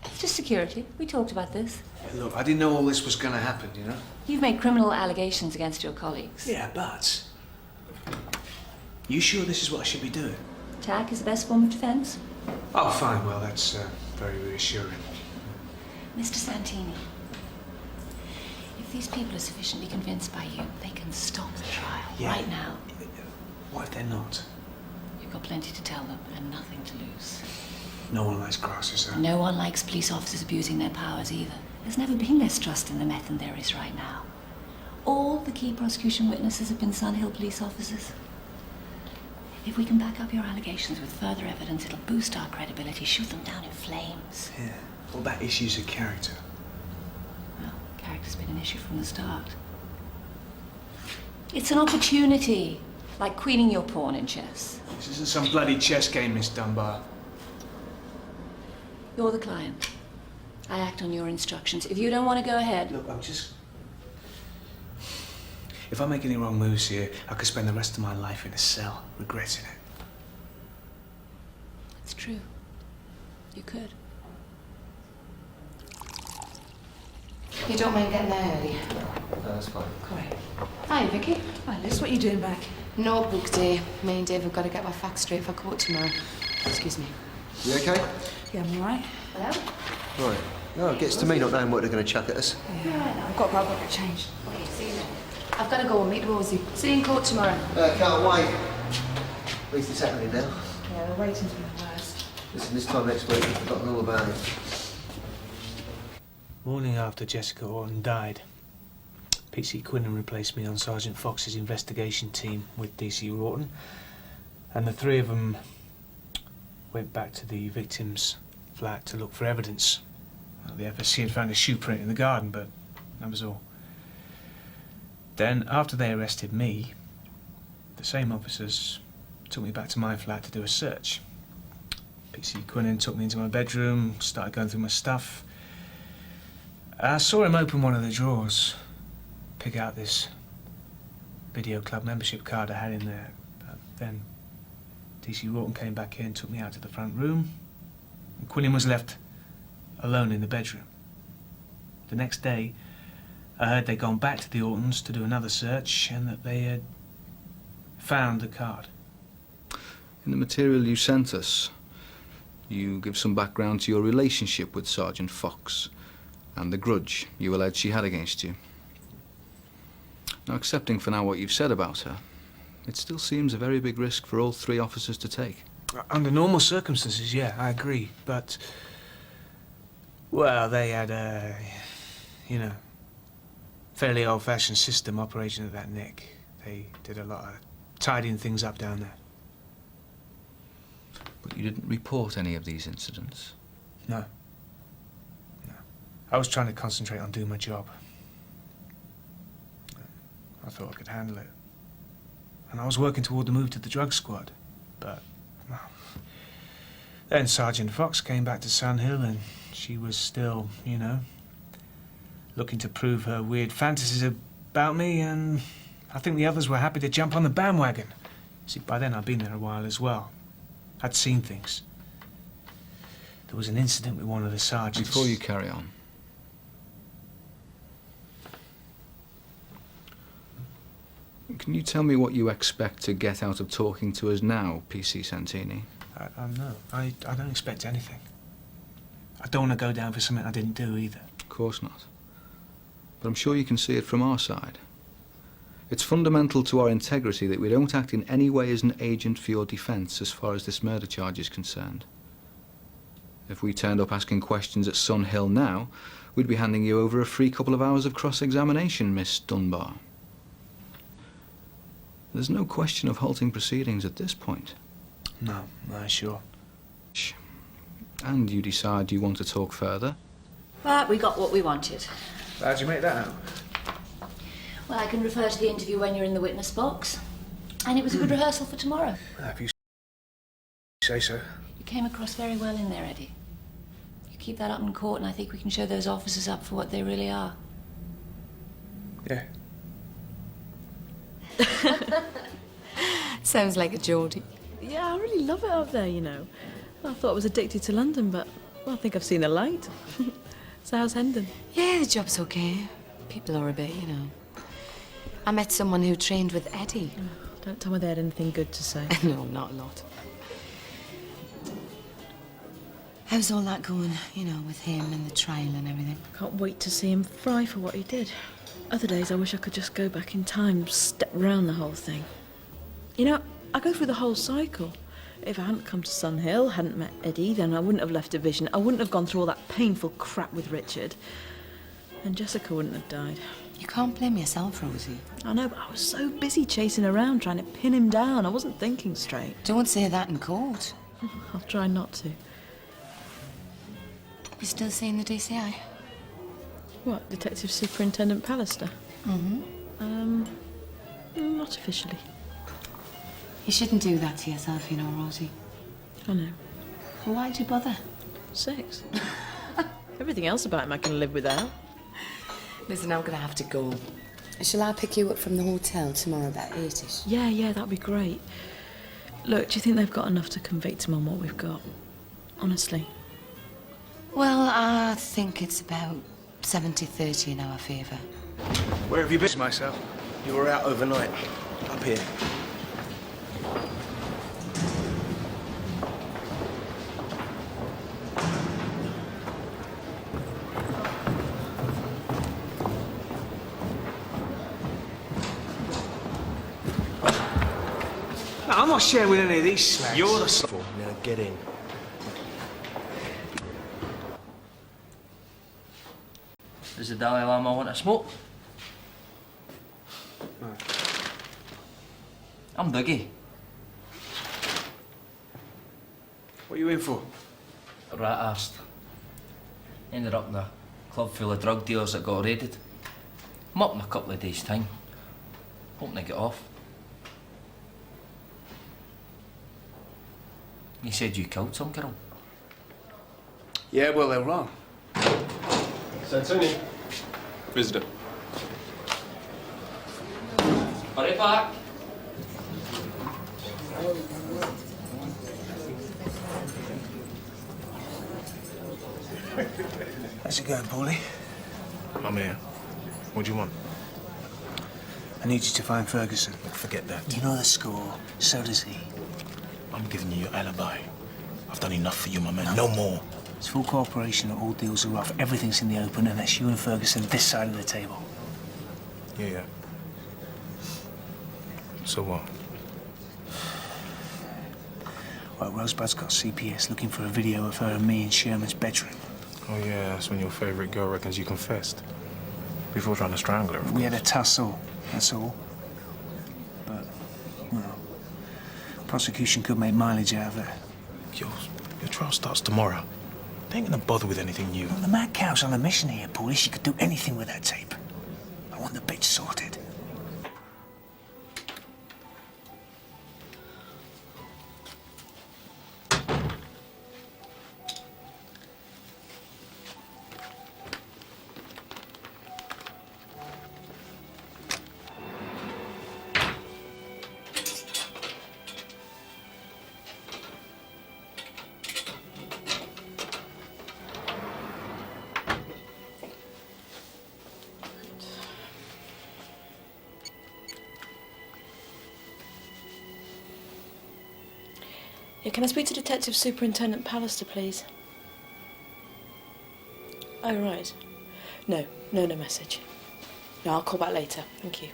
It's just security. We talked about this. Yeah, look, I didn't know all this was going to happen, you know? You've made criminal allegations against your colleagues. Yeah, but... You sure this is what I should be doing? Attack is the best form of defense. Oh, fine. Well, that's very reassuring. Mr. Santini, if these people are sufficiently convinced by you, they can stop the trial right now. What if they're not? You've got plenty to tell them and nothing to lose. No one likes grasses, huh? No one likes police officers abusing their powers either. There's never been less trust in the meth than there is right now. All the key prosecution witnesses have been Sun Hill police officers. If we can back up your allegations with further evidence, it'll boost our credibility, shoot them down in flames. Yeah. What about issues of character? Well, character's been an issue from the start. It's an opportunity, like queening your pawn in chess. This isn't some bloody chess game, Miss Dunbar. You're the client. I act on your instructions. If you don't want to go ahead... Look, I'm just... If I make any wrong moves here, I could spend the rest of my life in a cell, regretting it. It's true. You could. You don't mind getting there early? No, that's fine. Correct. Hi, Vicky. Hi, Liz. What are you doing back? Notebook day. Me and Dave have got to get my facts straight for court tomorrow. Excuse me. You okay? Yeah, I'm all right. Hello? Right. No, it gets to me not knowing what they're going to chuck at us. Yeah, I know. I've got to get changed. Okay, see you then. I've got to go and meet Rosie. See you in court tomorrow. Can't wait. At least it's happening now. Yeah, we're waiting for the worst. Listen, this time next week, I've forgotten all about it. Morning after Jessica Rawton died, PC Quinnan replaced me on Sergeant Fox's investigation team with DC Rawton, and the three of them went back to the victim's flat to look for evidence. Well, the FSC had found a shoe print in the garden, but that was all. Then, after they arrested me, the same officers took me back to my flat to do a search. PC Quinnan took me into my bedroom, started going through my stuff. I saw him open one of the drawers, pick out this video club membership card I had in there. Then DC Rawton came back in, took me out to the front room, and Quinnan was left alone in the bedroom. The next day, I heard they'd gone back to the Ortons to do another search and that they had found the card. In the material you sent us, you give some background to your relationship with Sergeant Fox and the grudge you allege she had against you. Now, accepting for now what you've said about her, it still seems a very big risk for all three officers to take. Under normal circumstances, yeah, I agree, but... well, they had a, you know, fairly old-fashioned system operating at that neck. They did a lot of tidying things up down there. But you didn't report any of these incidents? No. No. I was trying to concentrate on doing my job. I thought I could handle it. And I was working toward the move to the drug squad. But, well, then Sergeant Fox came back to Sun Hill and she was still, you know, looking to prove her weird fantasies about me, and I think the others were happy to jump on the bandwagon. See, by then I'd been there a while as well. I'd seen things. There was an incident with one of the sergeants. Before you carry on, can you tell me what you expect to get out of talking to us now, PC Santini? No, I don't expect anything. I don't want to go down for something I didn't do either. Of course not. But I'm sure you can see it from our side. It's fundamental to our integrity that we don't act in any way as an agent for your defence as far as this murder charge is concerned. If we turned up asking questions at Sun Hill now, we'd be handing you over a free couple of hours of cross-examination, Miss Dunbar. There's no question of halting proceedings at this point. No, sure. And you decide you want to talk further? But we got what we wanted. How'd you make that out? Well, I can refer to the interview when you're in the witness box. And it was a good rehearsal for tomorrow. If you say so. You came across very well in there, Eddie. You keep that up in court, and I think we can show those officers up for what they really are. Yeah. Sounds like a Geordie. Yeah, I really love it up there, you know. I thought I was addicted to London, but well, I think I've seen the light. So how's Hendon? Yeah, the job's okay. People are a bit, you know. I met someone who trained with Eddie. Don't tell me they had anything good to say. No, not a lot. How's all that going, you know, with him and the trial and everything? Can't wait to see him fry for what he did. Other days I wish I could just go back in time, step round the whole thing. You know, I go through the whole cycle. If I hadn't come to Sun Hill, hadn't met Eddie, then I wouldn't have left Division. I wouldn't have gone through all that painful crap with Richard. And Jessica wouldn't have died. You can't blame yourself, Rosie. I know, but I was so busy chasing around, trying to pin him down. I wasn't thinking straight. Don't say that in court. I'll try not to. You still seeing the DCI? What, Detective Superintendent Pallister? Mm-hmm. Not officially. You shouldn't do that to yourself, you know, Rosie. I know. Well, why'd you bother? Sex. Everything else about him I can live without. Listen, I'm gonna have to go. Shall I pick you up from the hotel tomorrow about 8ish? Yeah, that'd be great. Look, do you think they've got enough to convict him on what we've got? Honestly. Well, I think it's about 70-30 in our favour. Where have you been, myself? You were out overnight. Up here. No, I'm not sharing with any of these slags. You're the... Now get in. Does the Dalai Lama want to smoke? No. I'm Biggie. What are you in for? Rat-assed. Ended up in a club full of drug dealers that got raided. I'm up in a couple of days' time. Hoping to get off. You said you killed some girl. Yeah, well, they're wrong. Santini. Visitor. Hurry back. How's it going, Paulie? I'm here. What do you want? I need you to find Ferguson. Forget that. You know the score. So does he. I'm giving you your alibi. I've done enough for you, my man. No more. It's full cooperation or all deals are off. Everything's in the open, and that's you and Ferguson this side of the table. Yeah. So what? Well, Rosebud's got CPS looking for a video of her and me in Sherman's bedroom. Oh, yeah, that's when your favourite girl reckons you confessed. Before trying to strangle her, of We had a course. tussle, that's all. But, well, prosecution could make mileage out of her. Your trial starts tomorrow. They ain't gonna bother with anything new. Well, the mad cow's on a mission here, Paulie. She could do anything with that tape. I want the bitch sorted. Yeah, can I speak to Detective Superintendent Pallister, please? Oh, right. No message. No, I'll call back later. Thank you.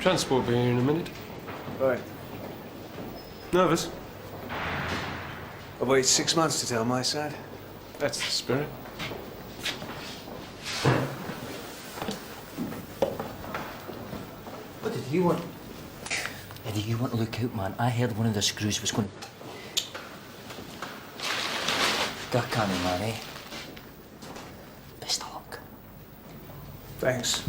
Transport being in a minute. Right. Nervous? I've waited 6 months to tell my side. That's the spirit. What did you want? Eddie, you want to look out, man. I heard one of the screws was going... Got canny, man, eh? Best of luck. Thanks.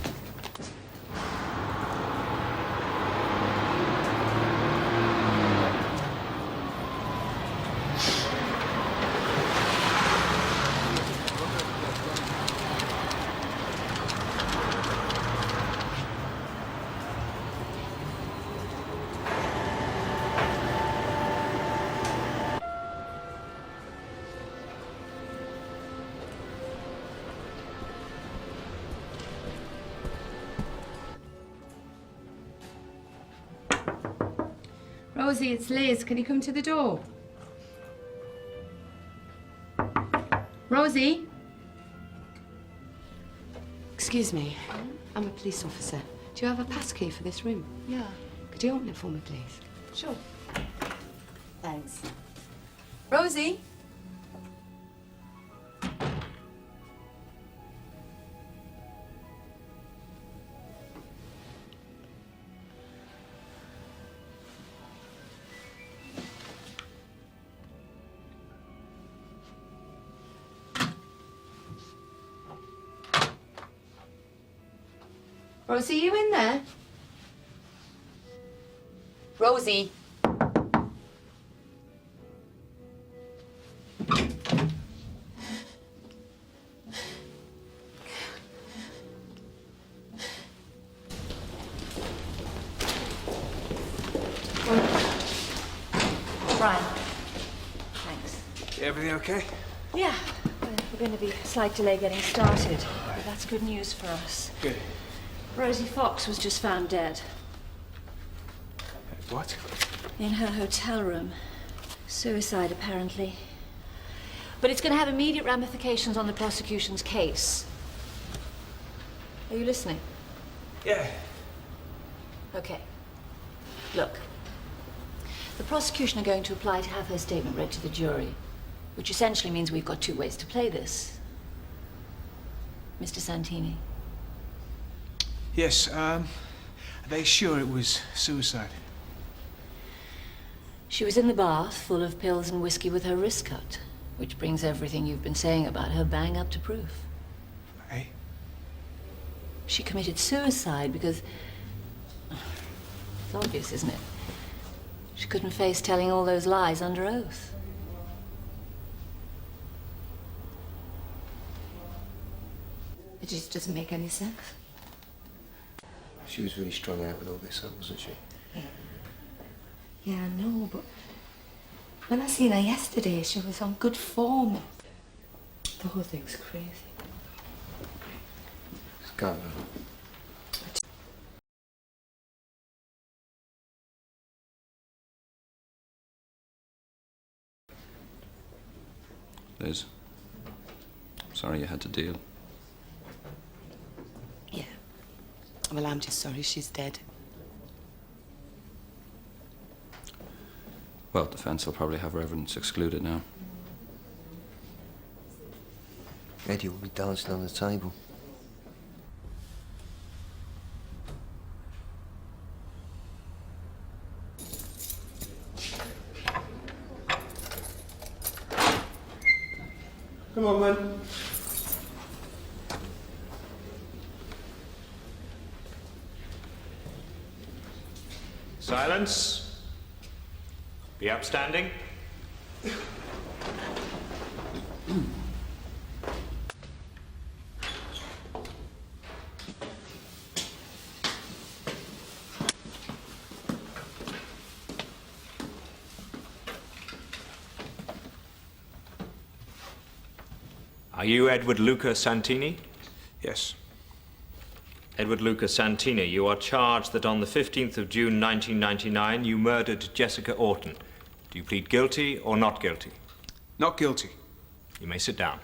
Rosie, it's Liz. Can you come to the door? Rosie? Excuse me. I'm a police officer. Do you have a passkey for this room? Yeah. Could you open it for me, please? Sure. Thanks. Rosie? Rosie, you in there? Rosie? Brian. Thanks. Everything okay? Yeah. We're going to be a slight delay getting started, but that's good news for us. Good. Rosie Fox was just found dead. What? In her hotel room. Suicide, apparently. But it's going to have immediate ramifications on the prosecution's case. Are you listening? Yeah. Okay. Look. The prosecution are going to apply to have her statement read to the jury, which essentially means we've got two ways to play this. Mr. Santini. Yes, are they sure it was suicide? She was in the bath, full of pills and whiskey with her wrist cut, which brings everything you've been saying about her bang up to proof. Eh? She committed suicide because... It's obvious, isn't it? She couldn't face telling all those lies under oath. It just doesn't make any sense. She was really strung out with all this, wasn't she? Yeah, I know, but when I seen her yesterday, she was on good form. The whole thing's crazy. It's Garfield. Liz, I'm sorry you had to deal. Yeah. Well, I'm just sorry she's dead. Well, defence will probably have her evidence excluded now. Eddie will be dancing on the table. Come on, man. Silence. Be upstanding. Are you Edward Luca Santini? Yes. Edward Luca Santini, you are charged that on the 15th of June 1999 you murdered Jessica Rawton. Do you plead guilty or not guilty? Not guilty. You may sit down.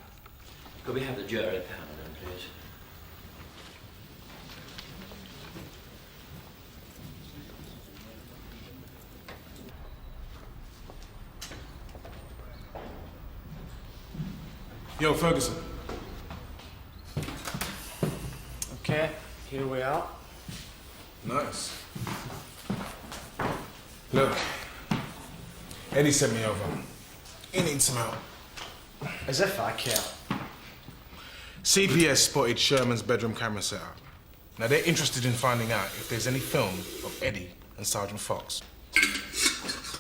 Could we have the jury panel then, please? Yo, Ferguson. Okay, here we are. Nice. Look, Eddie sent me over. He needs some help. As if I care. CPS spotted Sherman's bedroom camera setup. Now, they're interested in finding out if there's any film of Eddie and Sergeant Fox. It's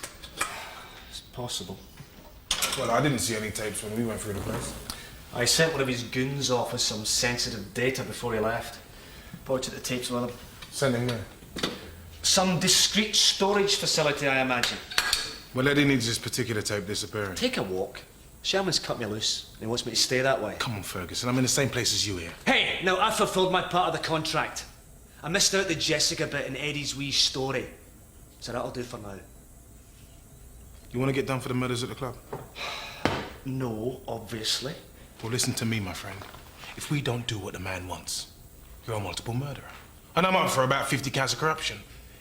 possible. Well, I didn't see any tapes when we went through the place. I sent one of his goons off with some sensitive data before he left. Probably took the tapes with him. Send him there. Some discreet storage facility, I imagine. Well, Eddie needs this particular tape disappearing. Take a walk. Sherman's cut me loose, and he wants me to stay that way. Come on, Ferguson. I'm in the same place as you here. Hey, now I fulfilled my part of the contract. I missed out the Jessica bit in Eddie's wee story. So that'll do for now. You want to get done for the murders at the club? No, obviously. Well, listen to me, my friend. If we don't do what the man wants, you're a multiple murderer. And I'm up for about 50 counts of corruption.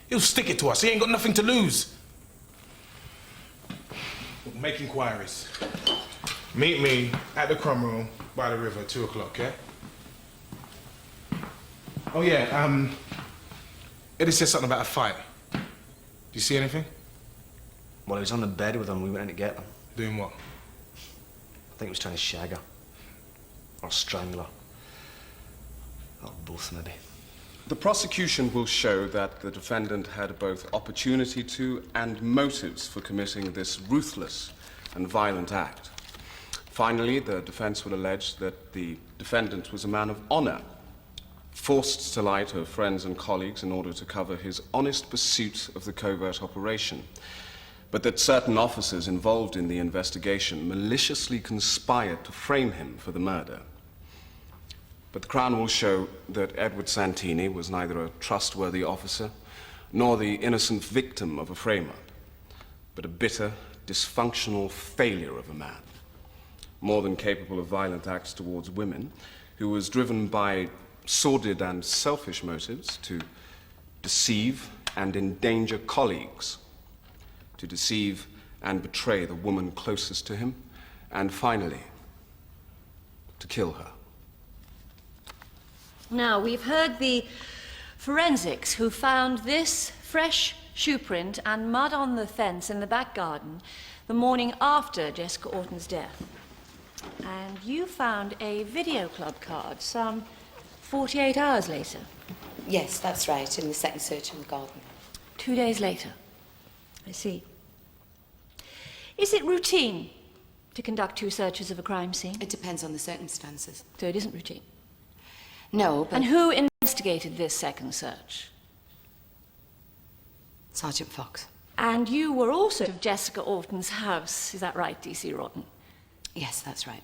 He'll stick it to us. He ain't got nothing to lose. Look, make inquiries. Meet me at the Crumb Room by the river at 2 o'clock, yeah? Oh, yeah, Eddie said something about a fight. Do you see anything? Well, he was on the bed with him. We went in to get him. Doing what? I think he was trying to shag her. Or strangle her. Or both, maybe. The prosecution will show that the defendant had both opportunity to and motives for committing this ruthless and violent act. Finally, the defense will allege that the defendant was a man of honor, forced to lie to friends and colleagues in order to cover his honest pursuit of the covert operation, but that certain officers involved in the investigation maliciously conspired to frame him for the murder. But the Crown will show that Edward Santini was neither a trustworthy officer nor the innocent victim of a frame-up, but a bitter, dysfunctional failure of a man, more than capable of violent acts towards women, who was driven by sordid and selfish motives to deceive and endanger colleagues, to deceive and betray the woman closest to him, and finally, to kill her. Now, we've heard the forensics who found this fresh shoe print and mud on the fence in the back garden the morning after Jessica Orton's death. And you found a video club card some 48 hours later. Yes, that's right, in the second search in the garden. 2 days later. I see. Is it routine to conduct 2 searches of a crime scene? It depends on the circumstances. So it isn't routine? No, but... And who investigated this second search? Sergeant Fox. And you were also at Jessica Orton's house, is that right, D.C. Rawton? Yes, that's right.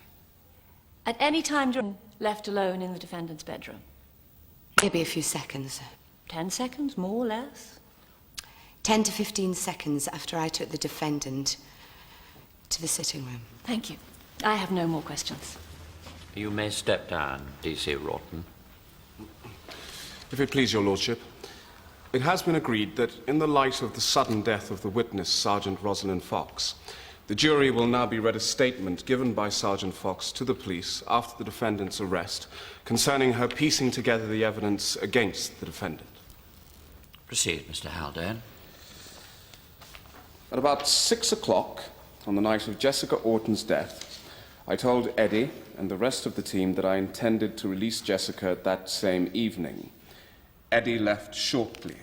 At any time during left alone in the defendant's bedroom? Maybe a few seconds. 10 seconds, more or less? 10 to 15 seconds after I took the defendant to the sitting room. Thank you. I have no more questions. You may step down, D.C. Rawton. If it please your lordship, it has been agreed that in the light of the sudden death of the witness, Sergeant Rosalind Fox, the jury will now be read a statement given by Sergeant Fox to the police after the defendant's arrest concerning her piecing together the evidence against the defendant. Proceed, Mr. Haldane. At about 6 o'clock on the night of Jessica Orton's death, I told Eddie and the rest of the team that I intended to release Jessica that same evening. Eddie left shortly.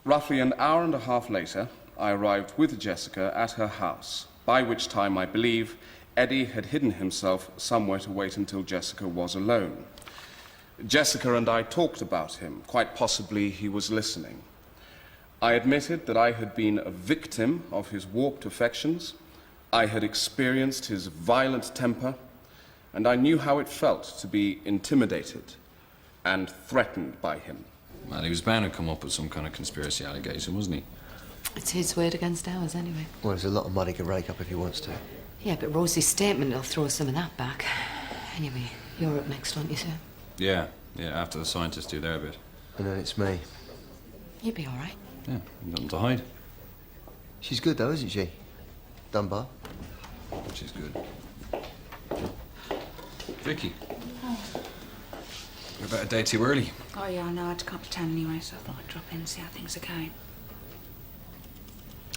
Roughly an hour and a half later, I arrived with Jessica at her house, by which time I believe Eddie had hidden himself somewhere to wait until Jessica was alone. Jessica and I talked about him. Quite possibly he was listening. I admitted that I had been a victim of his warped affections. I had experienced his violent temper, and I knew how it felt to be intimidated and threatened by him. Well, he was bound to come up with some kind of conspiracy allegation, wasn't he? It's his word against ours, anyway. Well, there's a lot of money he can rake up if he wants to. Yeah, but Rosie's statement will throw some of that back. Anyway, you're up next, aren't you, sir? Yeah, after the scientists do their bit. And then it's me. You'll be all right. Yeah, nothing to hide. She's good, though, isn't she? Dunbar. She's good. Vicky. We're about a day too early. Oh, yeah, I know. I had to come up to town anyway, so I thought I'd drop in and see how things are going.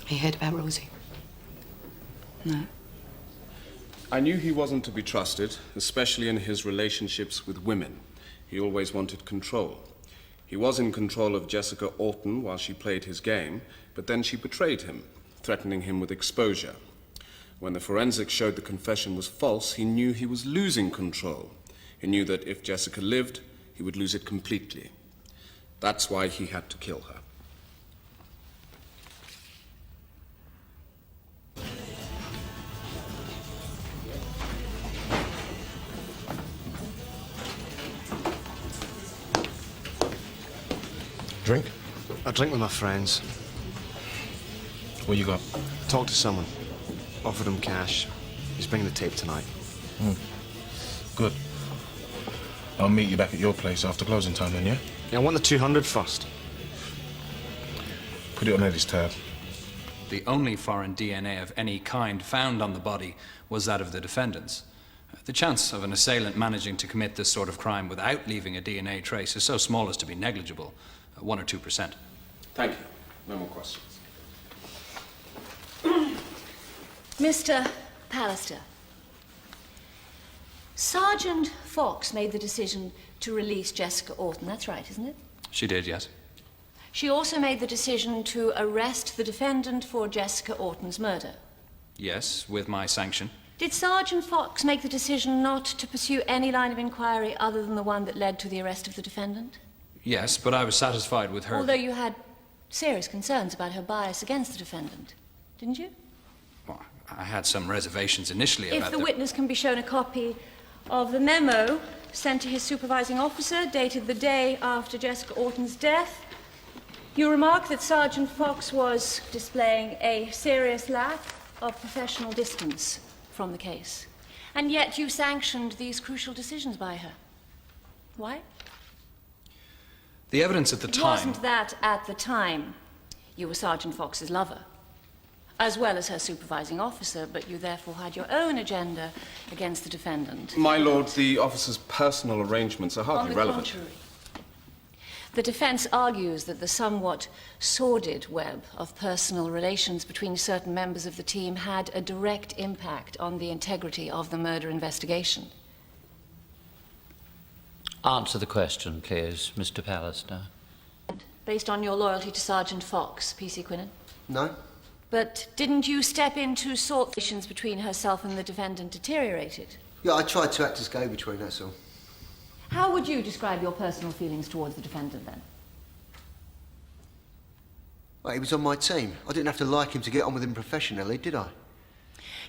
You heard about Rosie? No. I knew he wasn't to be trusted, especially in his relationships with women. He always wanted control. He was in control of Jessica Rawton while she played his game, but then she betrayed him, threatening him with exposure. When the forensics showed the confession was false, he knew he was losing control. He knew that if Jessica lived, he would lose it completely. That's why he had to kill her. Drink? I drink with my friends. What you got? Talk to someone. Offered him cash. He's bringing the tape tonight. Good. I'll meet you back at your place after closing time then, yeah? Yeah, I want the 200 first. Put it on Eddie's tab. The only foreign DNA of any kind found on the body was that of the defendants. The chance of an assailant managing to commit this sort of crime without leaving a DNA trace is so small as to be negligible, 1 or 2%. Thank you. No more questions. Mr. Pallister, Sergeant Fox made the decision to release Jessica Rawton. That's right, isn't it? She did, yes. She also made the decision to arrest the defendant for Jessica Rawton's murder. Yes, with my sanction. Did Sergeant Fox make the decision not to pursue any line of inquiry other than the one that led to the arrest of the defendant? Yes, but I was satisfied with her. Although you had serious concerns about her bias against the defendant, didn't you? Well, I had some reservations initially If about the witness can be shown a copy of the memo sent to his supervising officer, dated the day after Jessica Rawton's death, you remark that Sergeant Fox was displaying a serious lack of professional distance from the case. And yet you sanctioned these crucial decisions by her. Why? The evidence at the It time... wasn't that at the time you were Sergeant Fox's lover, as well as her supervising officer, but you therefore had your own agenda against the defendant. My lord, the officer's personal arrangements are hardly relevant. On the contrary. The defense argues that the somewhat sordid web of personal relations between certain members of the team had a direct impact on the integrity of the murder investigation. Answer the question, please, Mr. Pallister. Based on your loyalty to Sergeant Fox, P.C. Quinnan? No. But didn't you step in to sort the relations between herself and the defendant deteriorated? Yeah, I tried to act as go-between, that's all. How would you describe your personal feelings towards the defendant, then? Well, he was on my team. I didn't have to like him to get on with him professionally, did I?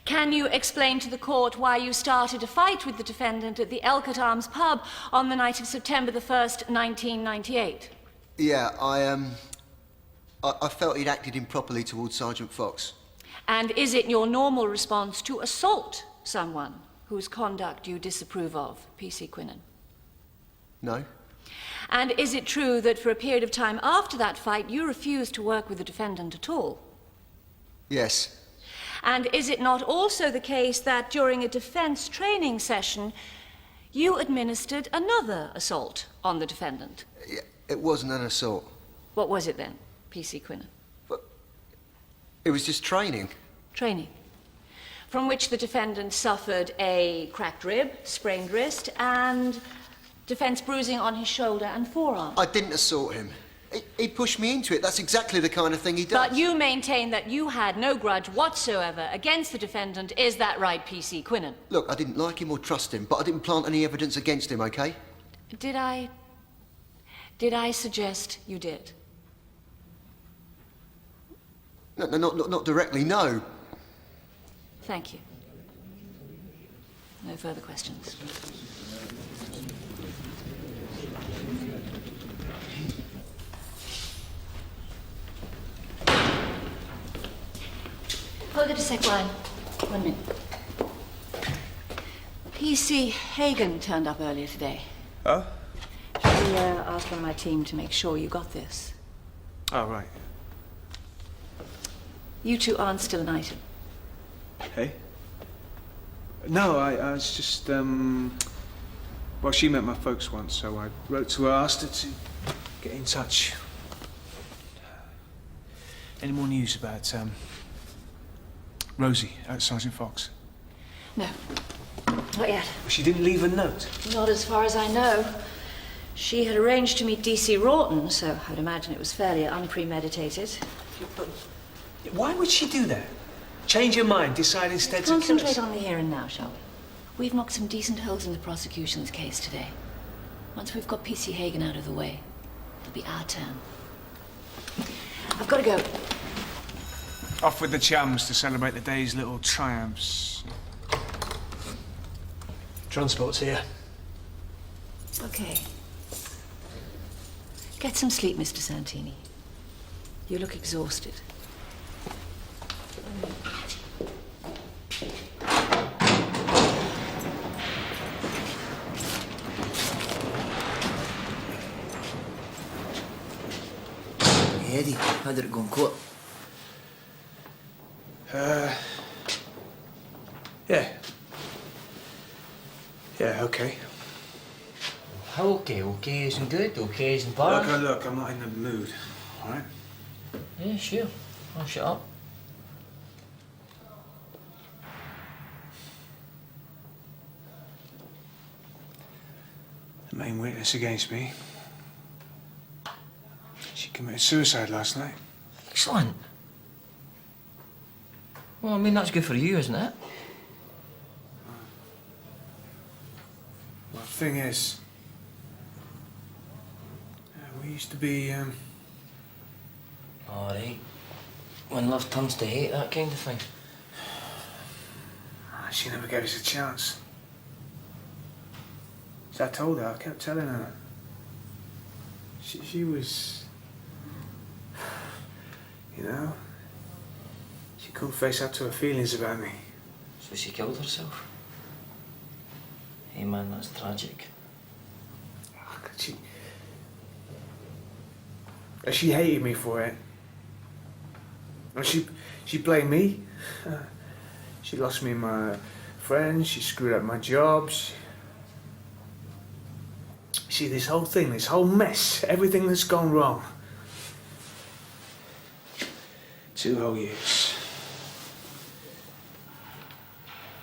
Can you explain to the court why you started a fight with the defendant at the Elkett Arms pub on the night of September the 1st, 1998? Yeah, I felt he'd acted improperly towards Sergeant Fox. And is it your normal response to assault someone whose conduct you disapprove of, P.C. Quinnan? No. And is it true that for a period of time after that fight, you refused to work with the defendant at all? Yes. And is it not also the case that during a defense training session, you administered another assault on the defendant? It wasn't an assault. What was it then, P.C. Quinnan? It was just training. Training. From which the defendant suffered a cracked rib, sprained wrist, and defense bruising on his shoulder and forearm. I didn't assault him. He pushed me into it. That's exactly the kind of thing he does. But you maintain that you had no grudge whatsoever against the defendant. Is that right, P.C. Quinnan? Look, I didn't like him or trust him, but I didn't plant any evidence against him, okay? Did I suggest you did? No, not directly, no. Thank you. No further questions. Hold it a sec, Ryan. 1 minute. P.C. Hagen turned up earlier today. Oh? She asked one of my team to make sure you got this. Oh, right. You two aren't still an item. Hey? No, I was just, Well, she met my folks once, so I wrote to her, asked her to get in touch. Any more news about, Rosie at Sergeant Fox? No, not yet. She didn't leave a note? Not as far as I know. She had arranged to meet DC Rawton, so I'd imagine it was fairly unpremeditated. But why would she do that? Change her mind, decide instead to kill us? Concentrate on the here and now, shall we? We've knocked some decent holes in the prosecution's case today. Once we've got PC Hagen out of the way, it'll be our turn. I've got to go. Off with the chums to celebrate the day's little triumphs. Transport's here. Okay. Get some sleep, Mr. Santini. You look exhausted. Hey, Eddie, how did it go in court? Yeah. Yeah, okay. How okay? Okay isn't good, okay isn't bad. Look, I'm not in the mood, all right? Yeah, sure. I'll shut up. The main witness against me. She committed suicide last night. Excellent. Well, I mean, that's good for you, isn't it? Well, the thing is, we used to be, All right. When love turns to hate, that kind of thing. She never gave us a chance. So I told her, I kept telling her. She was, you know, she couldn't face up to her feelings about me. So she killed herself? Hey man, that's tragic. She hated me for it. And she blamed me. She lost me my friends, she screwed up my jobs. See, this whole thing, this whole mess, everything that's gone wrong. 2 whole years.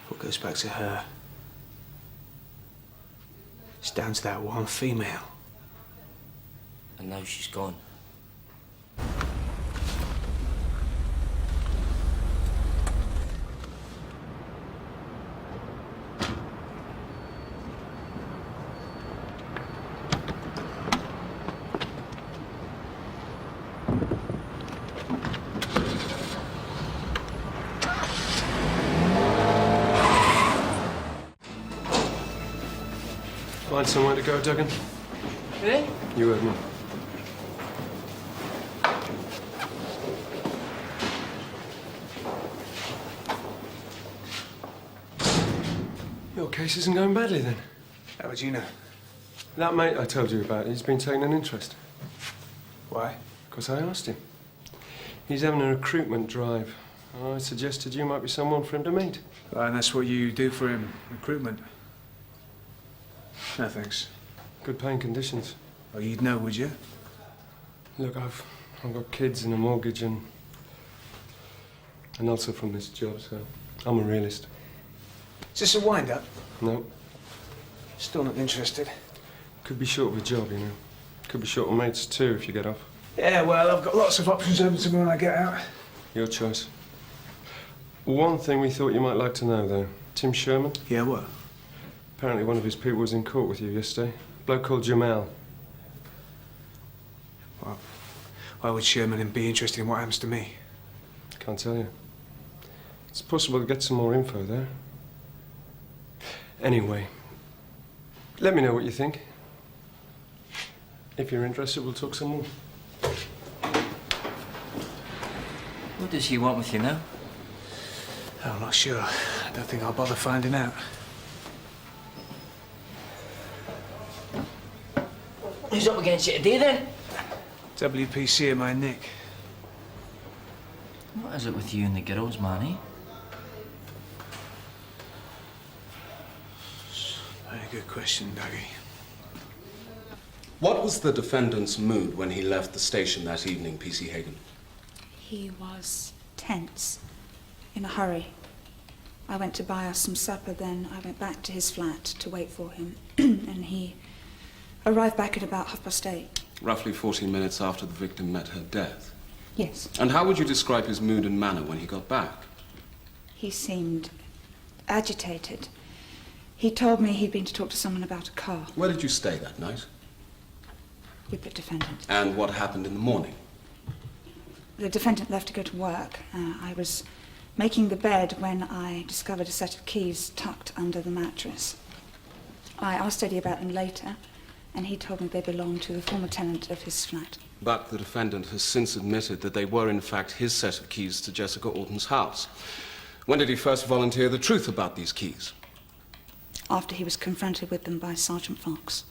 What goes back to her? It's down to that one female. And now she's gone. Find somewhere to go, Duggan? Eh? You heard me. Your case isn't going badly, then? How would you know? That mate I told you about, he's been taking an interest. Why? Because I asked him. He's having a recruitment drive. I suggested you might be someone for him to meet. And that's what you do for him, recruitment? No, thanks. Good paying conditions. Oh, you'd know, would you? Look, I've got kids and a mortgage and also from this job, so I'm a realist. Is this a wind-up? No. Still not interested. Could be short of a job, you know. Could be short of mates too if you get off. Yeah, well, I've got lots of options open to me when I get out. Your choice. One thing we thought you might like to know, though. Tim Sherman? Yeah, what? Apparently one of his people was in court with you yesterday. A bloke called Jamal. Well, why would Sherman be interested in what happens to me? Can't tell you. It's possible to get some more info there. Anyway, let me know what you think. If you're interested, we'll talk some more. What does he want with you now? Oh, I'm not sure. I don't think I'll bother finding out. Who's up against you today, then? WPC at my neck. What is it with you and the girls, man, eh? Very good question, Dougie. What was the defendant's mood when he left the station that evening, P.C. Hagen? He was tense, in a hurry. I went to buy us some supper, then I went back to his flat to wait for him. And he arrived back at about 8:30. Roughly 14 minutes after the victim met her death. Yes. And how would you describe his mood and manner when he got back? He seemed agitated. He told me he'd been to talk to someone about a car. Where did you stay that night? With the defendant. And what happened in the morning? The defendant left to go to work. I was making the bed when I discovered a set of keys tucked under the mattress. I asked Eddie about them later, and he told me they belonged to the former tenant of his flat. But the defendant has since admitted that they were in fact his set of keys to Jessica Orton's house. When did he first volunteer the truth about these keys? After he was confronted with them by Sergeant Fox.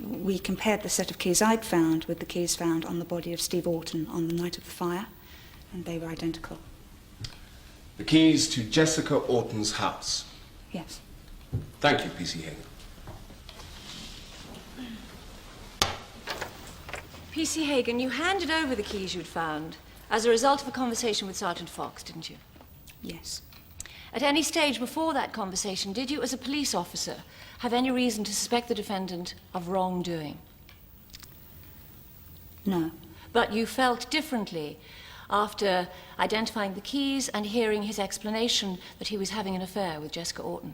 We compared the set of keys I'd found with the keys found on the body of Steve Orton on the night of the fire, and they were identical. The keys to Jessica Orton's house? Yes. Thank you, P.C. Hagen. P.C. Hagen, you handed over the keys you'd found as a result of a conversation with Sergeant Fox, didn't you? Yes. At any stage before that conversation, did you, as a police officer, have any reason to suspect the defendant of wrongdoing? No. But you felt differently after identifying the keys and hearing his explanation that he was having an affair with Jessica Orton?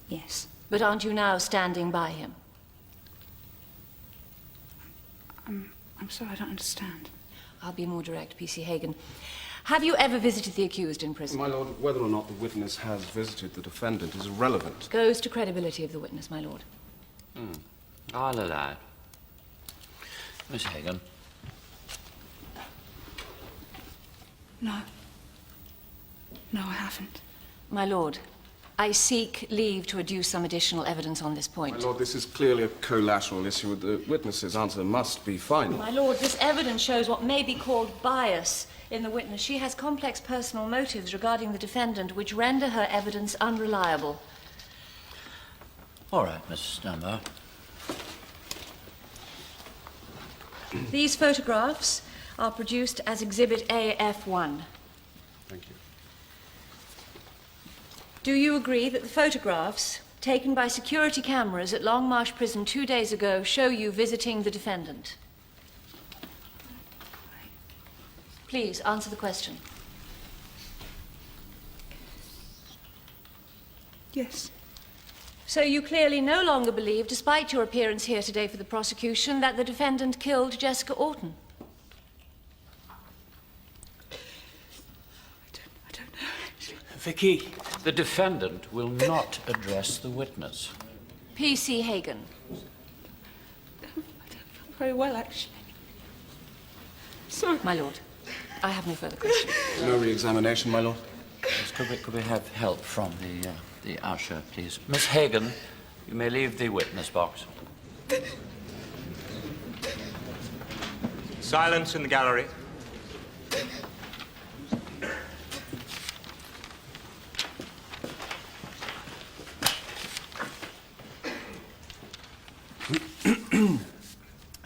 Yes. But aren't you now standing by him? I'm sorry, I don't understand. I'll be more direct, P.C. Hagen. Have you ever visited the accused in prison? My lord, whether or not the witness has visited the defendant is irrelevant. Goes to credibility of the witness, my lord. I'll allow it. Miss Hagen. No. No, I haven't. My lord, I seek leave to adduce some additional evidence on this point. My lord, this is clearly a collateral issue. The witness's answer must be final. My lord, this evidence shows what may be called bias in the witness. She has complex personal motives regarding the defendant which render her evidence unreliable. All right, Mrs. Stammer. These photographs are produced as Exhibit AF1. Thank you. Do you agree that the photographs taken by security cameras at Longmarsh Prison 2 days ago show you visiting the defendant? Please, answer the question. Yes. So you clearly no longer believe, despite your appearance here today for the prosecution, that the defendant killed Jessica Orton? I don't know. Vicky. The defendant will not address the witness. P.C. Hagen. I don't feel very well, actually. Sorry. My lord, I have no further questions. No re-examination, my lord. Could we have help from the usher, please? Miss Hagen, you may leave the witness box. Silence in the gallery.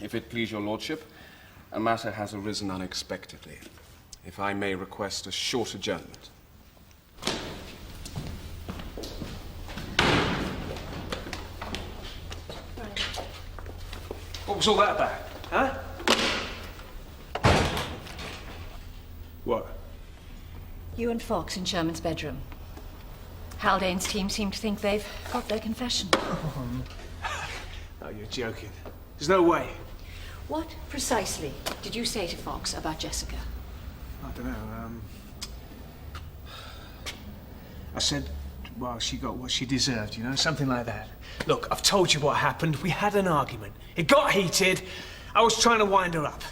If it please your lordship, a matter has arisen unexpectedly. If I may request a short adjournment. What was all that about, huh? What? You and Fox in Sherman's bedroom. Haldane's team seem to think they've got their confession. Oh, you're joking. There's no way. What precisely did you say to Fox about Jessica? I don't know, I said, well, she got what she deserved, you know, something like that. Look, I've told you what happened. We had an argument. It got heated. I was trying to wind her up.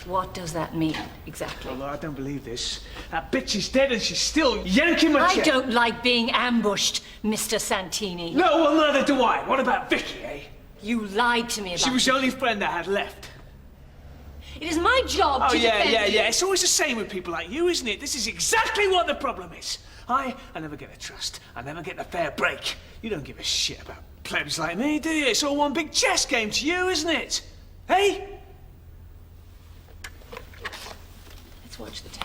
What does that mean, exactly? Well, I don't believe this. That bitch is dead and she's still yanking my I chair. don't like being ambushed, Mr. Santini. No, well, neither do I. What about Vicky, eh? You lied to me about She was the only friend I had left. It is my job to defend you. It's always the same with people like you, isn't it? This is exactly what the problem is. I never get a trust. I never get a fair break. You don't give a shit about plebs like me, do you? It's all one big chess game to you, isn't it? Hey? Let's watch the tape.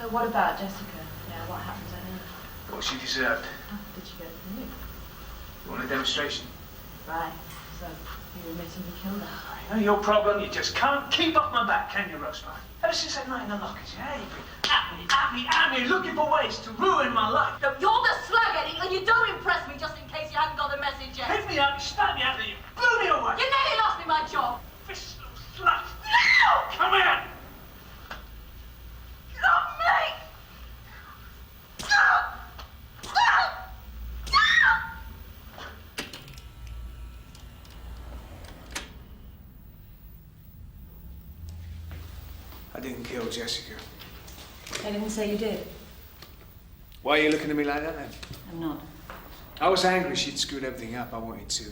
So what about Jessica? Yeah, what happened to her? What she deserved. Oh, did she go to the nuke? You want a demonstration? Right. So you admitting you killed her? I know your problem. You just can't keep off my back, can you, Rosemary? Ever since that night in the lockers, yeah? You've been at me, looking for ways to ruin my life. No, you're the slag, Eddie, and you don't impress me just in case you haven't got the message yet. Picked me up, you stabbed me out, and you blew me away. You nearly lost me my job. This little slut. No! Come here! Not me! I didn't kill Jessica. I didn't say you did. Why are you looking at me like that, then? I'm not. I was angry she'd screwed everything up. I wanted to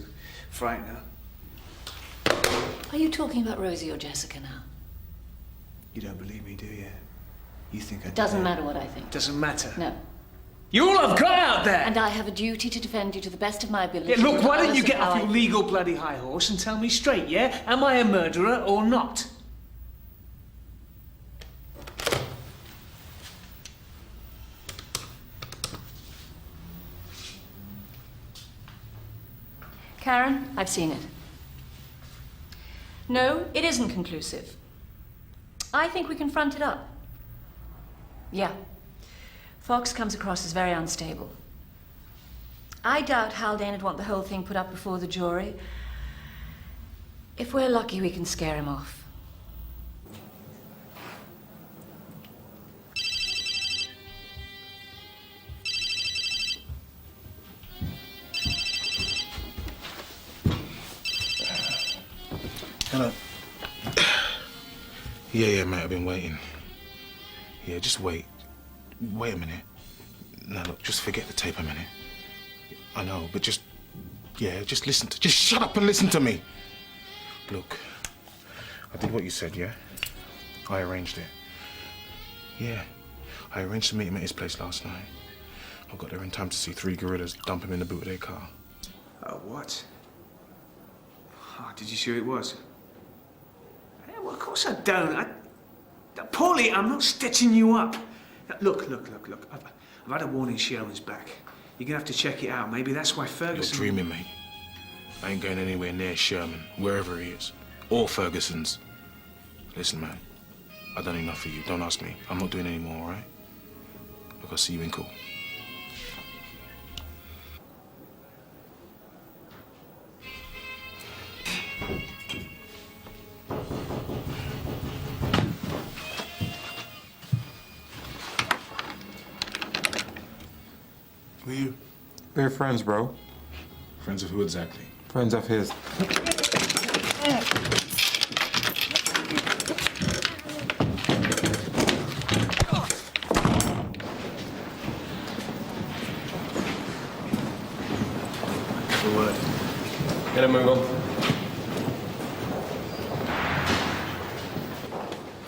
frighten her. Are you talking about Rosie or Jessica now? You don't believe me, do you? You think I did Doesn't that? matter what I think. Doesn't matter. No. You all have got out there! And I have a duty to defend you to the best of my ability. Yeah, look, why don't you regardless get of off how your I- legal bloody high horse and tell me straight, yeah? Am I a murderer or not? Karen, I've seen it. No, it isn't conclusive. I think we can front it up. Yeah. Fox comes across as very unstable. I doubt Haldane'd want the whole thing put up before the jury. If we're lucky, we can scare him off. Hello. Yeah, mate, I've been waiting. Yeah, just wait. Wait a minute. No, look, just forget the tape a minute. I know, but just listen to... Just shut up and listen to me. Look, I did what you said, yeah? I arranged it. Yeah, I arranged to meet him at his place last night. I got there in time to see 3 gorillas dump him in the boot of their car. Oh, what? Oh, did you see who it was? Yeah, well, of course I don't. Paulie, I'm not stitching you up. Look. I've had a warning Sherman's back. You're gonna have to check it out. Maybe that's why Ferguson... You're dreaming, mate. I ain't going anywhere near Sherman, wherever he is. Or Ferguson's. Listen, man. I've done enough for you. Don't ask me. I'm not doing any more, all right? Look, I'll see you in court. Who are you? We're friends, bro. Friends of who exactly? Friends of his. Good word. Get him, Monroe.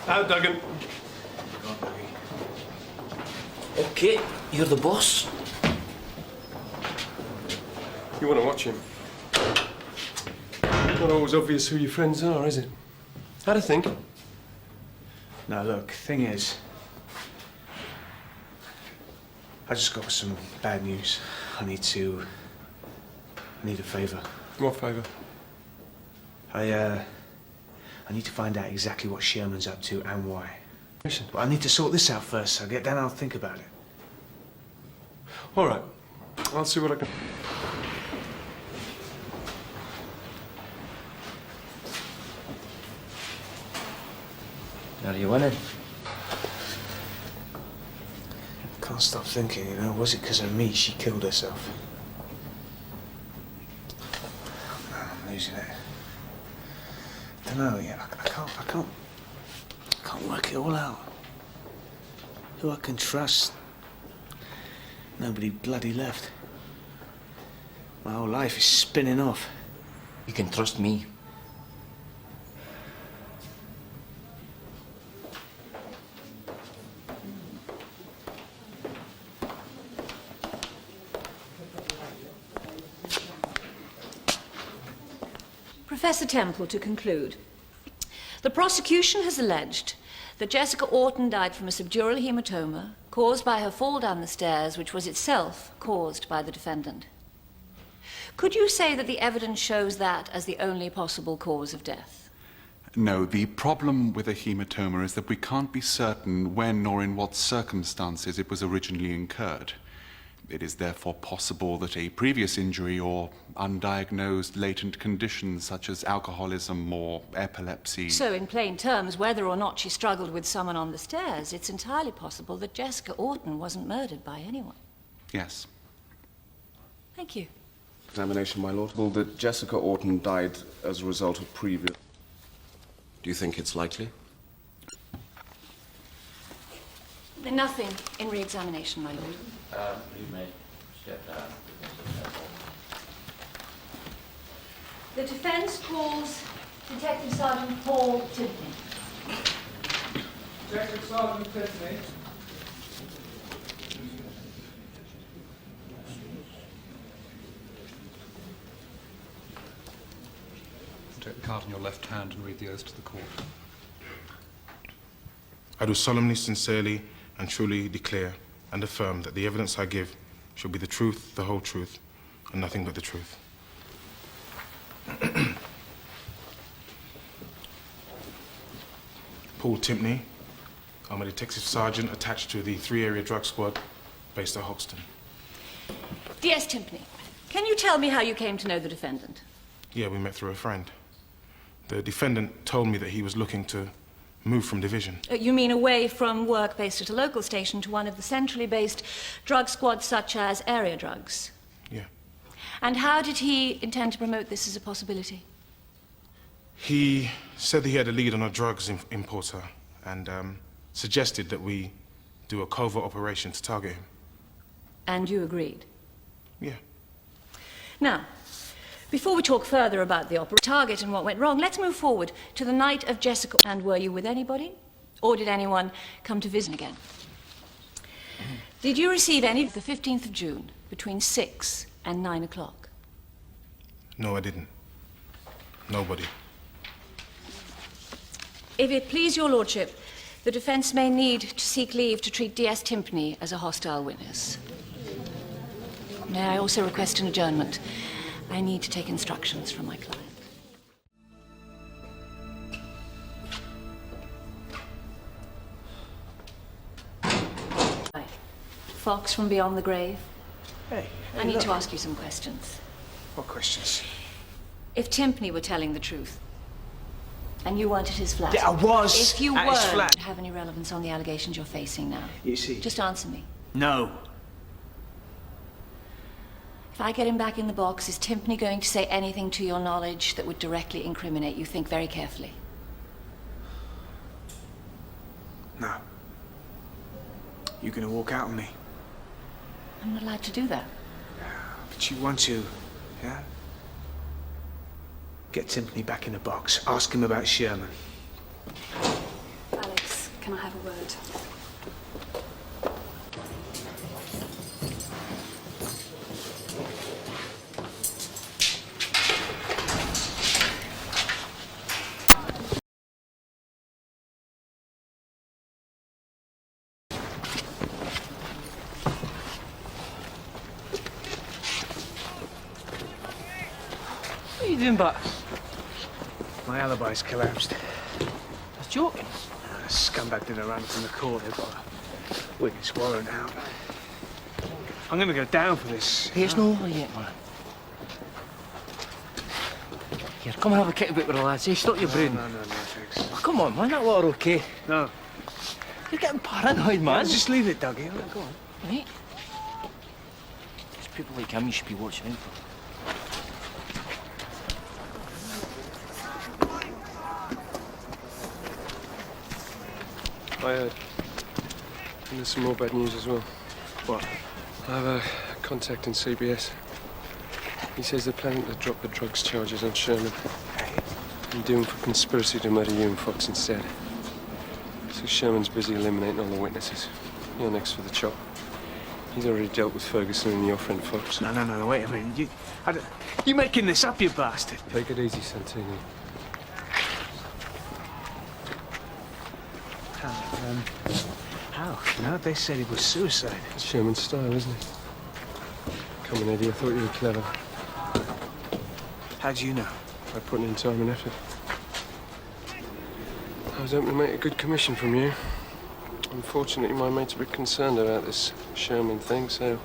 Out, Duggan. Okay, you're the boss. You want to watch him? Not always obvious who your friends are, is it? How'd I think? Now, look, thing is... I just got some bad news. I need a favour. What favour? I need to find out exactly what Sherman's up to and why. Listen, but I need to sort this out first. I'll get down and I'll think about it. All right. I'll see what I can... Are you winning? Can't stop thinking, you know, was it because of me she killed herself? I'm losing it. Don't know, yeah, I can't work it all out. Who I can trust, Nobody bloody left. My whole life is spinning off. You can trust me. Professor Temple, to conclude. The prosecution has alleged that Jessica Rawton died from a subdural hematoma caused by her fall down the stairs, which was itself caused by the defendant. Could you say that the evidence shows that as the only possible cause of death? No, the problem with a hematoma is that we can't be certain when nor in what circumstances it was originally incurred. It is therefore possible that a previous injury or undiagnosed latent conditions such as alcoholism or epilepsy... So, in plain terms, whether or not she struggled with someone on the stairs, it's entirely possible that Jessica Rawton wasn't murdered by anyone. Yes. Thank you. Examination, my lord. Well, that Jessica Rawton died as a result of previous... Do you think it's likely? Nothing in re-examination, my lord. You may step down. The defense calls Detective Sergeant Paul Tiffany. Detective Sergeant Tiffany. Take the card in your left hand and read the oath to the court. I do solemnly, sincerely, and truly declare and affirm that the evidence I give shall be the truth, the whole truth, and nothing but the truth. Paul Timpney. I'm a detective sergeant attached to the 3-area drug squad based at Hoxton. D.S. Timpney, can you tell me how you came to know the defendant? Yeah, we met through a friend. The defendant told me that he was looking to move from division. You mean away from work based at a local station to one of the centrally based drug squads such as area drugs? Yeah. And how did he intend to promote this as a possibility? He said that he had a lead on a drugs importer and suggested that we do a covert operation to target him. And you agreed? Yeah. Now, before we talk further about the target and what went wrong, let's move forward to the night of Jessica. And were you with anybody? Or did anyone come to visit again? Did you receive any of the 15th of June between 6 and 9 o'clock? No, I didn't. Nobody. If it please your lordship, the defence may need to seek leave to treat D.S. Timpney as a hostile witness. May I also request an adjournment? I need to take instructions from my client. Right. Fox from beyond the grave. Hey, I need to ask you some questions. What questions? If Timpney were telling the truth, and you weren't at his flat... Yeah, I was If you at weren't, his flat. would it have any relevance on the allegations you're facing now? You see... Just answer me. No. If I get him back in the box, is Timpney going to say anything to your knowledge that would directly incriminate you? Think very carefully. No. You're gonna walk out on me. I'm not allowed to do that. But you want to, yeah? Get Timpney back in the box. Ask him about Sherman. Alex, can I have a word? What are you doing, but? My alibi's collapsed. That's joking. The scumbag didn't run from the court. They've got a witness warrant out. I'm gonna go down for this. Hey, it's not over yet, man. Here, come and have a kick about with the lads. Hey, stop your brooding. No, thanks. Oh, come on, man, that water okay? No. You're getting paranoid, man. Just leave it, Dougie. Go on. Right? There's people like him you should be watching out for. I heard. And there's some more bad news as well. What? I have a contact in CBS. He says they're planning to drop the drugs charges on Sherman and do him for conspiracy to murder you and Fox instead. So Sherman's busy eliminating all the witnesses. You're next for the chop. He's already dealt with Ferguson and your friend Fox. No, wait a minute. You making this up, you bastard? Take it easy, Santini. How? No, they said it was suicide. It's Sherman's style, isn't it? Come on, Eddie, I thought you were clever. How'd you know? By putting in time and effort. I was hoping to make a good commission from you. Unfortunately, my mate's a bit concerned about this Sherman thing, so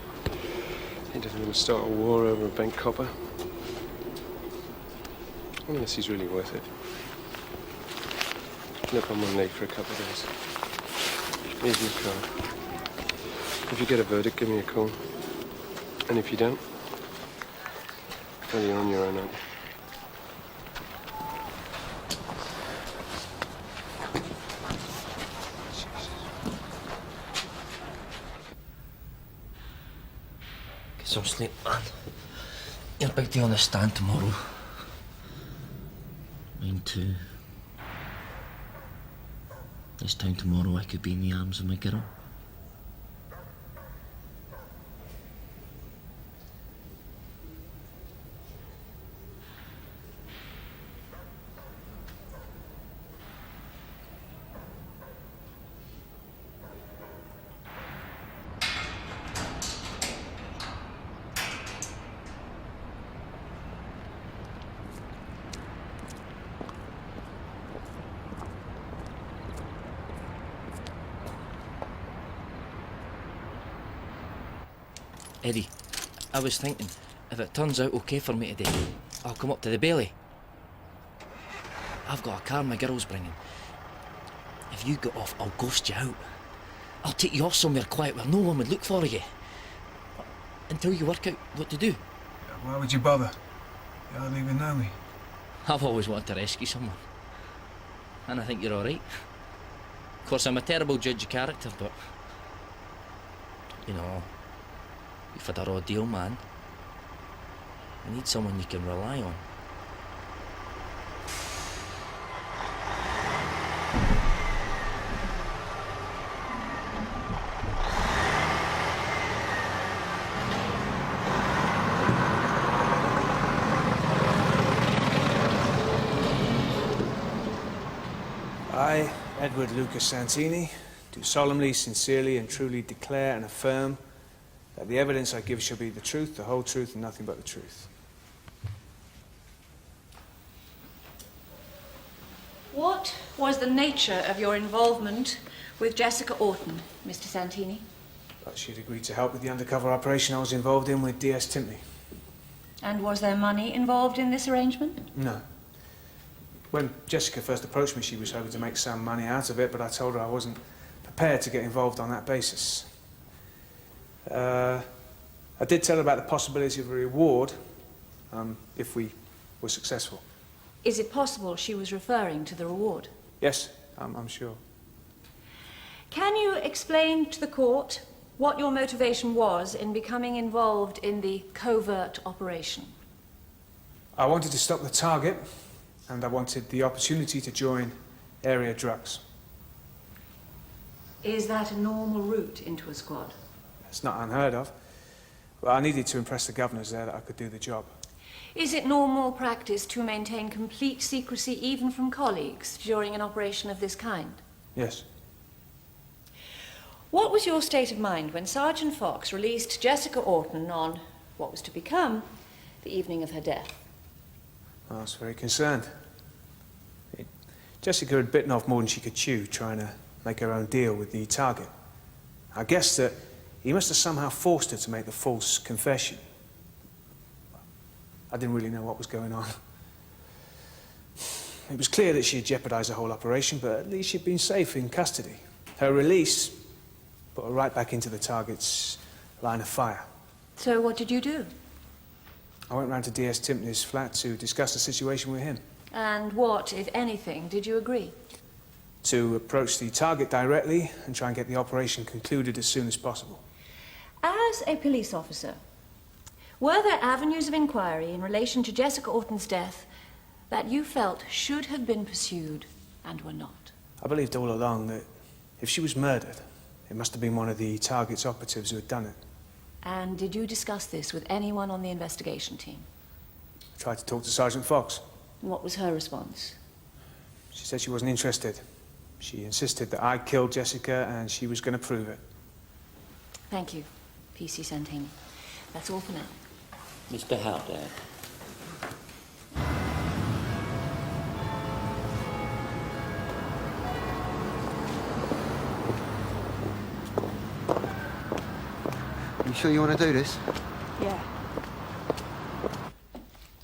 he doesn't want to start a war over a bent copper. Unless he's really worth it. Look, I'm on leave for a couple of days. Here's my card. If you get a verdict, give me a call. And if you don't, well, you're on your own, aren't you? Get some sleep, man. Your big day on the stand tomorrow. Mine too. This time tomorrow I could be in the arms of my girl. Eddie, I was thinking, if it turns out okay for me today, I'll come up to the Bailey. I've got a car my girl's bringing. If you get off, I'll ghost you out. I'll take you off somewhere quiet where no one would look for you. Until you work out what to do. Why would you bother? You hardly even know me. I've always wanted to rescue someone. And I think you're all right. Of course, I'm a terrible judge of character, but... you know... you've had a raw deal, man. I need someone you can rely on. I, Edward Lucas Santini, do solemnly, sincerely and truly declare and affirm that the evidence I give shall be the truth, the whole truth, and nothing but the truth. What was the nature of your involvement with Jessica Rawton, Mr. Santini? But she'd agreed to help with the undercover operation I was involved in with DS Timpney. And was there money involved in this arrangement? No. When Jessica first approached me, she was hoping to make some money out of it, but I told her I wasn't prepared to get involved on that basis. I did tell her about the possibility of a reward if we were successful. Is it possible she was referring to the reward? Yes, I'm sure. Can you explain to the court what your motivation was in becoming involved in the covert operation? I wanted to stop the target, and I wanted the opportunity to join area drugs. Is that a normal route into a squad? It's not unheard of. But I needed to impress the governors there that I could do the job. Is it normal practice to maintain complete secrecy even from colleagues during an operation of this kind? Yes. What was your state of mind when Sergeant Fox released Jessica Rawton on what was to become the evening of her death? I was very concerned. Jessica had bitten off more than she could chew, trying to make her own deal with the target. I guessed that he must have somehow forced her to make the false confession. I didn't really know what was going on. It was clear that she had jeopardized the whole operation, but at least she'd been safe in custody. Her release put her right back into the target's line of fire. So what did you do? I went round to DS Timpney's flat to discuss the situation with him. And what, if anything, did you agree? To approach the target directly and try and get the operation concluded as soon as possible. As a police officer, were there avenues of inquiry in relation to Jessica Orton's death that you felt should have been pursued and were not? I believed all along that if she was murdered, it must have been one of the target's operatives who had done it. And did you discuss this with anyone on the investigation team? I tried to talk to Sergeant Fox. And what was her response? She said she wasn't interested. She insisted that I killed Jessica and she was going to prove it. Thank you, PC Santini. That's all for now. Mr. Haldane. You sure you want to do this? Yeah.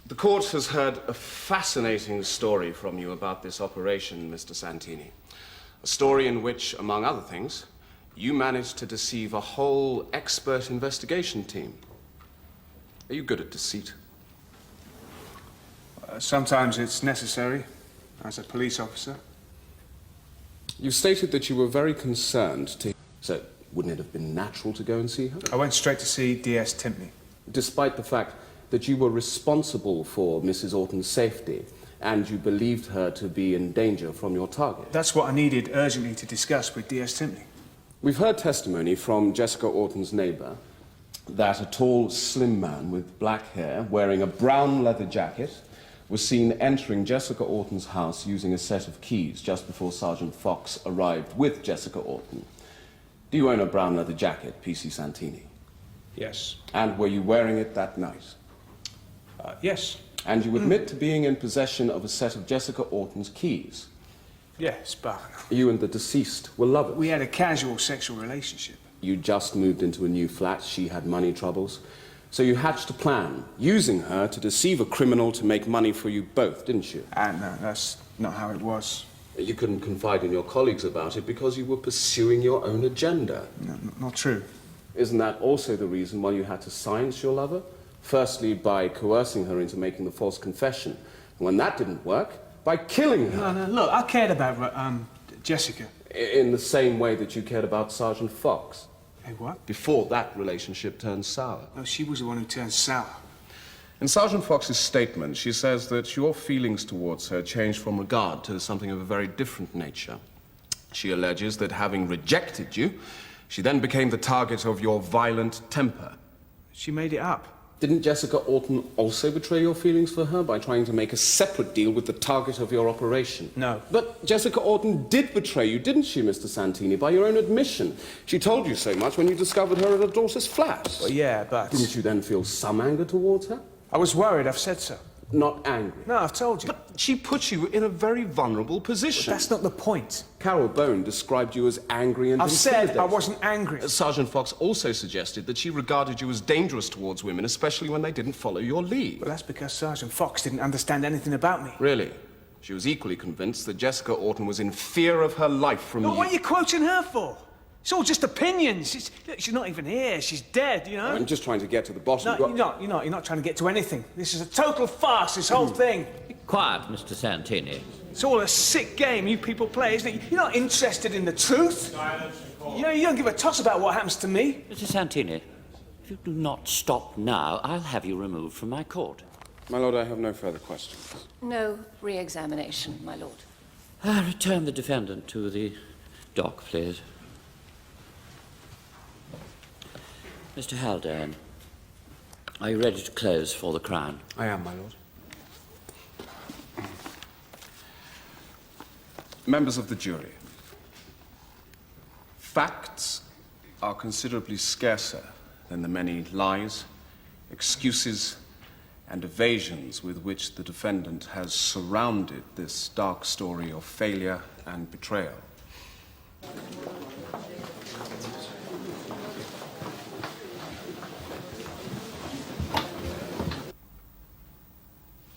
The court has heard a fascinating story from you about this operation, Mr. Santini. A story in which, among other things, you managed to deceive a whole expert investigation team. Are you good at deceit? Sometimes it's necessary, as a police officer. You stated that you were very concerned to... So, wouldn't it have been natural to go and see her? I went straight to see DS Timpney. Despite the fact that you were responsible for Mrs. Orton's safety and you believed her to be in danger from your target. That's what I needed urgently to discuss with DS Timpney. We've heard testimony from Jessica Orton's neighbour that a tall, slim man with black hair, wearing a brown leather jacket, was seen entering Jessica Orton's house using a set of keys just before Sergeant Fox arrived with Jessica Orton. Do you own a brown leather jacket, PC Santini? Yes. And were you wearing it that night? Yes. And you admit to being in possession of a set of Jessica Orton's keys? Yes, but... You and the deceased were lovers? We had a casual sexual relationship. You just moved into a new flat. She had money troubles. So you hatched a plan, using her to deceive a criminal to make money for you both, didn't you? No, that's not how it was. You couldn't confide in your colleagues about it because you were pursuing your own agenda. No, not true. Isn't that also the reason why you had to silence your lover? Firstly, by coercing her into making the false confession. And when that didn't work, by killing her. No, look, I cared about Jessica. In the same way that you cared about Sergeant Fox. Hey, what? Before that relationship turned sour. No, she was the one who turned sour. In Sergeant Fox's statement, she says that your feelings towards her changed from regard to something of a very different nature. She alleges that having rejected you, she then became the target of your violent temper. She made it up. Didn't Jessica Orton also betray your feelings for her by trying to make a separate deal with the target of your operation? No. But Jessica Orton did betray you, didn't she, Mr. Santini, by your own admission? She told you so much when you discovered her at her daughter's flat. Well, yeah, but... Didn't you then feel some anger towards her? I was worried, I've said so. Not angry? No, I've told you. But she put you in a very vulnerable position. But that's not the point. Carol Bone described you as angry and I've said I wasn't angry. Sergeant Fox also suggested that she regarded you as dangerous towards women, especially when they didn't follow your lead. Well, that's because Sergeant Fox didn't understand anything about me. Really? She was equally convinced that Jessica Orton was in fear of her life from you. What are you quoting her for? It's all just opinions. Look, she's not even here. She's dead, you know? I'm just trying to get to the bottom. No, you're not. You're not trying to get to anything. This is a total farce, this whole thing. Quiet, Mr. Santini. It's all a sick game you people play, isn't it? You're not interested in the truth. You know, you don't give a toss about what happens to me. Mr. Santini, if you do not stop now, I'll have you removed from my court. My lord, I have no further questions. No re-examination, my lord. I'll return the defendant to the dock, please. Mr. Haldane, are you ready to close for the Crown? I am, my lord. Members of the jury, facts are considerably scarcer than the many lies, excuses, and evasions with which the defendant has surrounded this dark story of failure and betrayal.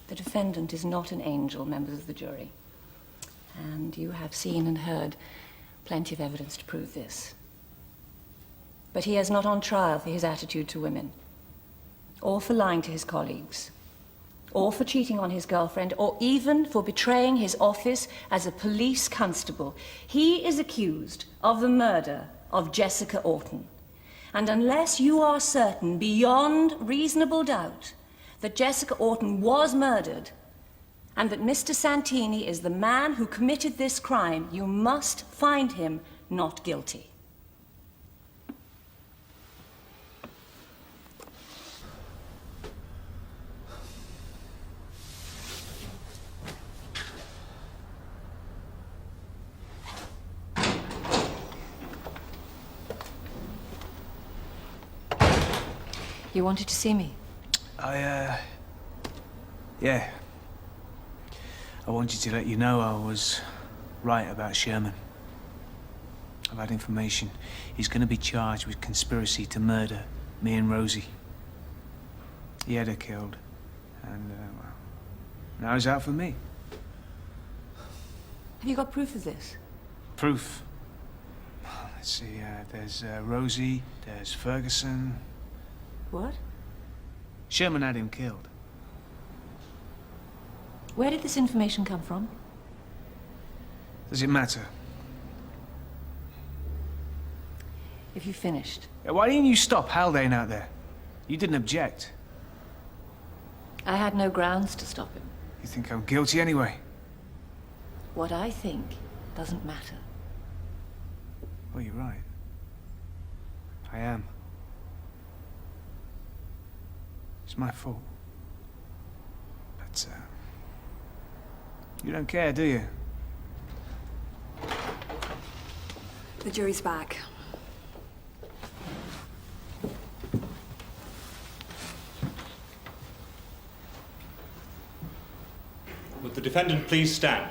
The defendant is not an angel, members of the jury. And you have seen and heard plenty of evidence to prove this. But he is not on trial for his attitude to women, or for lying to his colleagues, or for cheating on his girlfriend, or even for betraying his office as a police constable. He is accused of the murder of Jessica Orton. And unless you are certain, beyond reasonable doubt, that Jessica Orton was murdered, and that Mr. Santini is the man who committed this crime, you must find him not guilty. You wanted to see me? Yeah. I wanted to let you know I was right about Sherman. I've had information. He's going to be charged with conspiracy to murder me and Rosie. He had her killed. And, well, now he's out for me. Have you got proof of this? Proof? Let's see, there's Rosie, there's Ferguson. What? Sherman had him killed. Where did this information come from? Does it matter? If you finished. Yeah, why didn't you stop Haldane out there? You didn't object. I had no grounds to stop him. You think I'm guilty anyway? What I think doesn't matter. Well, you're right. I am. It's my fault. But, you don't care, do you? The jury's back. Would the defendant please stand?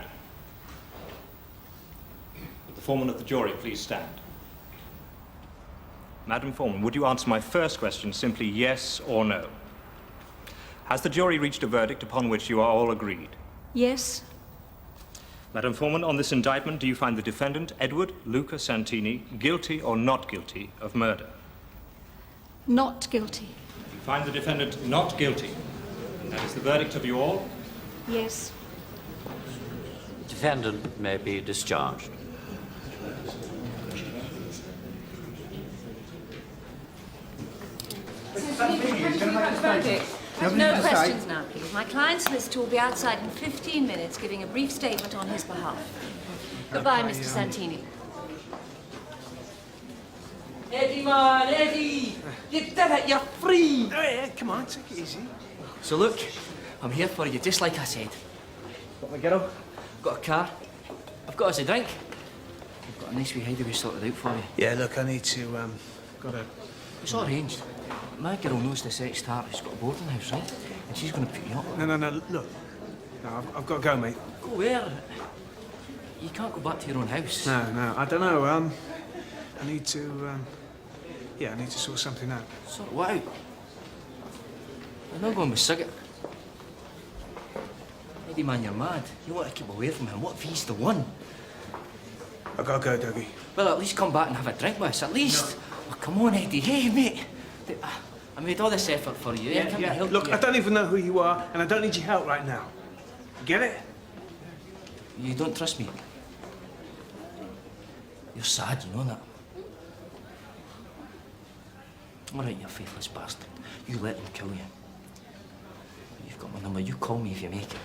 Would the foreman of the jury please stand? Madam Foreman, would you answer my first question simply yes or no? Has the jury reached a verdict upon which you are all agreed? Yes. Madam Foreman, on this indictment, do you find the defendant, Edward Luca Santini, guilty or not guilty of murder? Not guilty. You find the defendant not guilty. And that is the verdict of you all? Yes. The defendant may be discharged. No questions now, please. My client's solicitor will be outside in 15 minutes giving a brief statement on his behalf. Goodbye, Mr. Santini. Eddie, man, Eddie! You did it, you're free! Hey, come on, take it easy. So look, I'm here for you, just like I said. Got my girl, got a car, I've got us a drink. I've got a nice wee hideaway sorted out for you. Yeah, look, I need to, It's all arranged. My girl knows this ex-tart who's got a boarding house, right? And she's going to put you up. No, look. No, I've got to go, mate. Go where? You can't go back to your own house. No, I don't know, I need to, I need to sort something out. Sort what out? I'm not going with Siggett. Eddie, man, you're mad. You want to keep away from him. What if he's the one? I gotta go, Dougie. Well, at least come back and have a drink with us, at least. No. Oh, come on, Eddie. Hey, mate. I made all this effort for you. Yeah. Look, I don't even know who you are, and I don't need your help right now. Get it? You don't trust me? You're sad, you know that. All right, you faithless bastard. You let them kill you. You've got my number. You call me if you make it.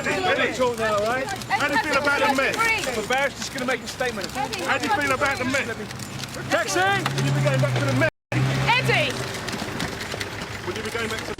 Eddie, talk now, all right? How do you feel about the men? The barrister's going to make a statement. How do you feel about the men? Taxi! Will you be going back to the men? Eddie! Will you be going back to...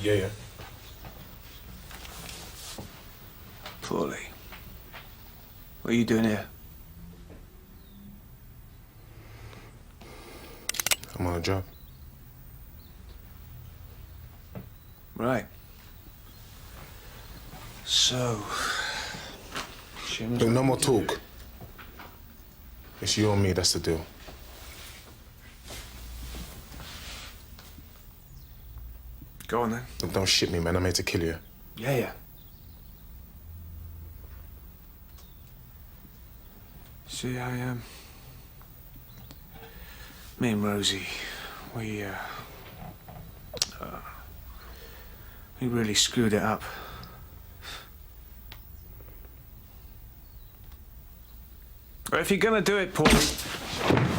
Yeah. Paulie, what are you doing here? I'm on a job. Right. So... Look, no more talk. It's you or me, that's the deal. Go on, then. Look, don't shit me, man. I'm here to kill you. Yeah. See, me and Rosie, we really screwed it up. But if you're gonna do it, Paulie...